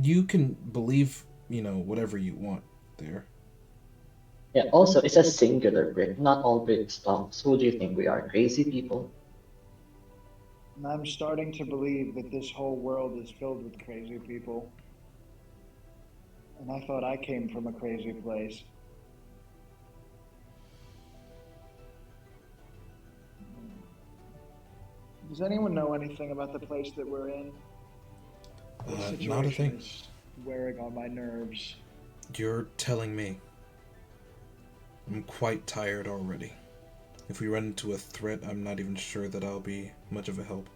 You can believe, whatever you want there. yeah. Also, it's a singular brick. Not all bricks talk. So who do you think we are? Crazy people? And I'm starting to believe that this whole world is filled with crazy people. And I thought I came from a crazy place. Does anyone know anything about the place that we're in? This Not a situation thing. is wearing on my nerves. You're telling me. I'm quite tired already. If we run into a threat, I'm not even sure that I'll be much of a help.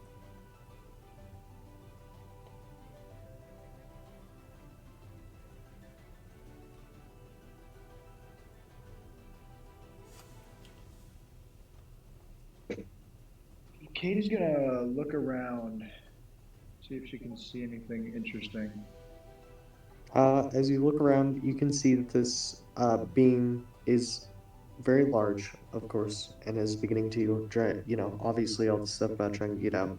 Katie's gonna look around, see if she can see anything interesting. As you look around, you can see that this being is very large, of course, and is beginning to try, obviously all the stuff about trying to get out.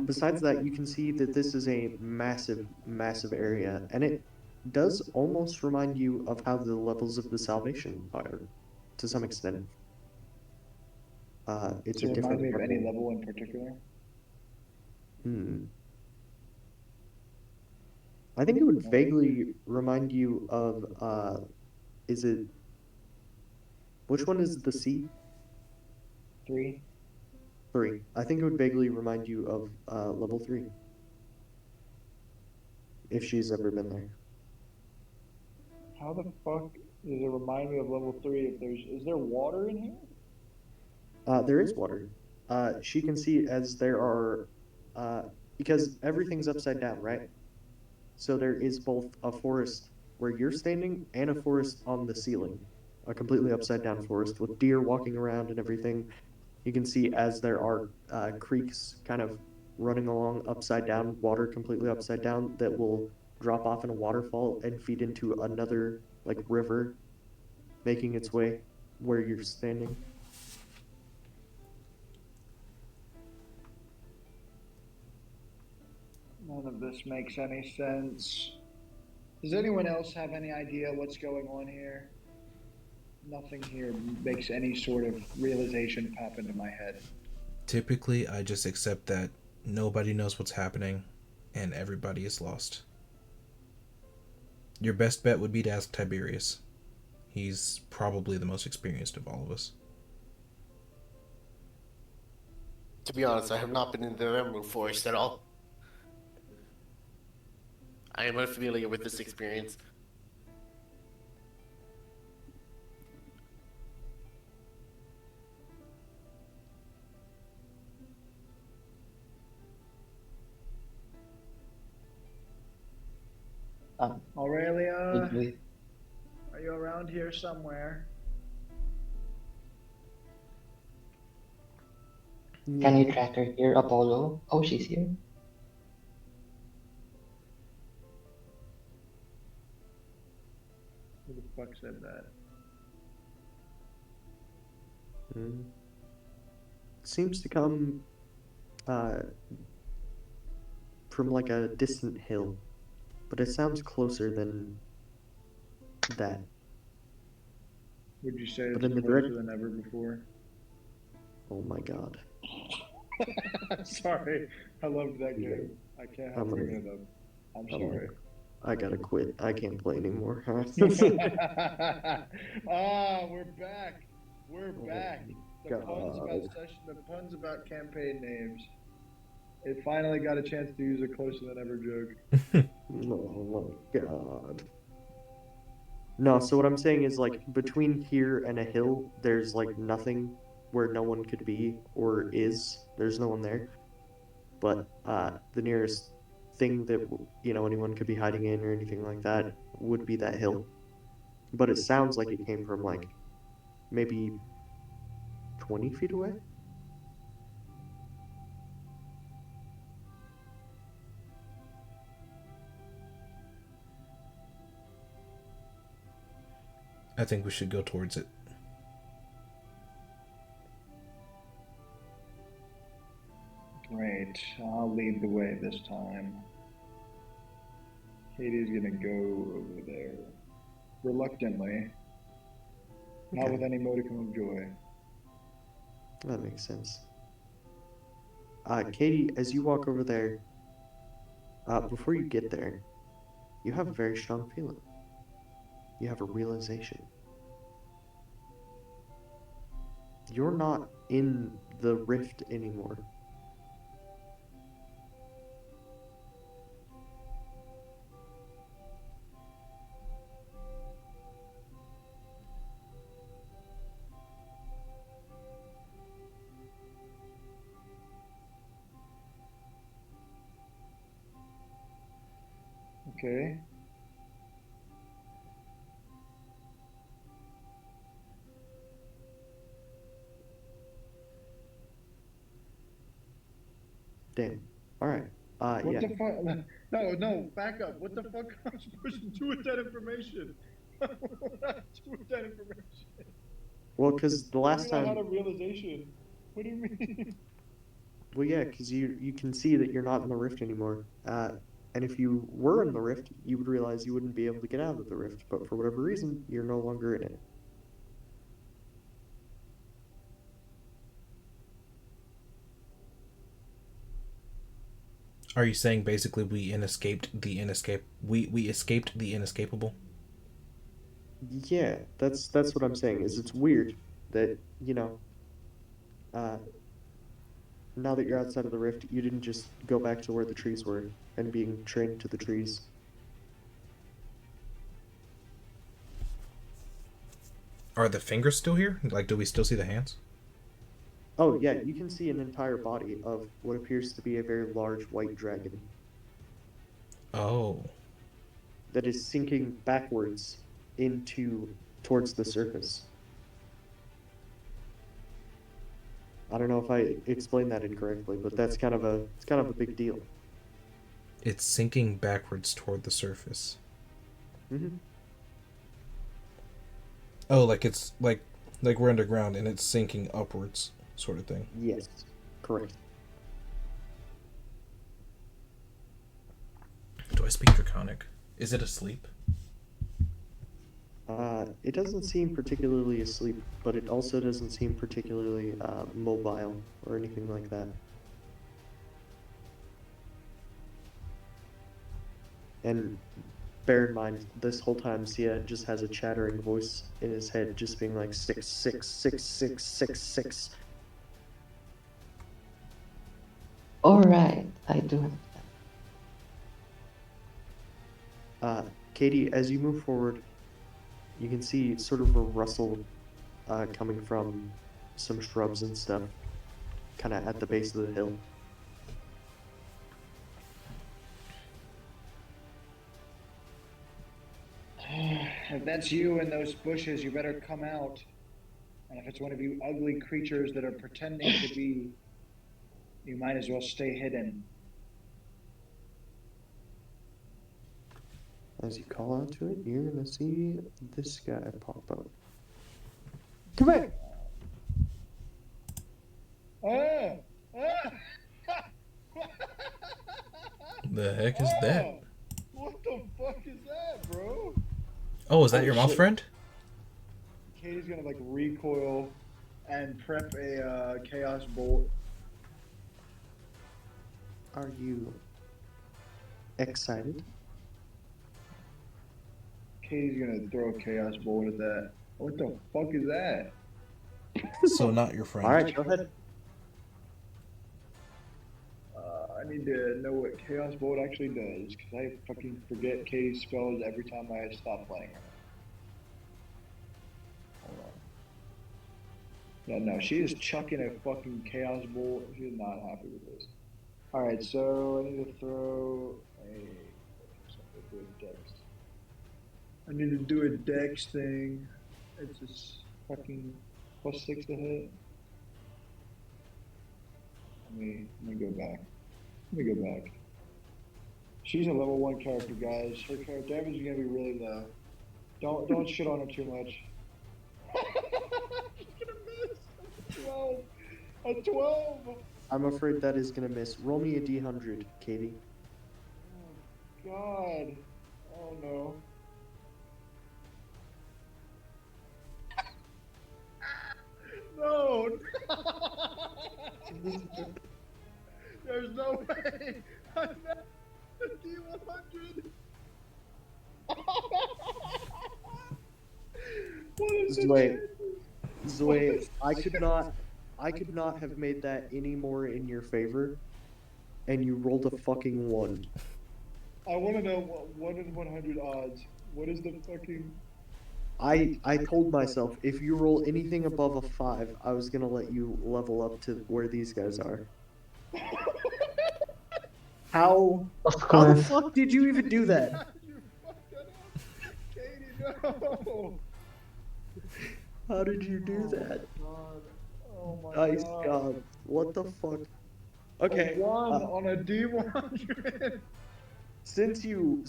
Besides that, you can see that this is a massive, massive area, and it does almost remind you of how the levels of the Salvation are, to some extent. It's Does a it remind different me of any level. level in particular? Hmm. I think it would vaguely remind you of, is it, which one is the C? 3? 3. I think it would vaguely remind you of level 3, if she's ever been there. How the fuck does it remind me of level 3 if is there water in here? There is water. She can see as there are, uh, because everything's upside down, right? So there is both a forest where you're standing and a forest on the ceiling. a completely upside down forest with deer walking around and everything. You can see as there are creeks kind of running along upside down, water completely upside down, that will drop off in a waterfall and feed into another like river, making its way where you're standing. None of this makes any sense. Does anyone else have any idea what's going on here? Nothing here makes any sort of realization pop into my head. Typically, I just accept that nobody knows what's happening and everybody is lost. Your best bet would be to ask Tiberius. He's probably the most experienced of all of us. To be honest, I have not been in the Emerald Forest at all. I am unfamiliar with this experience. Aurelia, We, are you around here somewhere? can you track her here, Apollo? Oh, she's here. Who the fuck said that? Seems to come uh, from like a distant hill, but it sounds closer than that. Would you say But it's in the closer direct- than ever before? Oh my god. Sorry, I loved that game. I can't help I'm gonna- bringing it up. I'm I'm sorry. I gotta quit. I can't play anymore. Ah, we're back. We're back. The puns about God. session, the puns about campaign names. It finally got a chance to use a closer than ever joke. Oh my god. No, so what I'm saying is like between here and a hill, there's like nothing where no one could be or is. There's no one there. But the nearest thing that anyone could be hiding in or anything like that would be that hill. But it sounds like it came from like maybe 20 feet away. I think we should go towards it. Great. I'll lead the way this time. Katie's gonna go over there. Reluctantly. Not Okay. with any modicum of joy. That makes sense. Katie, as you walk over there, before you get there, you have a very strong feeling. You have a realization. You're not in the rift anymore. Okay. Damn. All right. What Yeah. the fuck? No, back up. What the fuck am I supposed to do with that information? What do I do with that information? Well, because the last I had a time, realization. What do you mean? well, yeah, because you can see that you're not in the rift anymore. And if you were in the rift, you would realize you wouldn't be able to get out of the rift. But for whatever reason, you're no longer in it. Are you saying basically we escaped the inescapable? Yeah, that's what I'm saying. Is it's weird that uh, now that you're outside of the rift, you didn't just go back to where the trees were and being trained to the trees. Are the fingers still here? Like, do we still see the hands? Oh yeah, you can see an entire body of what appears to be a very large white dragon Oh. that is sinking backwards into towards the surface. I don't know if I explained that incorrectly, but it's kind of a big deal. It's sinking backwards toward the surface. Mm-hmm. Oh, like it's like we're underground and it's sinking upwards, sort of thing. Yes, correct. Do I speak Draconic? Is it asleep? It doesn't seem particularly asleep, but it also doesn't seem particularly mobile or anything like that. And bear in mind, this whole time Sia just has a chattering voice in his head, just being like 6666666. Alright, I do understand. Katie, as you move forward, you can see sort of a rustle coming from some shrubs and stuff, kind of at the base of the hill. If that's you in those bushes, you better come out. And if it's one of you ugly creatures that are pretending to be, you might as well stay hidden. As you call out to it, you're gonna see this guy pop up. Come back! The heck is that? What the fuck is that, bro? Oh, is that your mouse friend? Katie's gonna like recoil and prep a chaos bolt. Are you excited? Katie's gonna throw a chaos bolt at that. What the fuck is that? So not your friend. Alright, go ahead. I need to know what chaos bolt actually does, because I fucking forget Katie's spells every time I stop playing her. Hold on. Yeah, no, she is chucking a fucking chaos bolt. She's not happy with this. Alright, so I need to throw a dex. I need to do a dex thing. It's just fucking +6 to hit. Let me go back. Let me go back. She's a level 1 character, guys. Her damage is gonna be really low. Don't shit on her too much. She's gonna miss. 12. A 12. I'm afraid that is gonna miss. Roll me a D100, Katie. Oh God. Oh no. No. There's no way. I'm not a D100. What is the Zway, chances? Zway, I could not have made that any more in your favor, and you rolled a fucking 1. I want to know what 1 in 100 odds. What is the fucking? I told myself if you roll anything above a 5, I was gonna let you level up to where these guys are. How Of how the course. fuck did you even do that? You fucked that up. Katie, no. How did you do that? God. Oh my Nice God. job. What the fuck? Okay. A 1 on a D100. Since you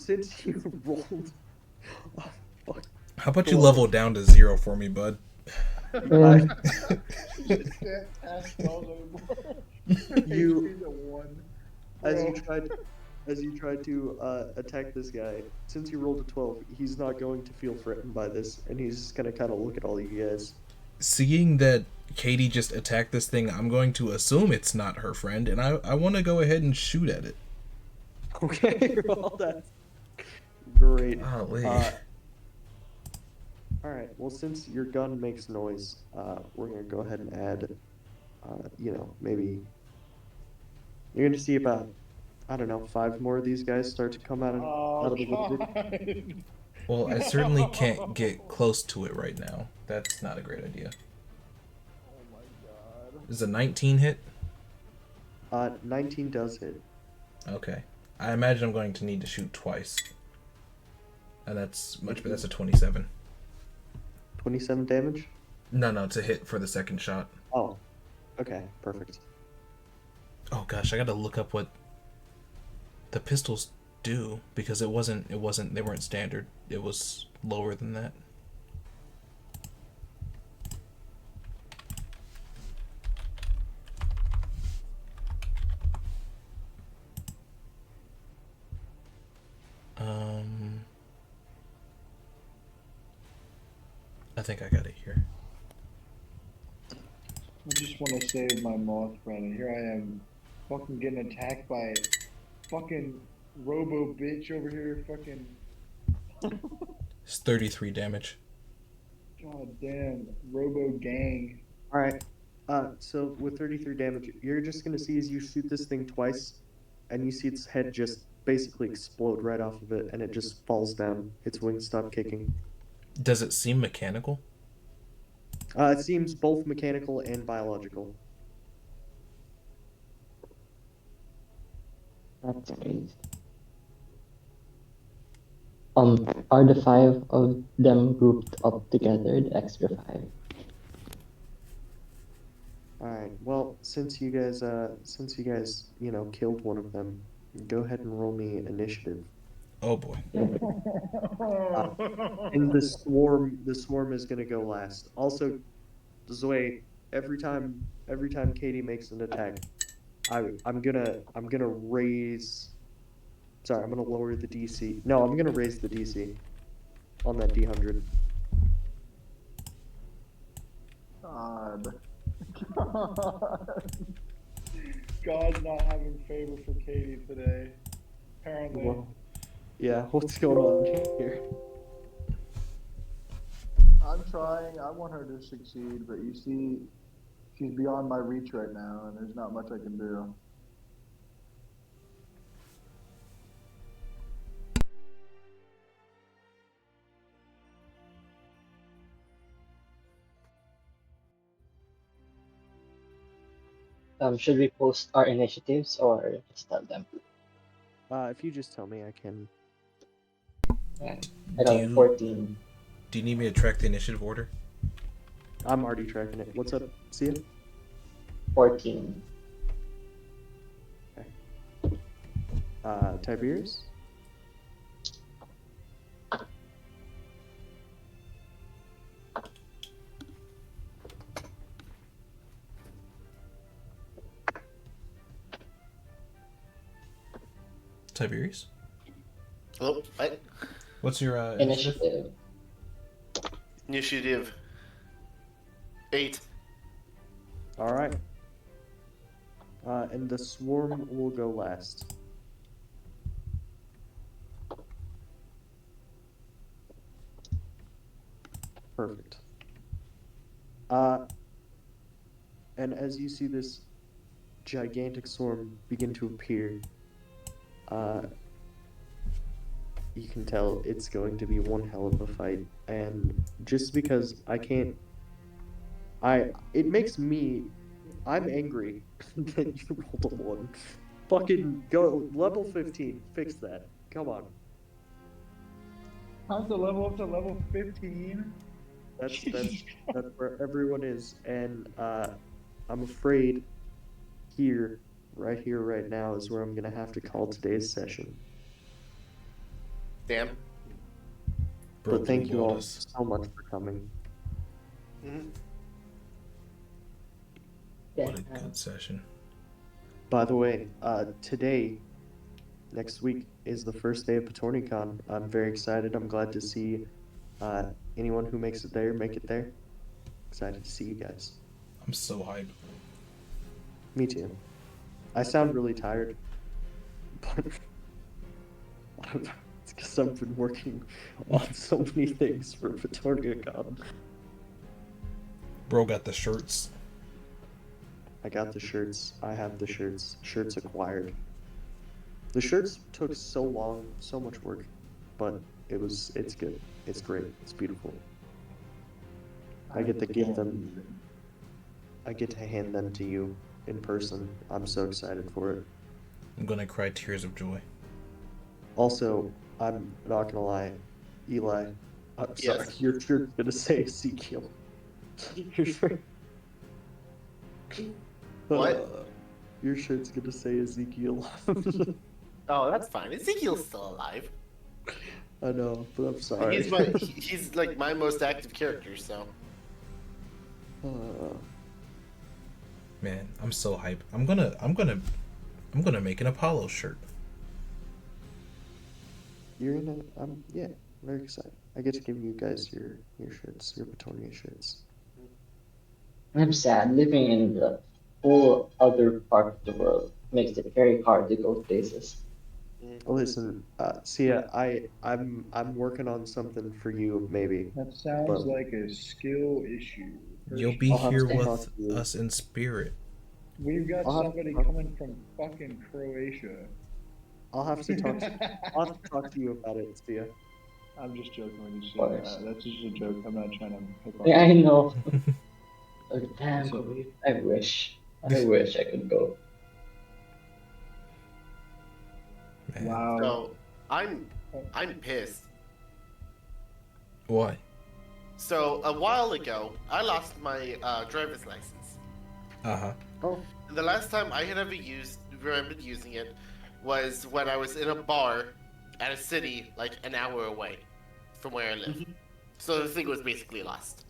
rolled, oh, fuck. How about you level down to 0 for me, bud? Yeah. You just can't cast spells anymore. You- HP's a 1. as you Bro. tried to attack this guy, since you rolled a 12, he's not going to feel threatened by this, and he's just gonna kind of look at all you guys. Seeing that Katie just attacked this thing, I'm going to assume it's not her friend, and I want to go ahead and shoot at it. Okay, well that's great. Golly. All right. Well, since your gun makes noise, we're gonna go ahead and add, maybe you're gonna see about, I don't know, 5 more of these guys start to come out of Oh, the woodwork. God. Well, I certainly can't get close to it right now. That's not a great idea. Oh my God. Is a 19 hit? 19 does hit. Okay. I imagine I'm going to need to shoot twice. And that's much, but that's a 27. 27 damage? No, to hit for the second shot. Oh, okay, perfect. Oh gosh, I gotta look up what the pistols do because it wasn't they weren't standard. It was lower than that. I think I got it here. I just want to save my moth friend, and here I am, fucking getting attacked by fucking robo bitch over here. Fucking It's 33 damage. god damn robo gang. Alright, so with 33 damage, you're just gonna see as you shoot this thing twice, and you see its head just basically explode right off of it, and it just falls down. Its wings stop kicking. Does it seem mechanical? It seems both mechanical and biological. That's crazy. Are the 5 of them grouped up together, the extra 5? Alright, well, since you guys, killed one of them, go ahead and roll me initiative. Oh boy. And the swarm is gonna go last. Also, Zoe, every time Katie makes an attack, I'm gonna raise. Sorry, I'm gonna lower the DC. No, I'm gonna raise the DC on that D100. God. God's not having favor for Katie today. Apparently. Well, yeah, what's going on here? I'm trying. I want her to succeed, but you see, she's beyond my reach right now, and there's not much I can do. Should we post our initiatives or just tell them? If you just tell me, I can. Yeah. I got 14. Do you need me to track the initiative order? I'm already tracking it. What's up? See ya. 14. Okay. Tiberius? Tiberius? Hello? What? What's your initiative? Initiative. Initiative 8. Alright. And the swarm will go last. Perfect. And as you see this gigantic swarm begin to appear, you can tell it's going to be one hell of a fight. And just because it makes me, I'm angry that you rolled a 1. Fucking go, level 15, fix that. Come on. I have to level up to level 15? That's where everyone is, and I'm afraid right here, right now is where I'm gonna have to call today's session. Damn. But thank you all so much for coming. Mm-hmm. What a good session. By the way, today, next week, is the first day of PetorniaCon. I'm very excited. I'm glad to see anyone who makes it there make it there. Excited to see you guys. I'm so hyped. Me too. I sound really tired, but it's because I've been working on so many things for PetorniaCon. Bro got the shirts. I got the shirts. I have the shirts. Shirts acquired. The shirts took so long, so much work, but it's good. It's great. It's beautiful. I get to give them. I get to hand them to you in person. I'm so excited for it. I'm gonna cry tears of joy. Also, I'm not gonna lie, Eli, I'm Yes. sorry. Your shirt's gonna say Ezekiel. Your shirt. What? Your shirt's gonna say Ezekiel. Oh, that's fine. Ezekiel's still alive. I know, but I'm sorry. He's like my most active character, so. Man, I'm so hyped. I'm gonna make an Apollo shirt. You're gonna. Yeah, very excited. I get to give you guys your shirts, your Petornia shirts. I'm sad. Living in the whole other part of the world makes it very hard to go places. Listen, Sia, I'm working on something for you, maybe. That sounds But- like a skill issue. You'll be I'll have here to talk with to you. us in spirit. We've got I'll have to somebody talk- coming from fucking Croatia. I'll have to talk. I'll have to talk to you about it, Sia. I'm just joking when you say course. that. That's just a joke. I'm not trying to pick on Yeah, I you. know. Oh, damn, So- Kobe. I wish I could go. Man. Wow. So I'm pissed. Why? So a while ago, I lost my driver's license. Uh-huh. Oh, And the last time I had ever remembered using it was when I was in a bar at a city like an hour away from where I live. So the thing was basically lost.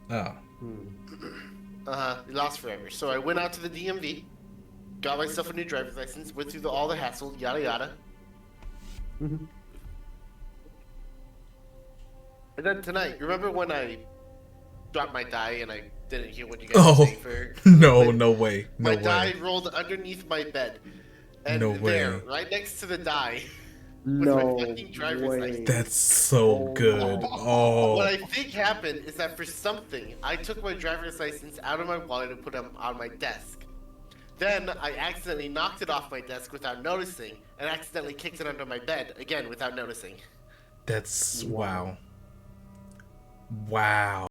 Oh. Lost forever. So I went out to the DMV, got myself a new driver's license, went through all the hassle, yada yada. Mhm. And then tonight, remember when I dropped my die and I didn't hear what you guys Oh. were saying for No, Like, no way. No my way. die rolled underneath my bed. And No there, way. right next to the die, no my fucking driver's way. license. That's so Oh good. my- Oh. What I think happened is that for something, I took my driver's license out of my wallet and put it on my desk. Then I accidentally knocked it off my desk without noticing, and accidentally kicked it under my bed again without noticing. That's wow. Wow.